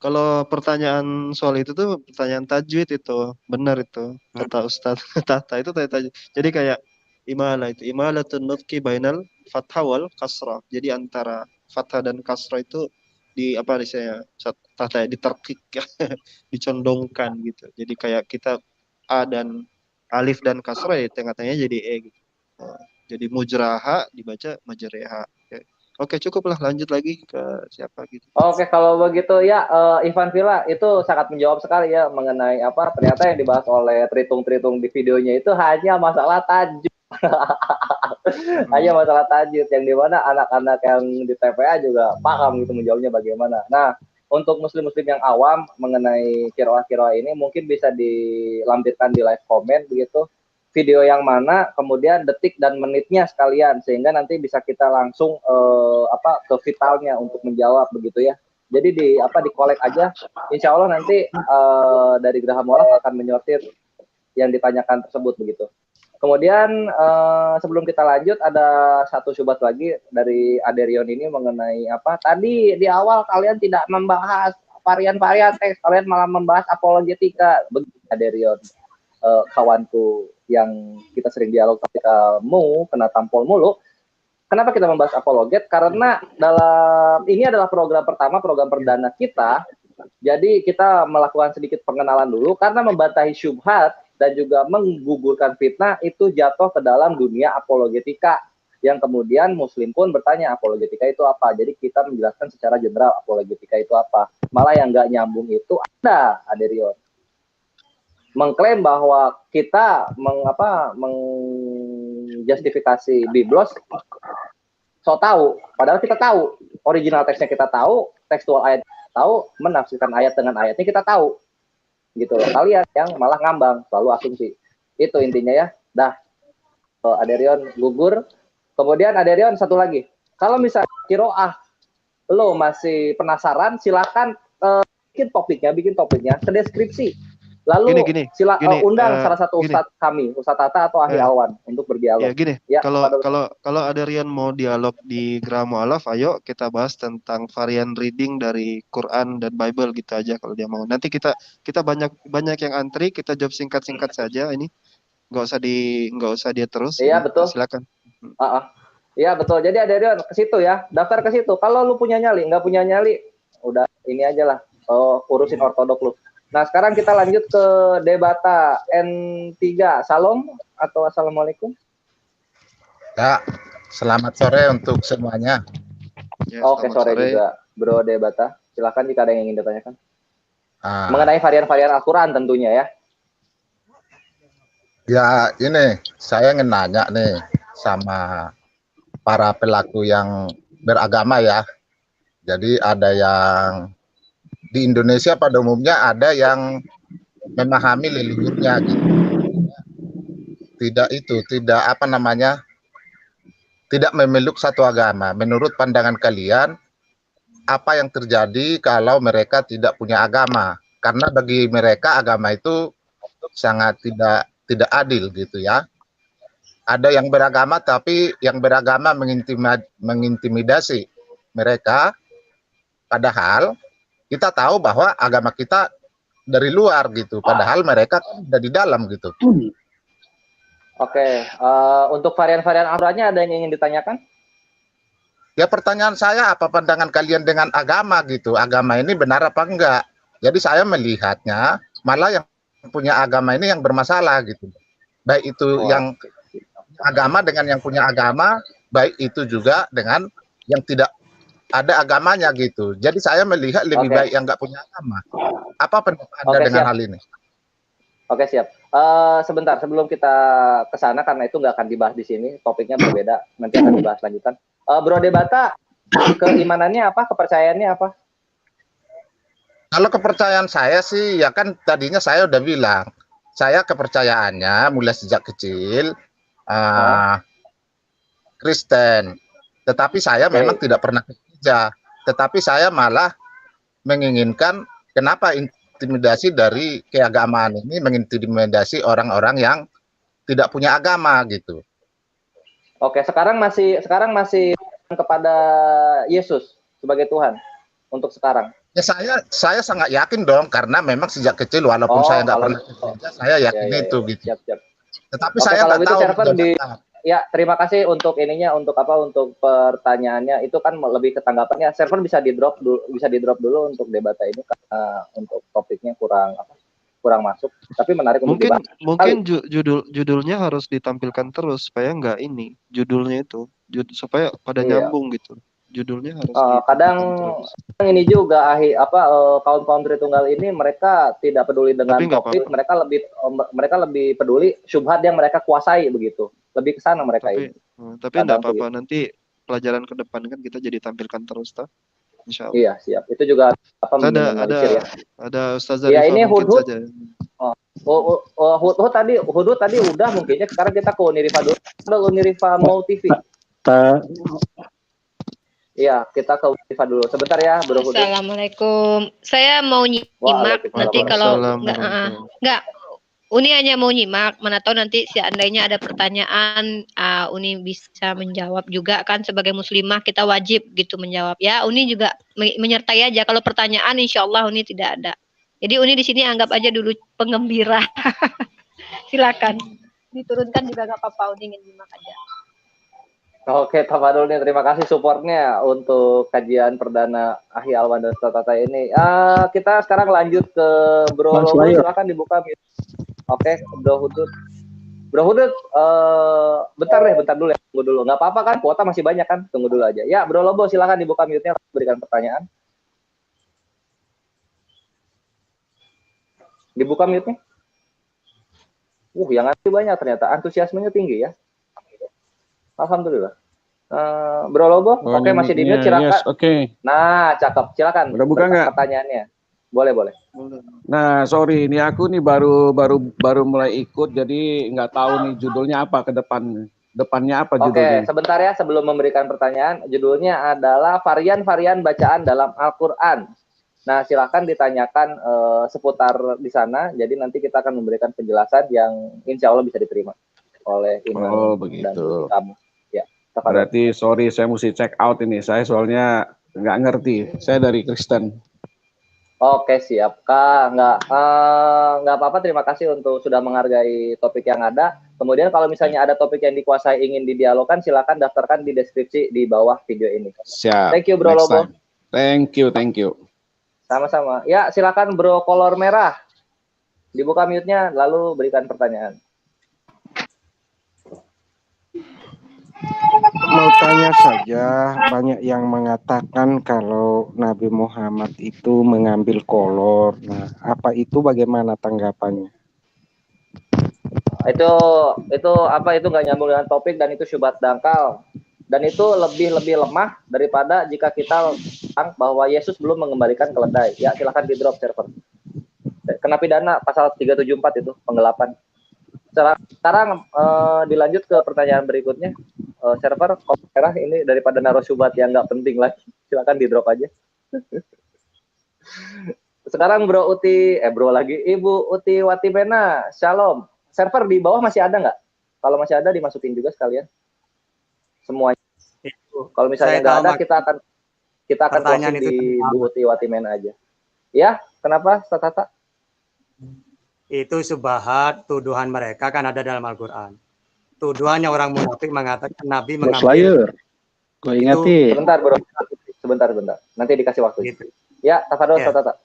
Kalau pertanyaan soal itu tuh pertanyaan tajwid itu. Benar itu. Kata Ustaz Tata itu tajwid. Jadi kayak imalah itu. Imalatun nutqi bainal fathah wal kasrah. Jadi antara fathah dan kasrah itu di apa nih saya tata diterkik dicondongkan gitu. Jadi kayak kita A dan alif dan kasrah ya tengah-tengahnya jadi E gitu. Nah, jadi mujraha dibaca majreha. Oke, cukuplah, lanjut lagi ke siapa gitu. Oke, kalau begitu ya Ivan Villa itu sangat menjawab sekali ya mengenai apa ternyata yang dibahas oleh Tritung di videonya itu hanya masalah tajwid. Hanya masalah tajwid yang dimana anak-anak yang di TPA juga paham gitu menjawabnya bagaimana. Nah, untuk muslim-muslim yang awam mengenai kiroah ini mungkin bisa dilampirkan di live comment begitu. Video yang mana, kemudian detik dan menitnya sekalian sehingga nanti bisa kita langsung ke vitalnya untuk menjawab begitu ya. Jadi di collect aja. Insya Allah nanti dari Geraha Mualaf akan menyortir yang ditanyakan tersebut begitu. Kemudian sebelum kita lanjut ada satu syubhat lagi dari Aderion ini mengenai apa? Tadi di awal kalian tidak membahas varian-varian teks, kalian malah membahas apologetika. Begitu Aderion, kawanku yang kita sering dialog tapi kamu kena tampol mulu. Kenapa kita membahas apologet? Karena ini adalah program pertama, program perdana kita. Jadi kita melakukan sedikit pengenalan dulu karena membantahi syubhat dan juga menggugurkan fitnah itu jatuh ke dalam dunia apologetika yang kemudian muslim pun bertanya apologetika itu apa. Jadi kita menjelaskan secara general apologetika itu apa. Malah yang nggak nyambung itu ada Aderion mengklaim bahwa kita mengjustifikasi biblos so tahu, padahal kita tahu original teksnya, kita tahu tekstual ayat, tahu menafsirkan ayat dengan ayatnya kita tahu gitu loh. Kalian yang malah ngambang selalu asumsi. Itu intinya ya. Dah Aderion gugur. Kemudian Aderion satu lagi, kalau misalnya kiroah lo masih penasaran silakan bikin topiknya ke deskripsi. Lalu undang salah satu ustadz kami, Ustadz Tata atau Ahli Alwan untuk berdialog. Kalau ada Rian mau dialog di Geraha Mualaf, ayo kita bahas tentang varian reading dari Quran dan Bible gitu aja kalau dia mau. Nanti kita banyak yang antri, kita jawab singkat-singkat saja ini. Nggak usah dia terus. Iya betul. Silakan. Iya betul. Jadi ada Rian ke situ ya, daftar ke situ. Kalau lu punya nyali, nggak punya nyali, udah ini aja lah. Urusin ortodok lu. Nah, sekarang kita lanjut ke Debata N3. Salam atau Assalamualaikum. Ya, selamat sore untuk semuanya. Ya, oke, sore juga, Bro Debata. Silakan jika ada yang ingin ditanyakan. Mengenai varian-varian Al-Quran tentunya ya. Ya, ini saya ingin nanya nih sama para pelaku yang beragama ya. Jadi ada yang di Indonesia pada umumnya ada yang memahami leluhurnya gitu. Tidak memeluk satu agama. Menurut pandangan kalian, apa yang terjadi kalau mereka tidak punya agama? Karena bagi mereka agama itu sangat tidak adil gitu ya. Ada yang beragama tapi yang beragama mengintimidasi mereka, padahal kita tahu bahwa agama kita dari luar gitu, padahal mereka kan ada di dalam gitu. Oke, untuk varian-varian Al-Qurannya ada yang ingin ditanyakan? Ya pertanyaan saya, apa pandangan kalian dengan agama gitu? Agama ini benar apa enggak? Jadi saya melihatnya malah yang punya agama ini yang bermasalah gitu. Baik itu yang agama dengan yang punya agama, baik itu juga dengan yang tidak ada agamanya gitu. Jadi saya melihat lebih Oke. baik yang nggak punya agama. Apa pendapat Anda Oke, dengan siap. hal ini? Oke, siap. Sebentar sebelum kita ke sana karena itu nggak akan dibahas di sini, topiknya berbeda, nanti akan dibahas lanjutan. Bro Debata, keimanannya apa? Kepercayaannya apa? Kalau kepercayaan saya sih, ya kan tadinya saya udah bilang, saya kepercayaannya mulai sejak kecil Kristen. Tetapi saya memang tidak pernah ke gereja. Tetapi saya malah menginginkan kenapa intimidasi dari keagamaan ini mengintimidasi orang-orang yang tidak punya agama gitu. Oke, sekarang masih kepada Yesus sebagai Tuhan untuk sekarang. Ya saya sangat yakin dong karena memang sejak kecil walaupun saya nggak pernah ke gereja, saya yakin itu gitu. Siap. Tetapi Oke, saya kalau nggak gitu tahu. server ya, terima kasih untuk ininya, untuk pertanyaannya. Itu kan lebih ke tanggapannya. Server bisa di drop dulu untuk debata ini karena untuk topiknya kurang masuk. Tapi menarik untuk Mungkin dibahas. judulnya harus ditampilkan terus supaya nggak ini judulnya itu supaya pada Iya. nyambung gitu. Judulnya harus Kadang terus. ini juga kaum Tritunggal ini mereka tidak peduli dengan Tapi nggak topik, mereka lebih peduli syubhat yang mereka kuasai begitu. Lebih ke sana mereka ini. Tapi enggak apa-apa, nanti pelajaran ke depan kan kita jadi tampilkan terus toh. Insyaallah. Iya, siap. Itu juga meminimalisir ya. Ada Ustazah Ya, Rifa ini mungkin Hudhud. saja. Hudhud tadi udah mungkinnya, sekarang kita ke Unirifa dulu. Unirifa Mau TV. Iya, kita ke Unirifa dulu. Sebentar ya, Bro Hudhud. Assalamualaikum. Saya mau nyimak nanti kalau enggak Uni hanya mau nyimak, mana tahu nanti seandainya ada pertanyaan, Uni bisa menjawab juga kan, sebagai muslimah kita wajib gitu menjawab ya. Uni juga menyertai aja, kalau pertanyaan insya Allah Uni tidak ada. Jadi Uni di sini anggap aja dulu penggembira. Silakan. Diturunkan juga nggak apa-apa, Uni ingin nyimak aja. Oke, Tafadul nih, terima kasih supportnya untuk kajian perdana Ahli Alwan dan Ustaz Tata ini. Kita sekarang lanjut ke Bro Lobo, silakan dibuka. Oke, Bro Hudhud. Bro Hudhud, bentar dulu ya, tunggu dulu. Nggak apa-apa kan, kuota masih banyak kan, tunggu dulu aja. Ya, Bro Lobo, silakan dibuka mute-nya, berikan pertanyaan. Dibuka mute-nya. Yang antri banyak ternyata, antusiasmenya tinggi ya. Alhamdulillah. Bro Lobo, oke, masih di mute, silakan. Yes, oke. Nah, cakep, silakan. Udah buka nggak? Pertanyaannya. Boleh. Nah, sorry, ini aku nih baru mulai ikut, jadi nggak tahu nih judulnya apa ke depannya apa judulnya. Oke, sebentar ya, sebelum memberikan pertanyaan, judulnya adalah varian-varian bacaan dalam Al-Quran. Nah, silakan ditanyakan seputar di sana, jadi nanti kita akan memberikan penjelasan yang insya Allah bisa diterima oleh Imam dan kamu. Ya, berarti sorry, saya mesti check out ini, saya soalnya nggak ngerti, saya dari Kristen. Oke, siap Kak. Nggak apa-apa, terima kasih untuk sudah menghargai topik yang ada. Kemudian kalau misalnya ada topik yang dikuasai ingin didialogkan, silakan daftarkan di deskripsi di bawah video ini. Siap. Thank you Bro Lobo. Thank you. Sama-sama. Ya, silakan Bro Kolor Merah. Dibuka mute-nya lalu berikan pertanyaan. Mau tanya saja, banyak yang mengatakan kalau Nabi Muhammad itu mengambil kolor. Nah, apa itu, bagaimana tanggapannya? Itu nggak nyambung dengan topik dan itu syubhat dangkal. Dan itu lebih lemah daripada jika kita bilang bahwa Yesus belum mengembalikan keledai. Ya, silakan di drop server. Kena pidana pasal 374 itu, penggelapan. Sekarang dilanjut ke pertanyaan berikutnya. Server merah ini daripada naruh syubhat yang nggak penting lagi, silakan di drop aja. Sekarang Ibu Uti Watimena, Shalom. Server di bawah masih ada nggak? Kalau masih ada dimasukin juga sekalian semuanya. Kalau misalnya nggak ada, kita akan closing di Ibu Uti Watimena aja. Ya, kenapa Tata? Itu subhat, tuduhan mereka kan ada dalam Al-Quran. Tuduhannya orang munafik mengatakan Nabi mengambil. Gue ingetin. Sebentar bro, sebentar. Nanti dikasih waktu. Gitu. Ya, Tafadol, ya. Tata.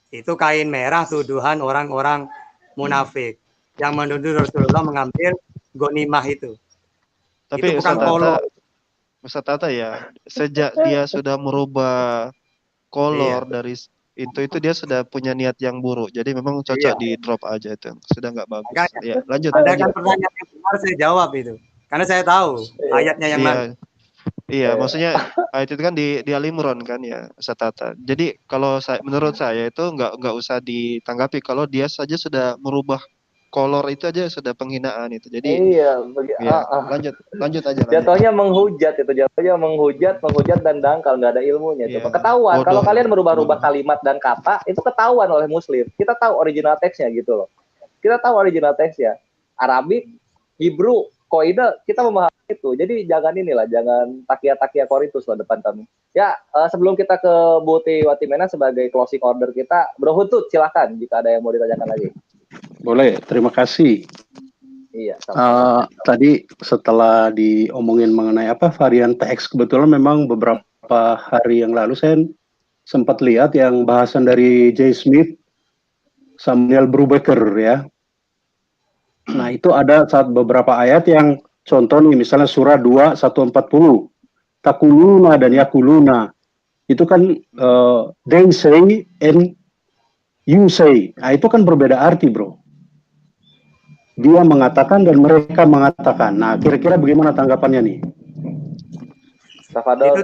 Itu kain merah tuduhan orang-orang munafik yang menuduh Rasulullah mengambil ghanimah itu. Tapi itu bukan kolor. Ustaz Tata ya, sejak dia sudah merubah kolor dari itu dia sudah punya niat yang buruk. Jadi memang cocok di drop aja itu. Sudah nggak bagus. Makanya, Ya, lanjut. Anda lanjut. kan pertanyaan yang benar saya jawab itu. Karena saya tahu ayatnya yang mana. Iya, maksudnya ayat itu kan di Ali Imran kan ya, Ustaz Tata. Jadi kalau menurut saya itu nggak usah ditanggapi kalau dia saja sudah merubah kolor itu aja sudah penghinaan itu. Jadi lanjut aja. Jatuhnya menghujat itu, jatuhnya menghujat dan dangkal, nggak ada ilmunya. Coba ketahuan kalau kalian merubah-rubah kalimat dan kata itu ketahuan oleh Muslim. Kita tahu original teksnya gitu loh. Kita tahu original teksnya. Arabik, Hebrew, Koide, kita memahami itu. Jadi jangan jangan takia-takia Korintus lah depan kami. Ya, sebelum kita ke Buti Watimena sebagai closing order kita, Bro Hutut silakan jika ada yang mau ditanyakan lagi. Boleh, terima kasih. Iya. Tadi setelah diomongin mengenai varian TX, kebetulan memang beberapa hari yang lalu saya sempat lihat yang bahasan dari J. Smith, Samuel Brubaker ya. Nah itu ada beberapa ayat yang contoh nih, misalnya surah 2, 140, takuluna dan yakuluna. Itu kan they say and you say. Nah itu kan berbeda arti bro. Dia mengatakan dan mereka mengatakan. Nah, kira-kira bagaimana tanggapannya nih? Itu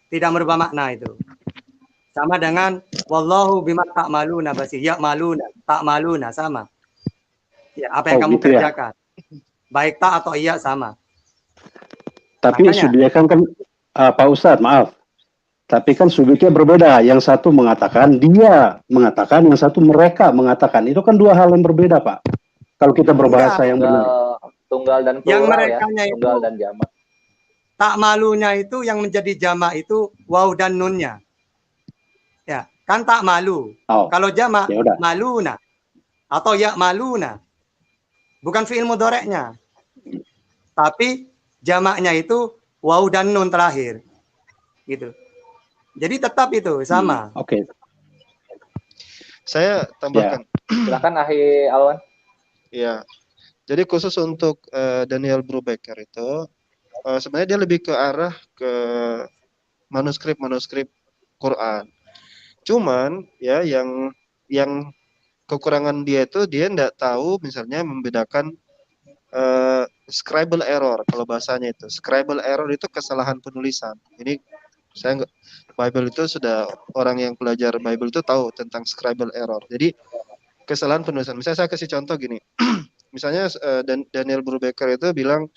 tidak merubah makna itu. Sama dengan wallahu bima ta'maluna basir. Ya maluna, ta'maluna sama. Ya, apa yang kamu gitu kerjakan. Ya? Baik tak atau iya sama. Tapi subjeknya kan Pak Ustadz, maaf. Tapi kan subjeknya berbeda. Yang satu mengatakan, dia mengatakan, yang satu mereka mengatakan. Itu kan dua hal yang berbeda, Pak. Kalau kita berbahasa yang benar. Tunggal dan plural yang ya. Tunggal dan jamak. Tak malunya itu yang menjadi jamak itu waw dan nunnya. Ya, kan tak malu. Kalau jamak maluna atau ya maluna. Bukan fi'il mudhoreknya. Tapi jamaknya itu waw dan nun terakhir. Gitu. Jadi tetap itu sama. Oke. Saya tambahkan. Silakan Ahi Alwan. Ya. Jadi khusus untuk Daniel Brubaker itu sebenarnya dia lebih ke arah ke manuskrip Quran. Cuman ya yang kekurangan dia itu dia tidak tahu misalnya membedakan scribal error kalau bahasanya itu. Scribal error itu kesalahan penulisan. Ini saya nggak, Bible itu sudah orang yang belajar Bible itu tahu tentang scribal error. Jadi kesalahan penulisan. Misalnya saya kasih contoh gini. Misalnya Daniel Brubaker itu bilang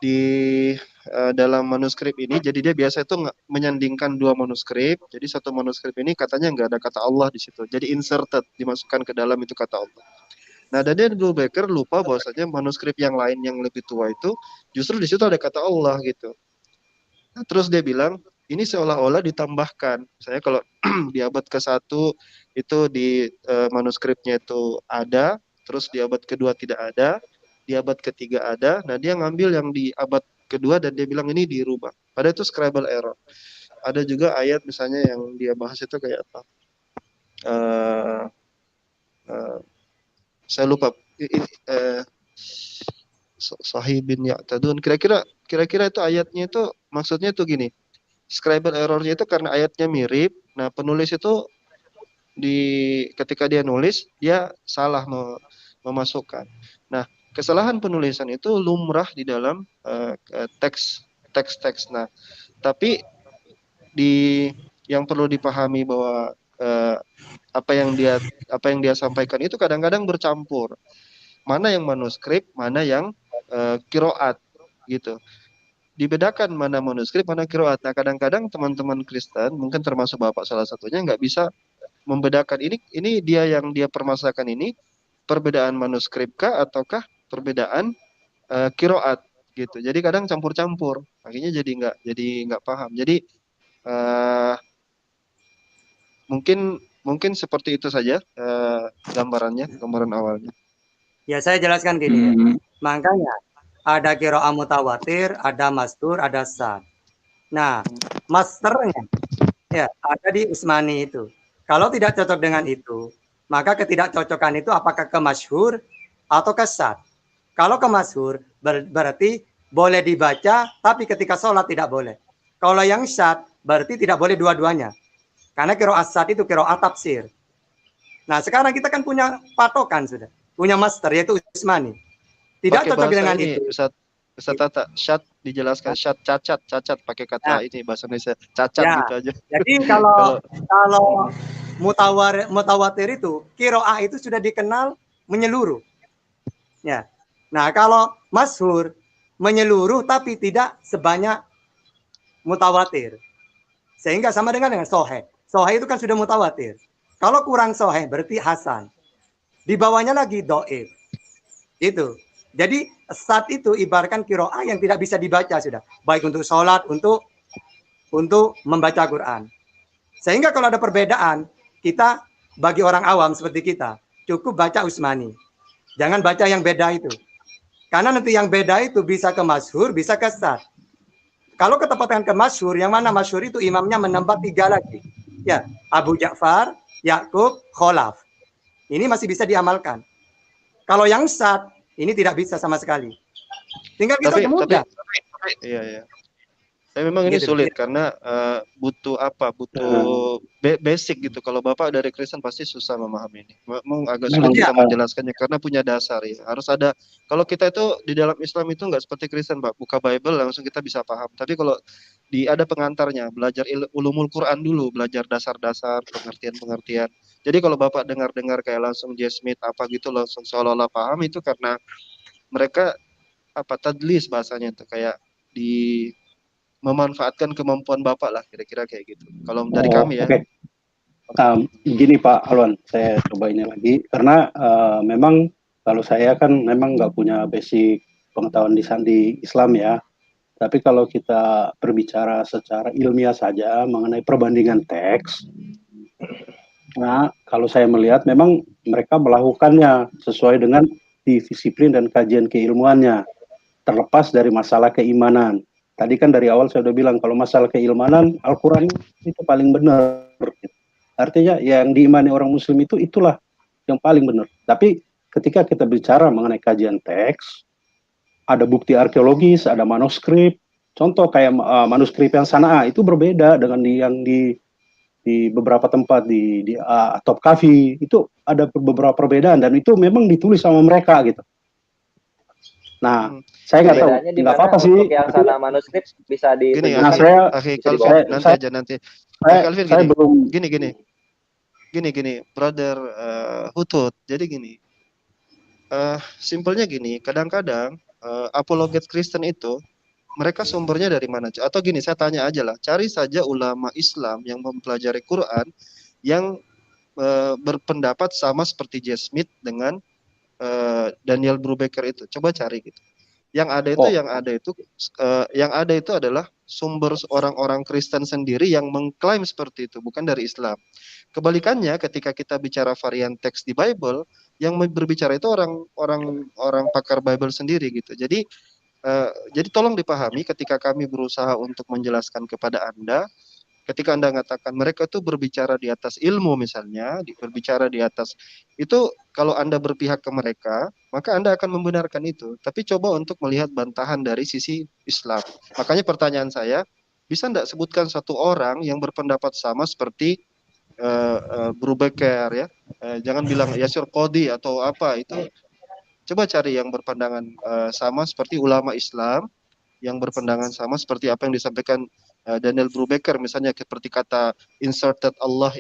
di dalam manuskrip ini, jadi dia biasa itu menyandingkan dua manuskrip. Jadi satu manuskrip ini katanya nggak ada kata Allah di situ. Jadi inserted, dimasukkan ke dalam itu kata Allah. Nah, Daniel Brubaker lupa bahwasanya manuskrip yang lain yang lebih tua itu justru di situ ada kata Allah gitu. Nah, terus dia bilang ini seolah-olah ditambahkan. Misalnya kalau di abad ke-1 itu di manuskripnya itu ada, terus di abad kedua tidak ada, di abad ketiga ada. Nah, dia ngambil yang di abad kedua dan dia bilang ini dirubah. Padahal itu scribal error. Ada juga ayat misalnya yang dia bahas itu kayak apa? Saya lupa. Sahibin ya'tadun. Kira-kira itu ayatnya itu maksudnya itu gini. Scribal errornya itu karena ayatnya mirip. Nah, penulis itu ketika dia nulis dia salah memasukkan. Nah, kesalahan penulisan itu lumrah di dalam teks. Nah, tapi yang perlu dipahami bahwa apa yang dia sampaikan itu kadang-kadang bercampur. Mana yang manuskrip, mana yang qiraat gitu. Dibedakan mana manuskrip, mana qiraat. Nah, kadang-kadang teman-teman Kristen, mungkin termasuk Bapak salah satunya, nggak bisa membedakan ini dia yang dia permasalahkan ini perbedaan manuskrip kah ataukah perbedaan qiraat gitu. Jadi kadang campur-campur. Akhirnya jadi nggak paham. Jadi mungkin seperti itu saja gambaran awalnya. Ya, saya jelaskan gini ya. Makanya ada qiraah mutawatir, ada mastur, ada sad. Nah, masternya ya ada di Utsmani itu. Kalau tidak cocok dengan itu, maka ketidakcocokan itu apakah ke masyhur atau ke sad. Kalau ke masyhur berarti boleh dibaca, tapi ketika sholat tidak boleh. Kalau yang syad, berarti tidak boleh dua-duanya. Karena qiraat syad itu qiraat tafsir. Nah, sekarang kita kan punya patokan sudah. Punya master, yaitu Utsmani. Tidak Pakai cocok bahasa dengan ini, itu. Ustaz Tata, syad dijelaskan, syad, cacat, pakai kata ini bahasa Indonesia, cacat Ya, gitu aja. jadi kalau mutawatir itu, qiraah itu sudah dikenal menyeluruh. Ya. Nah, kalau masyhur menyeluruh tapi tidak sebanyak mutawatir. Sehingga sama dengan sahih. Sahih itu kan sudah mutawatir. Kalau kurang sahih berarti hasan. Di bawahnya lagi dhaif. Itu. Jadi syad itu ibaratkan qiraah yang tidak bisa dibaca sudah. Baik untuk sholat, untuk membaca Quran. Sehingga kalau ada perbedaan, kita bagi orang awam seperti kita, cukup baca Utsmani. Jangan baca yang beda itu. Karena nanti yang beda itu bisa ke masyhur, bisa ke syad. Kalau ketepatan ke masyhur, yang mana masyhur itu imamnya menambah 3 lagi. Ya, Abu Ja'far, Yakub, Kholaf. Ini masih bisa diamalkan. Kalau yang syad, ini tidak bisa sama sekali. Tinggal kita mudah. Iya. Tapi memang ini sulit karena butuh basic gitu. Kalau Bapak dari Kristen pasti susah memahami ini. Memang agak sulit kita menjelaskannya karena punya dasar ya. Harus ada. Kalau kita itu di dalam Islam itu nggak seperti Kristen, Pak. Buka Bible langsung kita bisa paham. Tapi kalau ada pengantarnya, belajar ulumul Quran dulu, belajar dasar-dasar, pengertian-pengertian. Jadi kalau Bapak dengar-dengar kayak langsung J. Smith apa gitu langsung seolah-olah paham itu karena mereka tadlis bahasanya itu kayak memanfaatkan kemampuan Bapak lah, kira-kira kayak gitu. Kalau dari kami ya. Okay. Gini Pak Alwan, saya coba ini lagi karena memang kalau saya kan memang nggak punya basic pengetahuan di Islam ya. Tapi kalau kita berbicara secara ilmiah saja mengenai perbandingan teks, nah kalau saya melihat memang mereka melakukannya sesuai dengan disiplin dan kajian keilmuannya, terlepas dari masalah keimanan. Tadi kan dari awal saya udah bilang kalau masalah keimanan Al-Quran itu paling benar. Artinya yang diimani orang Muslim itulah yang paling benar. Tapi ketika kita bicara mengenai kajian teks, ada bukti arkeologis, ada manuskrip. Contoh kayak manuskrip yang Sana'a itu berbeda dengan yang di beberapa tempat di Top Kafi. Itu ada beberapa perbedaan dan itu memang ditulis sama mereka gitu. Nah, saya nggak tahu, nggak apa-apa sih. Untuk yang sana manuskrip bisa di. Nah, saya belum. Gini, brother Hutut. Jadi gini, simpelnya gini. Kadang-kadang apologet Kristen itu mereka sumbernya dari mana? Atau gini, saya tanya aja lah. Cari saja ulama Islam yang mempelajari Quran yang berpendapat sama seperti J. Smith dengan Daniel Brubaker itu. Coba cari gitu. Yang ada itu adalah sumber orang-orang Kristen sendiri yang mengklaim seperti itu, bukan dari Islam. Kebalikannya, ketika kita bicara varian teks di Bible, yang berbicara itu orang pakar Bible sendiri gitu. Jadi tolong dipahami ketika kami berusaha untuk menjelaskan kepada Anda, ketika Anda mengatakan mereka itu berbicara di atas ilmu misalnya, berbicara di atas itu, kalau Anda berpihak ke mereka, maka Anda akan membenarkan itu. Tapi coba untuk melihat bantahan dari sisi Islam. Makanya pertanyaan saya, bisa enggak sebutkan satu orang yang berpendapat sama seperti Brubaker ya? Jangan bilang Yasir Qadhi atau apa itu. Coba cari yang berpandangan sama seperti ulama Islam, yang berpandangan sama seperti apa yang disampaikan Daniel Brubaker, misalnya seperti kata inserted Allah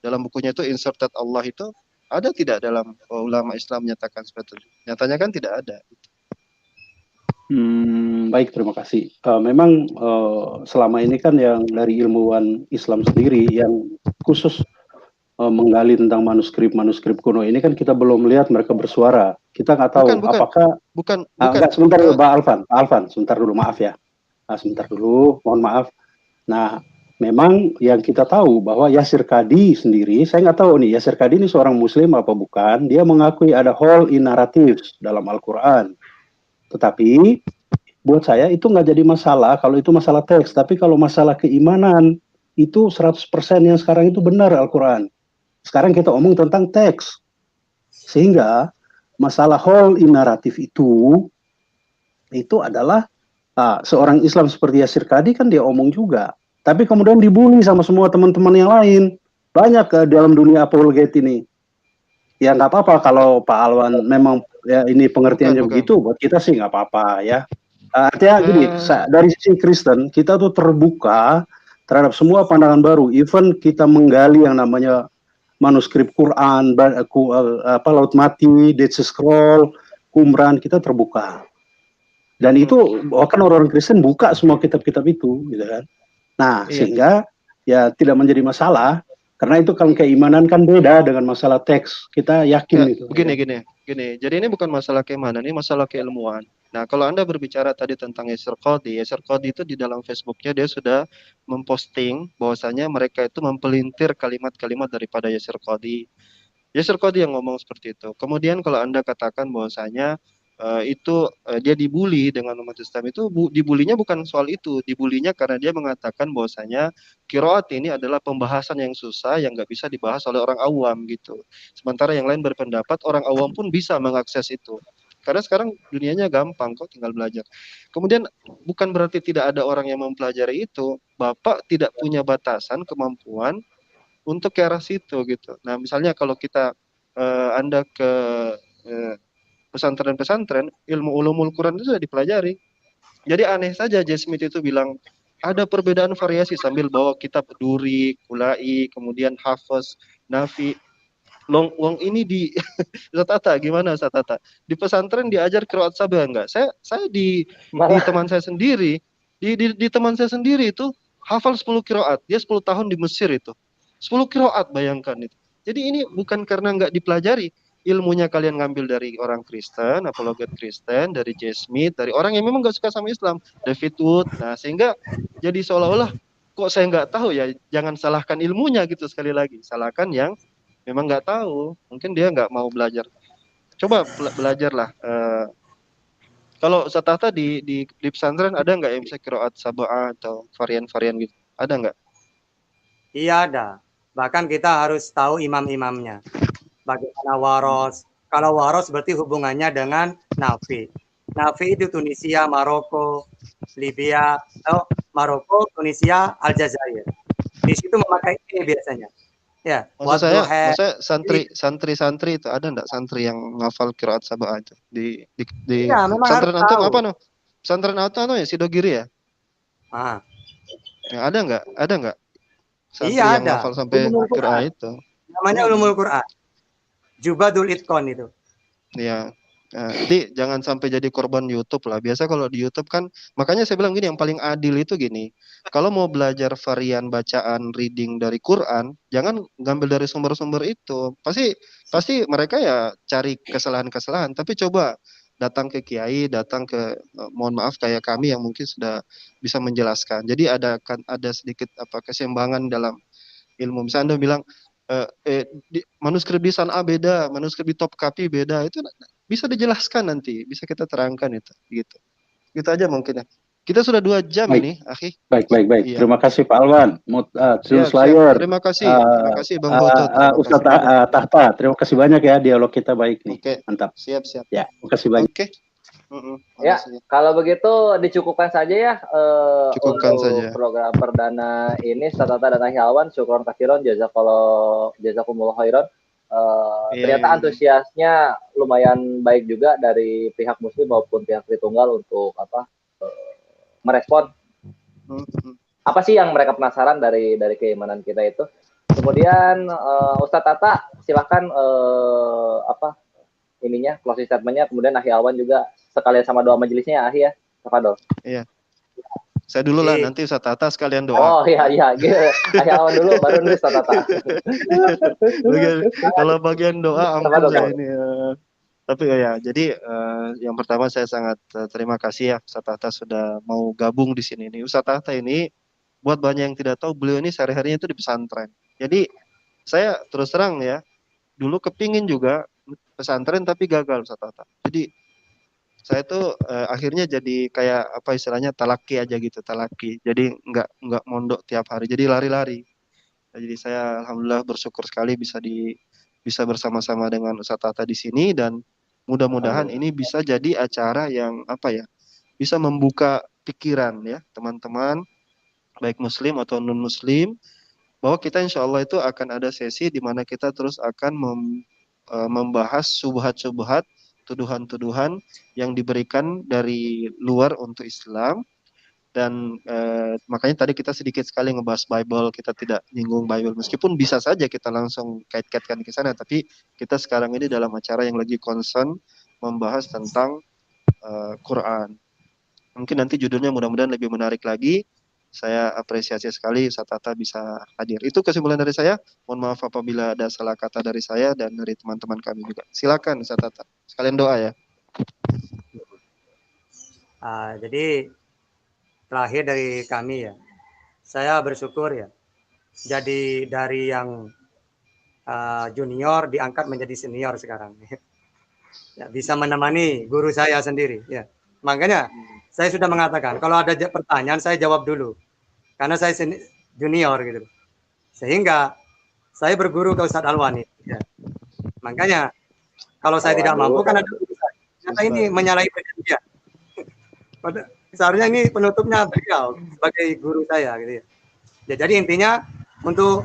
dalam bukunya itu, inserted Allah itu ada tidak dalam ulama Islam menyatakan seperti itu? Nyatanya kan tidak ada. Baik, terima kasih. Memang selama ini kan yang dari ilmuwan Islam sendiri yang khusus menggali tentang manuskrip kuno ini kan kita belum melihat mereka bersuara. Kita nggak tahu apakah sebentar dulu Pak Alvan, sebentar dulu, maaf ya. Sebentar dulu, mohon maaf. Nah, memang yang kita tahu bahwa Yasir Qadhi sendiri, saya nggak tahu nih, Yasir Qadhi ini seorang Muslim apa bukan, dia mengakui ada hole in narratives dalam Al-Quran. Tetapi, buat saya itu nggak jadi masalah kalau itu masalah teks, tapi kalau masalah keimanan, itu 100% yang sekarang itu benar Al-Quran. Sekarang kita omong tentang teks. Sehingga, masalah hole in narrative itu adalah seorang Islam seperti Yasir Qadhi kan dia omong juga, tapi kemudian dibully sama semua teman-teman yang lain. Banyak ke dalam dunia apologet ini. Ya nggak apa-apa kalau Pak Alwan memang ya ini pengertiannya begitu, buat kita sih nggak apa-apa ya. Artinya gini, dari sisi Kristen kita tuh terbuka terhadap semua pandangan baru, even kita menggali yang namanya manuskrip Quran, Laut Mati, Dead Sea Scroll, Qumran, kita terbuka. Dan itu bahkan orang-orang Kristen buka semua kitab-kitab itu, gitu kan. Nah, sehingga ya tidak menjadi masalah, karena itu kan keimanan kan beda dengan masalah teks. Kita yakin itu. Begini. Jadi ini bukan masalah keimanan, ini masalah keilmuan. Nah, kalau Anda berbicara tadi tentang Yasir Qadhi itu di dalam Facebooknya dia sudah memposting bahwasanya mereka itu mempelintir kalimat-kalimat daripada Yasir Qadhi. Yasir Qadhi yang ngomong seperti itu. Kemudian kalau Anda katakan bahwasanya dia dibully dengan umat Islam, itu dibulinya bukan soal itu, dibulinya karena dia mengatakan bahwasanya qiraat ini adalah pembahasan yang susah yang nggak bisa dibahas oleh orang awam gitu. Sementara yang lain berpendapat orang awam pun bisa mengakses itu. Karena sekarang dunianya gampang kok, tinggal belajar. Kemudian bukan berarti tidak ada orang yang mempelajari itu. Bapak tidak punya batasan kemampuan untuk ke arah situ gitu. Nah, misalnya kalau kita Anda ke pesantren-pesantren, ilmu ulumul Quran itu sudah dipelajari. Jadi aneh saja J. Smith itu bilang ada perbedaan variasi sambil bawa kitab Duri, Kulai, kemudian Hafiz, Nafi. Wong ini di Zatata gimana Zatata? Di pesantren diajar qiraat sabah enggak? Saya di teman saya sendiri, di teman saya sendiri itu hafal 10 qiraat. Dia 10 tahun di Mesir itu. 10 qiraat, bayangkan itu. Jadi ini bukan karena enggak dipelajari. Ilmunya kalian ngambil dari orang Kristen, apologet Kristen, dari J. Smith, dari orang yang memang nggak suka sama Islam, David Wood. Nah, sehingga jadi seolah-olah kok saya nggak tahu ya, jangan salahkan ilmunya gitu sekali lagi. Salahkan yang memang nggak tahu, mungkin dia nggak mau belajar. Coba belajarlah. Kalau Zatata di pesantren ada nggak yang bisa qiraat sab'ah atau varian-varian gitu? Ada nggak? Iya ada. Bahkan kita harus tahu imam-imamnya. Bagaimana waros. Kalau waros berarti hubungannya dengan Nafi. Nafi itu Tunisia, Maroko, Libya, Maroko, Tunisia, Aljazair. Di situ memakai E biasanya. Ya, maksud saya santri-santri itu ada enggak santri yang ngafal qiraat sab'ah itu di ya, pesantren antum apa no? Pesantren antum ya Sidogiri ya? Ya, ada enggak? Santri yang ada. Ngafal sampai qiraat itu. Namanya ulumul Quran. Jubadul Itqon itu. Iya. Jadi jangan sampai jadi korban YouTube lah. Biasa kalau di YouTube kan, makanya saya bilang gini, yang paling adil itu gini. Kalau mau belajar varian bacaan reading dari Quran, jangan ngambil dari sumber-sumber itu. Pasti mereka ya cari kesalahan-kesalahan. Tapi coba datang ke kiai, datang ke mohon maaf kayak kami yang mungkin sudah bisa menjelaskan. Jadi ada sedikit keseimbangan dalam ilmu. Misalnya Anda bilang manuskrip di San'a beda, manuskrip di Topkapi beda, itu bisa dijelaskan nanti, bisa kita terangkan itu, gitu. Gitu aja mungkin ya. Kita sudah 2 jam ini, akhi. Baik. Iya. Terima kasih Pak Alwan. Siap. Terima kasih Bang Hotot. Ustaz Tahta, terima kasih banyak ya, dialog kita baik nih. Oke. Mantap. Siap. Ya, terima kasih banyak. Oke. Ya, kalau begitu dicukupkan saja ya Cukupkan untuk saja. program perdana ini. Satata dan Ahi Alwan, syukron kathiron, jazakumullah khairan. Ternyata antusiasnya lumayan baik juga dari pihak Muslim maupun pihak Tritunggal untuk merespon apa sih yang mereka penasaran dari keimanan kita itu. Kemudian Ustadz Tata silakan closing statementnya, kemudian Ahi Alwan juga sekalian sama doa majelisnya ya, Ahi ya, Tafadol. Iya. Saya dulu lah, nanti Ustadz Tata sekalian doa. Oh iya, gitu. Ahi Alwan dulu, baru nulis Ustadz Tata. Kalau bagian doa ampun saya ini. Tapi ya, jadi yang pertama saya sangat terima kasih ya Ustadz Tata sudah mau gabung di sini. Ustadz Tata ini, buat banyak yang tidak tahu, beliau ini sehari-harinya itu di pesantren. Jadi saya terus terang ya, dulu kepingin juga pesantren tapi gagal Ustadz Tata. Jadi saya tuh akhirnya jadi kayak apa istilahnya talaki aja gitu, talaki. Jadi nggak mondok tiap hari, jadi lari-lari. Jadi saya alhamdulillah bersyukur sekali bisa bersama-sama dengan Ustadz Tata di sini, dan mudah-mudahan ini bisa jadi acara yang bisa membuka pikiran ya teman-teman, baik muslim atau non muslim, bahwa kita insya Allah itu akan ada sesi di mana kita terus akan membahas subhat-subhat, tuduhan-tuduhan yang diberikan dari luar untuk Islam. Dan makanya tadi kita sedikit sekali ngebahas Bible, kita tidak nyinggung Bible, meskipun bisa saja kita langsung kait-kaitkan ke sana, tapi kita sekarang ini dalam acara yang lagi concern membahas tentang Quran. Mungkin nanti judulnya mudah-mudahan lebih menarik lagi. Saya apresiasi sekali Ustaz Tata bisa hadir. Itu kesimpulan dari saya. Mohon maaf apabila ada salah kata dari saya dan dari teman-teman kami juga. Silakan Ustaz Tata. Sekalian doa ya. Jadi terakhir dari kami ya, saya bersyukur ya, jadi dari yang junior diangkat menjadi senior sekarang, ya, bisa menemani guru saya sendiri ya. Makanya saya sudah mengatakan kalau ada pertanyaan saya jawab dulu, karena saya junior gitu, sehingga saya berguru ke Ustadz Alwani ya. Makanya kalau saya tidak mampu kan ada karena ini menyalahi perjanjian. Seharusnya ini penutupnya beliau sebagai guru saya gitu ya. Jadi intinya untuk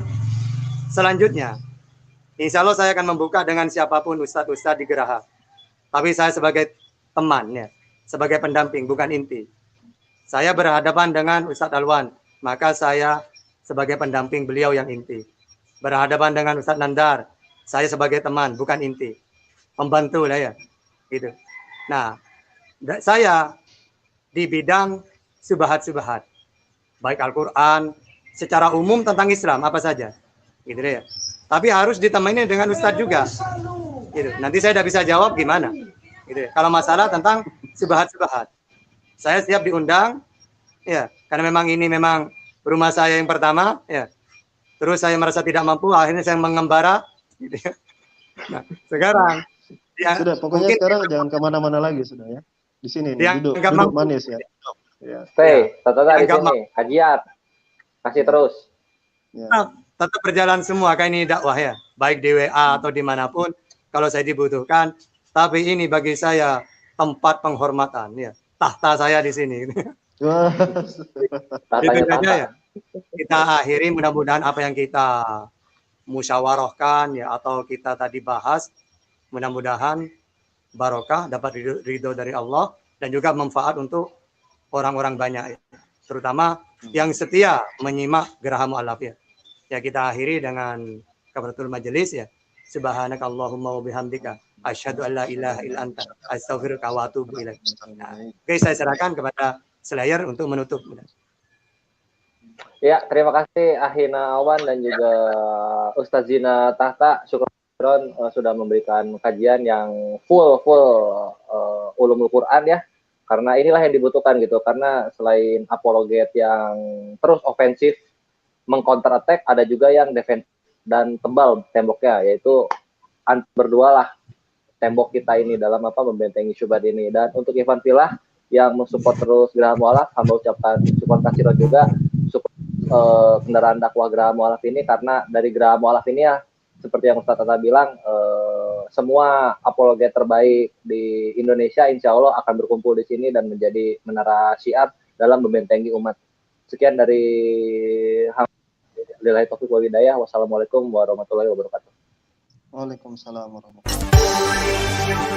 selanjutnya, insya Allah saya akan membuka dengan siapapun ustadz-ustadz di Geraha. Tapi saya sebagai teman ya, sebagai pendamping bukan inti. Saya berhadapan dengan Ustadz Alwan, maka saya sebagai pendamping beliau yang inti. Berhadapan dengan Ustadz Nandar, saya sebagai teman bukan inti, pembantu lah ya, gitu. Nah, saya di bidang subhat-subhat, baik Al-Quran, secara umum tentang Islam, apa saja. Gitu ya. Tapi harus ditemani dengan Ustadz juga. Gitu. Nanti saya tidak bisa jawab gimana. Gitu ya. Kalau masalah tentang subhat-subhat, saya siap diundang, ya, karena memang ini memang rumah saya yang pertama, ya. Terus saya merasa tidak mampu, akhirnya saya mengembara. Gitu ya. Nah, sekarang. Ya, sudah, pokoknya sekarang jangan kemana-mana lagi sudah ya. Di sini nih, duduk manis ya. Stay, tetap di sini. Kajian, kasih terus. Ya. Tetap berjalan semua, kayak ini dakwah ya. Baik di WA atau dimanapun, kalau saya dibutuhkan. Tapi ini bagi saya tempat penghormatan ya. Tahta saya di sini. Itu saja ya. Kita akhiri mudah-mudahan apa yang kita musyawarahkan ya atau kita tadi bahas, mudah-mudahan barokah, dapat ridho dari Allah dan juga manfaat untuk orang-orang banyak, terutama yang setia menyimak Geraha Mu'allaf ya. Ya kita akhiri dengan kafaratul majelis ya. Subhanakallahumma wa bihamdika asyhadu an la ilaha illa anta astaghfiruka wa atubu ilaik. Nah, oke, saya serahkan kepada Slayer untuk menutup. Ya, terima kasih Ahina Awan dan juga Ustaz Zina Tahta. Syukur sudah memberikan kajian yang full ulumul Quran ya, karena inilah yang dibutuhkan gitu, karena selain apologet yang terus ofensif mengcounter attack, ada juga yang defensif dan tebal temboknya, yaitu berdua lah tembok kita ini dalam membentengi syubhat ini. Dan untuk Ivan Filah yang mensupport terus Geraha Mu'allaf, hamba ucapkan syukur kasih juga support kendaraan dakwah Geraha Mu'allaf ini, karena dari Geraha Mu'allaf ini ya seperti yang Ustaz Tata bilang, semua apologet terbaik di Indonesia insya Allah akan berkumpul di sini dan menjadi menara syiar dalam membentengi umat. Sekian dari Lillahi taufiq wal hidayah. Wassalamualaikum warahmatullahi wabarakatuh. Waalaikumsalam warahmatullahi wabarakatuh.